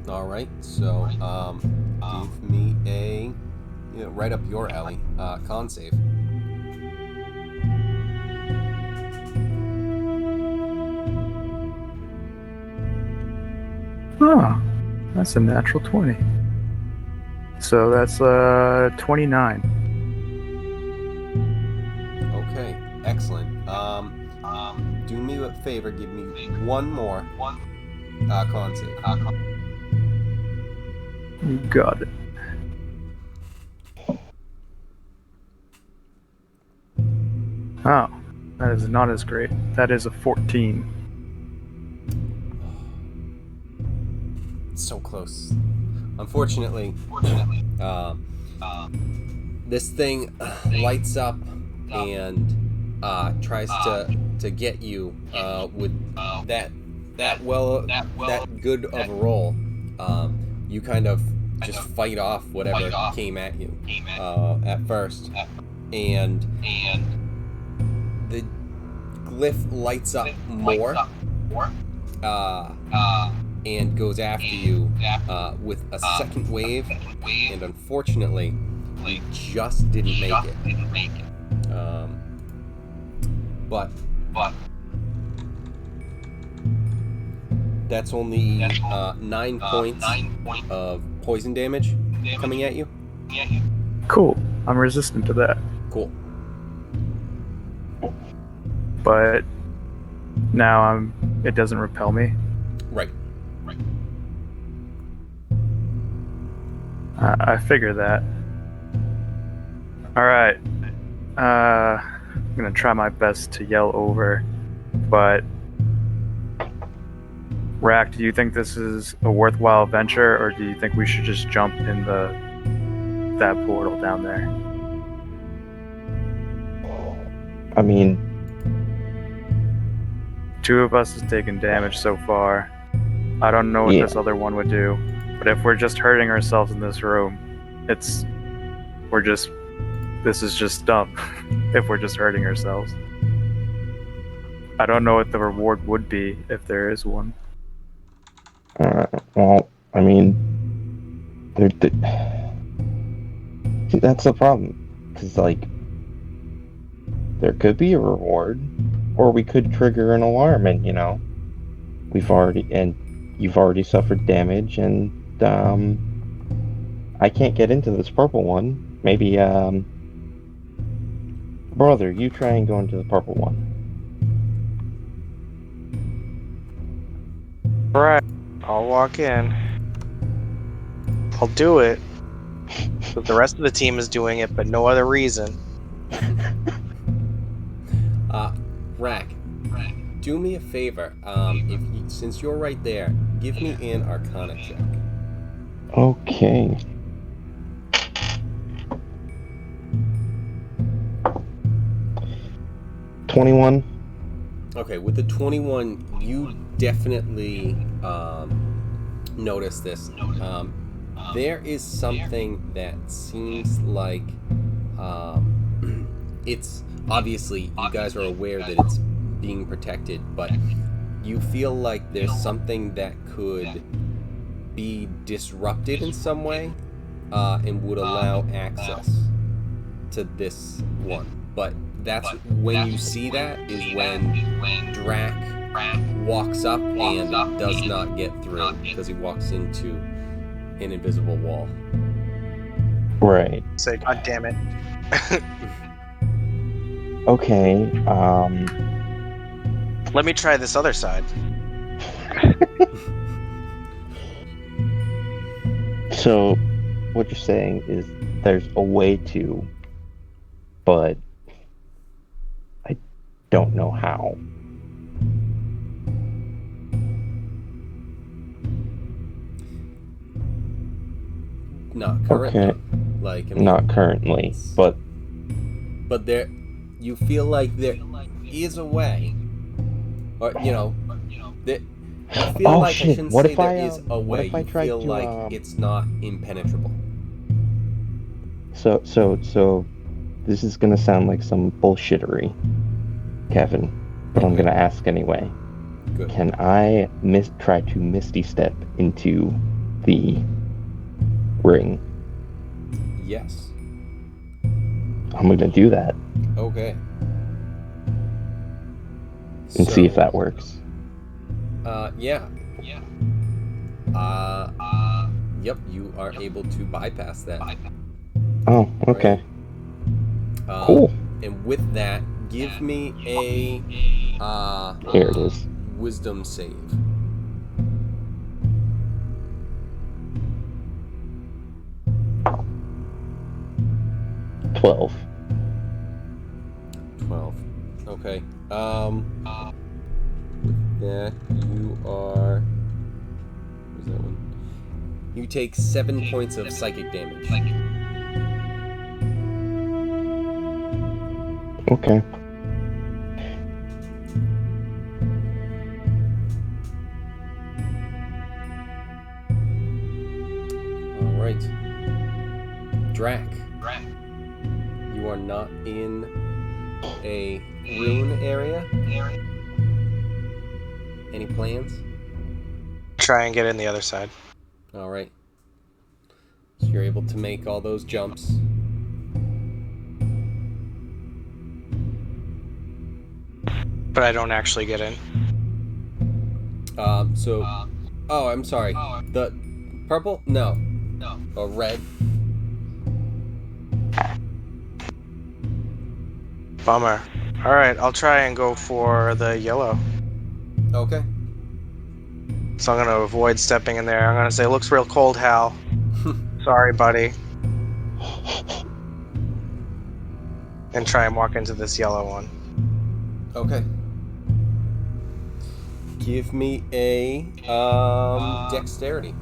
All right, so give me a right up your alley con save. Oh, that's a natural 20. So that's 29. Okay, excellent. Do me a favor, give me one more con save. You got it. Oh, that is not as great. That is a 14. So close. Unfortunately, this thing lights up and tries to get you with that good of a roll. You kind of just fight off whatever came at you at first, and the glyph lights up more. And goes after you with a second wave, and unfortunately, you just didn't make it. But that's only 9 points of poison damage coming at you. Cool. I'm resistant to that. Cool. But now it doesn't repel me. Right. I figure that. Alright. I'm gonna try my best to yell over, but Rack, do you think this is a worthwhile venture, or do you think we should just jump in that portal down there? I mean, Two of us has taken damage so far. I don't know what this other one would do, but if we're just hurting ourselves in this room, this is just dumb if we're just hurting ourselves. I don't know what the reward would be if there is one. well, I mean, that's the problem. Because, like, there could be a reward, or we could trigger an alarm, and, you've already suffered damage, and, I can't get into this purple one. Maybe, brother, you try and go into the purple one. Alright, I'll walk in. I'll do it. But the rest of the team is doing it, but no other reason. Rack, do me a favor. Since you're right there, give me an Arcana check. Okay. $21. Okay, with the 21, you definitely notice this. There is something that seems like it's obviously you guys are aware that it's being protected, but you feel like there's something that could be disrupted in some way and would allow access to this one. But that's when you see that is when Drac walks up and does not get through because he walks into an invisible wall. Right. Say, God damn it. Okay. Let me try this other side. So, what you're saying is there's a way to, but I don't know how. Not currently. Okay. Like, I mean, Not currently, but there, you feel like there is a way, or you know, that you feel Oh, like shit. I shouldn't What say if there I, is a what way. if I You tried feel to, like it's not impenetrable. so this is gonna sound like some bullshittery, Kevin, but I'm Okay. gonna ask anyway. Good. Can I try to misty step into the ring? Yes. I'm gonna do that Okay. and see if that works. Yeah. Yep, you are able to bypass that. Oh, okay. Right. Cool. And with that, give me a Here it is. wisdom save. $12. 12. Okay. With that, you are. Where's that one? You take 7 points of psychic damage. Okay. All right. Drac. You are not in a rune area. Any plans? Try and get in the other side. All right. So you're able to make all those jumps. But I don't actually get in. Oh, I'm sorry. The purple? No. Or red? Bummer. Alright, I'll try and go for the yellow. Okay. So I'm gonna avoid stepping in there. I'm gonna say, looks real cold, Hal. Sorry, buddy. And try and walk into this yellow one. Okay. Give me a dexterity.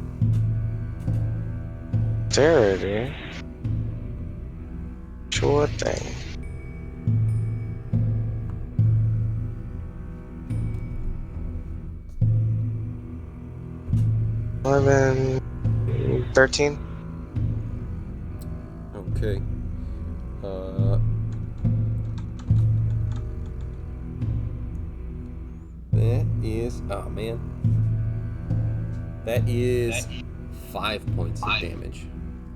Dexterity? Sure thing. $11, 13. Okay. That is, oh man. That is 5 points of damage.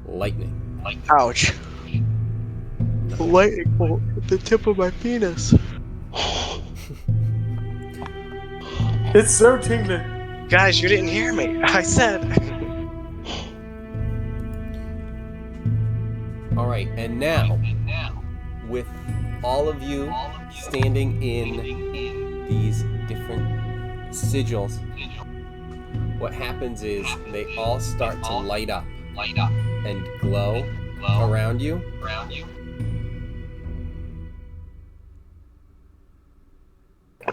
Lightning. Ouch. Lightning bolt at the tip of my penis. It's so tingling. Guys, you didn't hear me. I said. All right, and now, with all of you standing in these different sigils, what happens is they all start to light up and glow around you.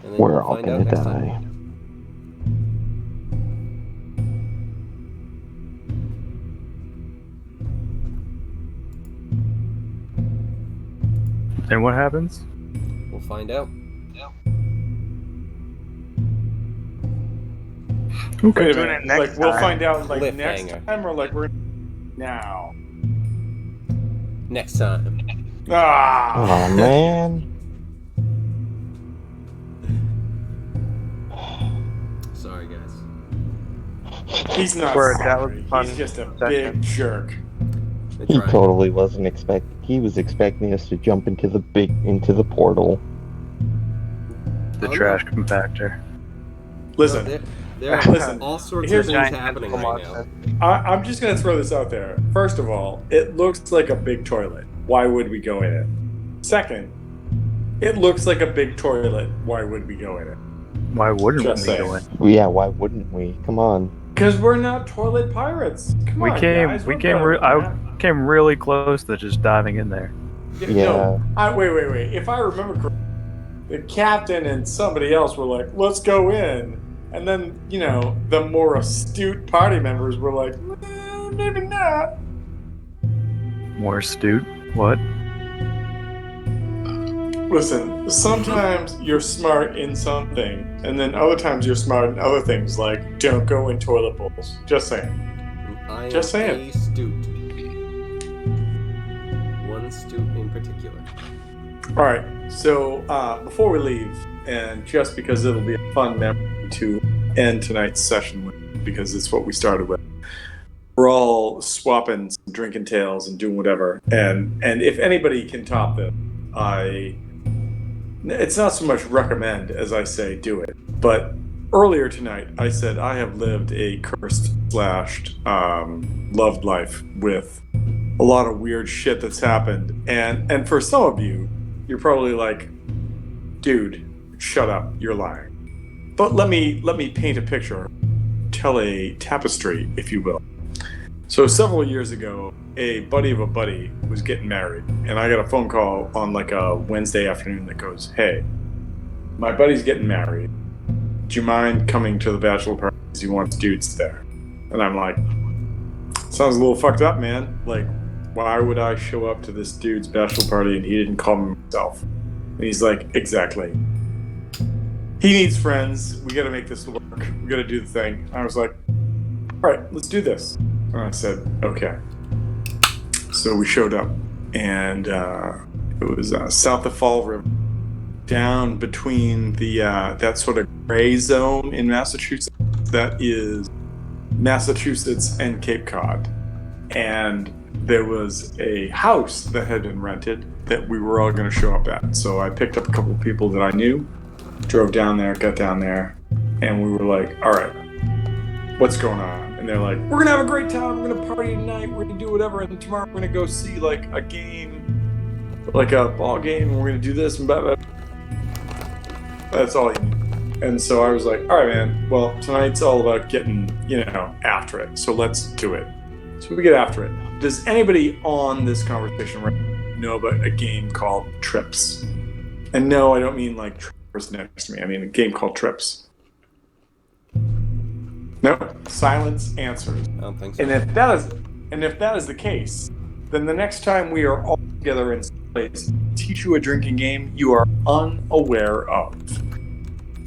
And then We're we'll all find gonna out next die. time. And what happens? We'll find out. Okay. Wait a Tune minute. in next Like we'll time. find out like next Cliffhanger. time, or like we're now. Next time. Ah. Oh man. Sorry, guys. He's not Word, that was sorry. fun He's just a session. big jerk. I He tried. totally wasn't He was expecting us to jump into the portal. The Oh, trash no. compactor. Listen, No, there are listen. all sorts Here's of things Giant happening tentacle right now. monster. I'm just gonna throw this out there. First of all, it looks like a big toilet. Why would we go in it? Second, it looks like a big toilet. Why would we go in it? Why wouldn't Just we go saying. in? Yeah, why wouldn't we? Come on. Because we're not toilet pirates. Come on, guys. We're better than I that. came really close to just diving in there. Yeah. No, wait. If I remember correctly, the captain and somebody else were like, "Let's go in," and then the more astute party members were like, "Maybe not." More astute. What? Listen, sometimes you're smart in something, and then other times you're smart in other things, like don't go in toilet bowls. Just saying. I am Just saying. astute. One astute in particular. All right. So before we leave, and just because it'll be a fun memory to end tonight's session with, because it's what we started with, we're all swapping some drinking tales and doing whatever. And if anybody can top this, it's not so much recommend as I say do it. But earlier tonight, I said I have lived a cursed / loved life with a lot of weird shit that's happened. And for some of you, you're probably like, dude, shut up, you're lying. But let me paint a picture, tell a tapestry, if you will. So several years ago, a buddy of a buddy was getting married, and I got a phone call on like a Wednesday afternoon that goes, "Hey, my buddy's getting married. Do you mind coming to the bachelor party? He wants dudes there." And I'm like, sounds a little fucked up, man. Like, why would I show up to this dude's bachelor party and he didn't call me himself? And he's like, exactly. He needs friends. We got to make this work. We got to do the thing. I was like, all right, let's do this. And I said, okay. So we showed up, and it was south of Fall River, down between the that sort of gray zone in Massachusetts that is Massachusetts and Cape Cod. And there was a house that had been rented that we were all going to show up at. So I picked up a couple of people that I knew, drove down there, got down there, and we were like, all right, what's going on? And they're like, we're going to have a great time. We're going to party tonight. We're going to do whatever. And tomorrow we're going to go see like a game, like a ball game. And we're going to do this and blah, blah. That's all you need. And so I was like, all right, man. Well, tonight's all about getting, after it. So let's do it. So we get after it. Does anybody on this conversation know about a game called Trips? And no, I don't mean like Trippers next to me. I mean a game called Trips. No, silence answers. I don't think so. And if that is the case, then the next time we are all together in some place, teach you a drinking game you are unaware of.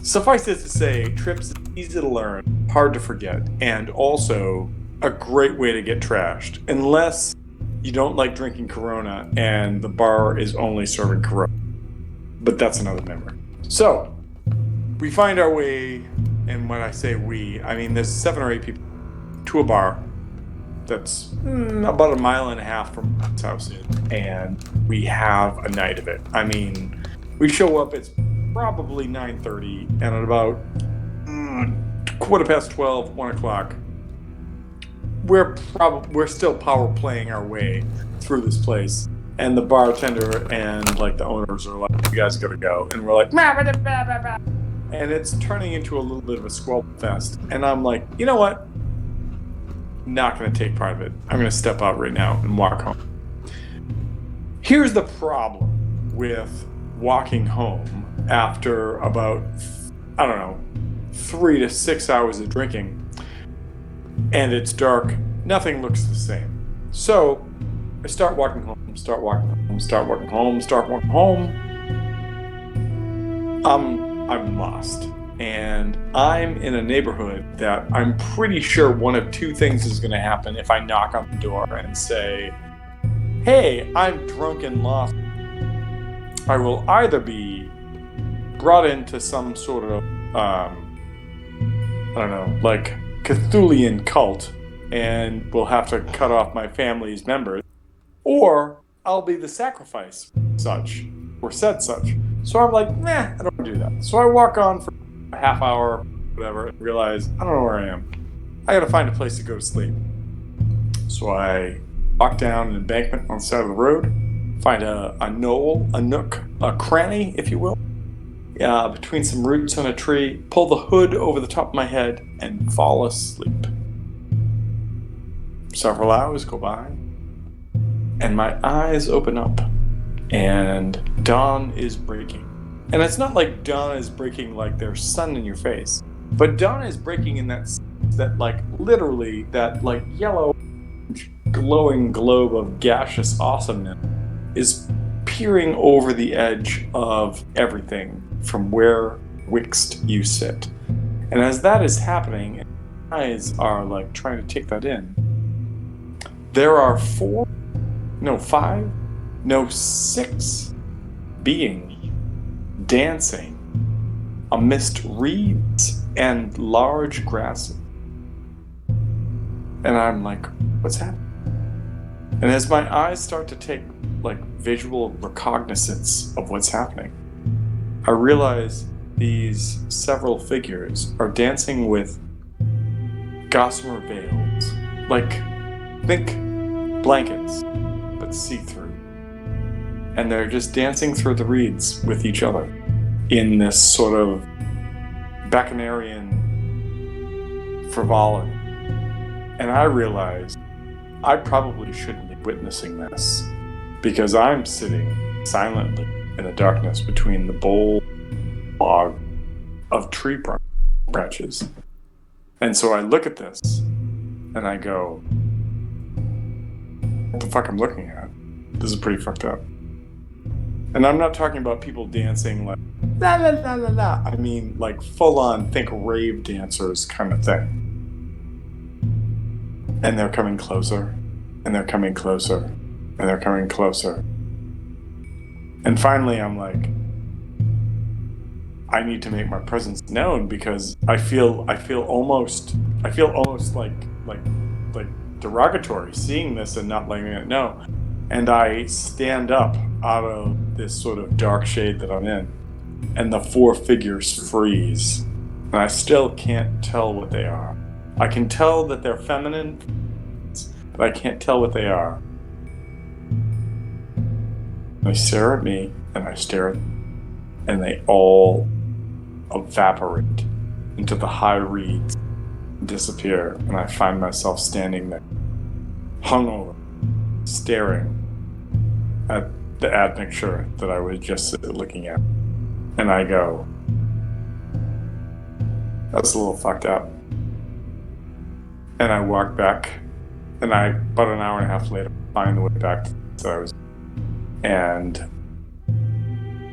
Suffice it to say, Trips is easy to learn, hard to forget, and also a great way to get trashed, unless you don't like drinking Corona and the bar is only serving Corona. But that's another memory. So, we find our way, and when I say we, I mean there's 7 or 8 people to a bar that's about a mile and a half from my house is, and we have a night of it. I mean, we show up, it's probably 9:30, and at about 12:15, 1 o'clock, we're still power playing our way through this place, and the bartender and like the owners are like, "You guys gotta go," and we're like, and it's turning into a little bit of a squabble fest. And I'm like, you know what? Not gonna take part of it. I'm gonna step out right now and walk home. Here's the problem with walking home after about, I don't know, 3 to 6 hours of drinking, and it's dark. Nothing looks the same. So I start walking home. I'm lost. And I'm in a neighborhood that I'm pretty sure one of two things is going to happen if I knock on the door and say, hey, I'm drunk and lost. I will either be brought into some sort of, I don't know, like Cthulhian cult, and will have to cut off my family's members, or I'll be the sacrifice, such, or said such. So I'm like, nah, I don't want to do that. So I walk on for a half hour, whatever, and realize I don't know where I am. I gotta find a place to go to sleep. So I walk down an embankment on the side of the road, find a knoll, a nook, a cranny, if you will, between some roots on a tree, pull the hood over the top of my head, and fall asleep. Several hours go by, and my eyes open up, and dawn is breaking. And it's not like dawn is breaking like there's sun in your face, but dawn is breaking in that like literally that like yellow glowing globe of gaseous awesomeness is peering over the edge of everything from where wixt you sit. And as that is happening, and my eyes are like trying to take that in, there are 6 beings dancing amidst reeds and large grasses. And I'm like, what's happening? And as my eyes start to take like visual recognizance of what's happening, I realize these several figures are dancing with gossamer veils, like think blankets, but see-through. And they're just dancing through the reeds with each other in this sort of bacchanalian frivolity. And I realized I probably shouldn't be witnessing this, because I'm sitting silently in the darkness between the bold log of tree branches. And so I look at this and I go, what the fuck I'm looking at? This is pretty fucked up. And I'm not talking about people dancing like la la la la la. I mean like full on think rave dancers kind of thing. And they're coming closer, and they're coming closer, and they're coming closer. And finally I'm like, I need to make my presence known, because I feel almost like derogatory seeing this and not letting it know. And I stand up out of this sort of dark shade that I'm in, and the 4 figures freeze. And I still can't tell what they are. I can tell that they're feminine, but I can't tell what they are. They stare at me, and I stare at them, and they all evaporate into the high reeds and disappear. And I find myself standing there, hungover, staring at the admixture that I was just looking at. And I go, that's a little fucked up. And I walk back, and about an hour and a half later, find the way back to where I was. And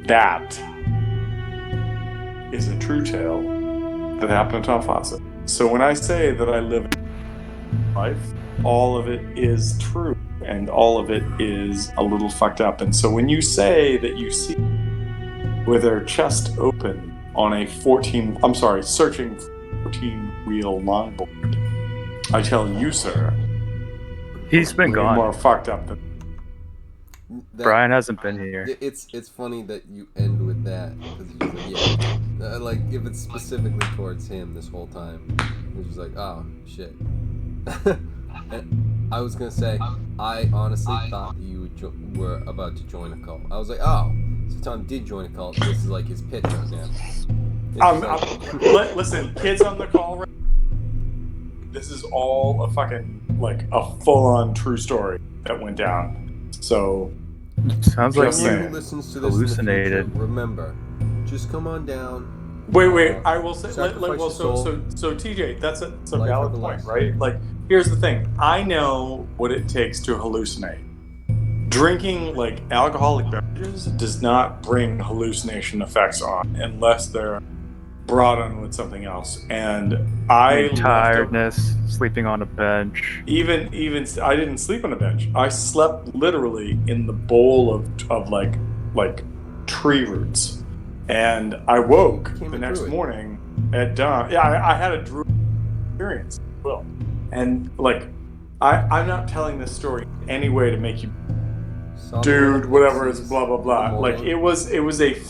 that is a true tale that happened to Tom Fawcett. So when I say that I live life, all of it is true, and all of it is a little fucked up. And so when you say that you see with their chest open on a searching for 14-wheel longboard, I tell you, sir, He's been gone. More fucked up than Brian hasn't been here. It's funny that you end with that, because like if it's specifically towards him this whole time, it's just like, oh shit. And I was gonna say, I honestly thought that you were about to join a cult. I was like, oh, so Tom did join a cult. This is like his pitch right now. Listen, kids on the call right. This is all a fucking like a full-on true story that went down. So Sounds like Just you saying. Listens to this in the future, hallucinated. remember, just come on down. Wait. I will say, Sacrifice your so soul. TJ, that's a Life valid point, everlasting. right? Like, here's the thing. I know what it takes to hallucinate. Drinking like alcoholic beverages does not bring hallucination effects on unless they're brought on with something else. And I Tiredness, sleeping on a bench. even I didn't sleep on a bench. I slept literally in the bowl of like tree roots, and I woke Became the a next druid. morning at dawn. Yeah, I had a druid experience. Well, and like I'm not telling this story in any way to make you dude whatever is blah blah blah. Like it was a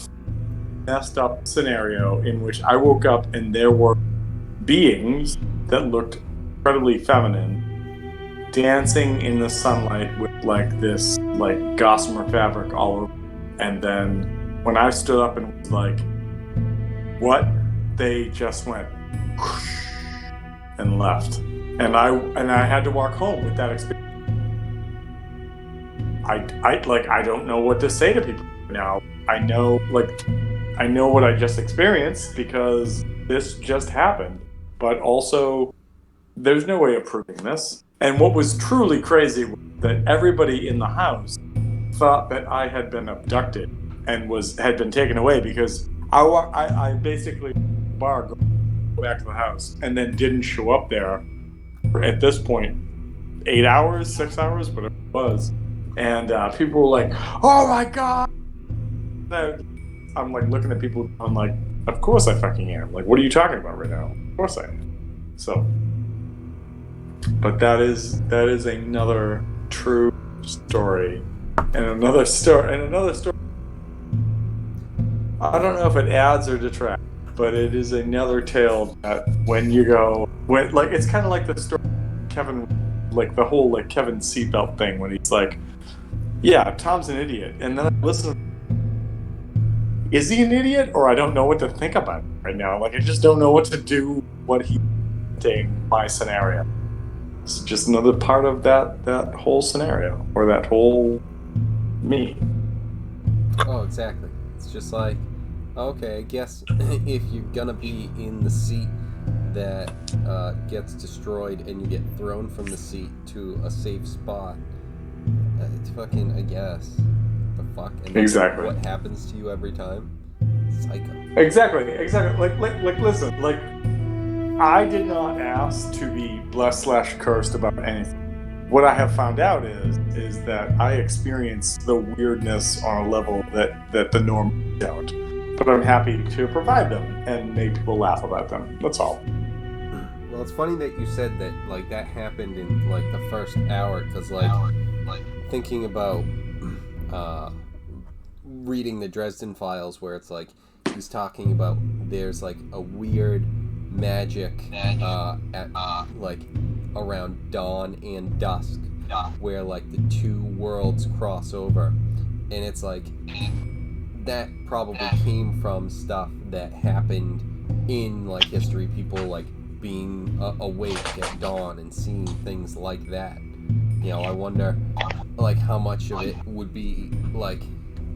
messed up scenario in which I woke up and there were beings that looked incredibly feminine dancing in the sunlight with like this like gossamer fabric all over. And then when I stood up and was like, what? They just went whoosh and left. And I had to walk home with that experience. I don't know what to say to people now. I know what I just experienced because this just happened, but also there's no way of proving this. And what was truly crazy was that everybody in the house thought that I had been abducted and had been taken away because I basically bar go back to the house and then didn't show up there for, at this point, 8 hours, 6 hours, whatever it was. And people were like, "Oh my god!" I'm like looking at people. I'm like, "Of course I fucking am. Like, what are you talking about right now? Of course I am." So, but that is another true story, and another story. I don't know if it adds or detracts, but it is another tale that when it's kind of like the story of Kevin, like the whole like Kevin seatbelt thing when he's like, "Yeah, Tom's an idiot," and then I listen. Is he an idiot, or I don't know what to think about it right now? Like I just don't know what to do. What he's saying, my scenario. It's just another part of that whole scenario, or that whole me. Oh, exactly. It's just like, okay, I guess if you're gonna be in the seat that gets destroyed and you get thrown from the seat to a safe spot, it's fucking, I guess. The fuck? And Exactly. What happens to you every time? Psycho. Exactly. Like listen, like I did not ask to be blessed / cursed about anything. What I have found out is that I experience the weirdness on a level that the norm don't. But I'm happy to provide them and make people laugh about them. That's all. Well, it's funny that you said that, like, that happened in, like, the first hour, because, like, thinking about reading the Dresden Files, where it's, like, he's talking about there's, like, a weird magic at, like, around dawn and dusk, where, like, the two worlds cross over. And it's, like, that probably came from stuff that happened in, like, history. People, like, being awake at dawn and seeing things like that. You know, I wonder, like, how much of it would be, like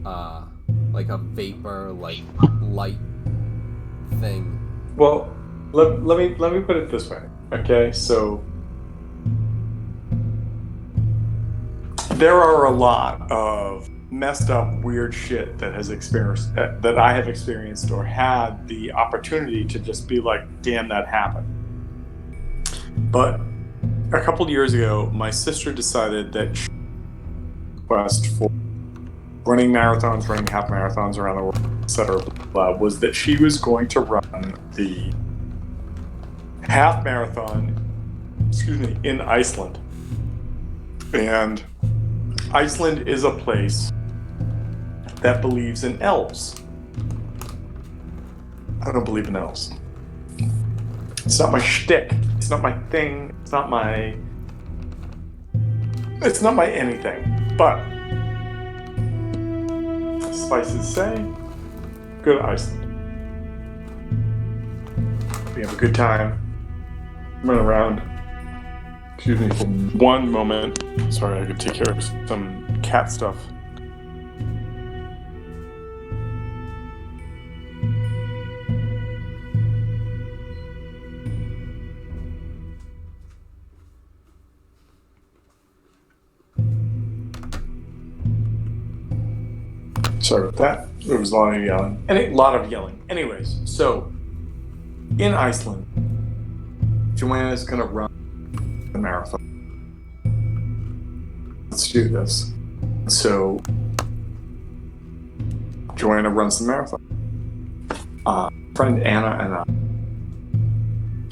a vapor, like, light thing. Well, let me put it this way, okay? So there are a lot of messed up, weird shit that I have experienced or had the opportunity to just be like, damn, that happened. But a couple years ago, my sister decided that she quest for running marathons, running half marathons around the world, etc., was that she was going to run the half marathon, in Iceland. And Iceland is a place that believes in elves. I don't believe in elves. It's not my shtick. It's not my thing. It's not my anything. But suffice to say, go to Iceland. We have a good time. Run around. Excuse me for one moment. Sorry, I could take care of some cat stuff. Sorry about that. There was a lot of yelling. A lot of yelling. Anyways, so in Iceland, Joanna's gonna run the marathon. Let's do this. So Joanna runs the marathon. Friend Anna and I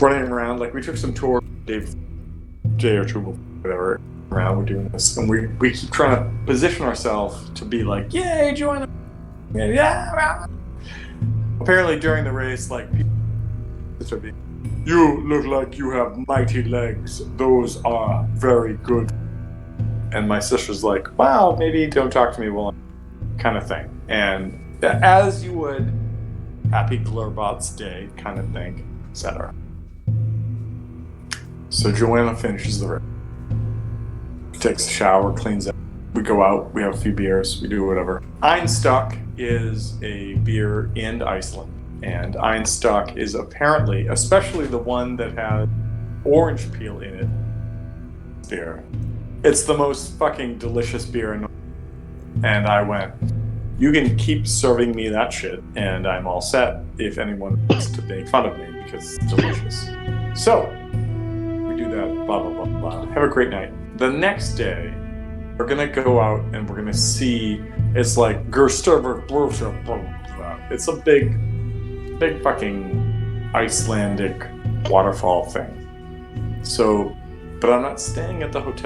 running around, like we took some tours day or two, whatever, around, we're doing this, and we keep trying to position ourselves to be like, yay, Joanna, yeah. Apparently during the race, like, people, you look like you have mighty legs, those are very good. And my sister's like, wow, maybe don't talk to me while I'm kind of thing. And as you would, happy Glurbots day kind of thing, etc. So Joanna finishes the race, takes a shower, cleans up. We go out, we have a few beers, we do whatever. Einstock is a beer in Iceland. And Einstock is apparently, especially the one that has orange peel in it, beer. It's the most fucking delicious beer in the world. And I went, you can keep serving me that shit, and I'm all set if anyone wants to make fun of me because it's delicious. So, we do that, blah, blah, blah, blah. Have a great night. The next day, we're gonna go out and we're gonna see, it's like, it's a big fucking Icelandic waterfall thing. So, but I'm not staying at the hotel.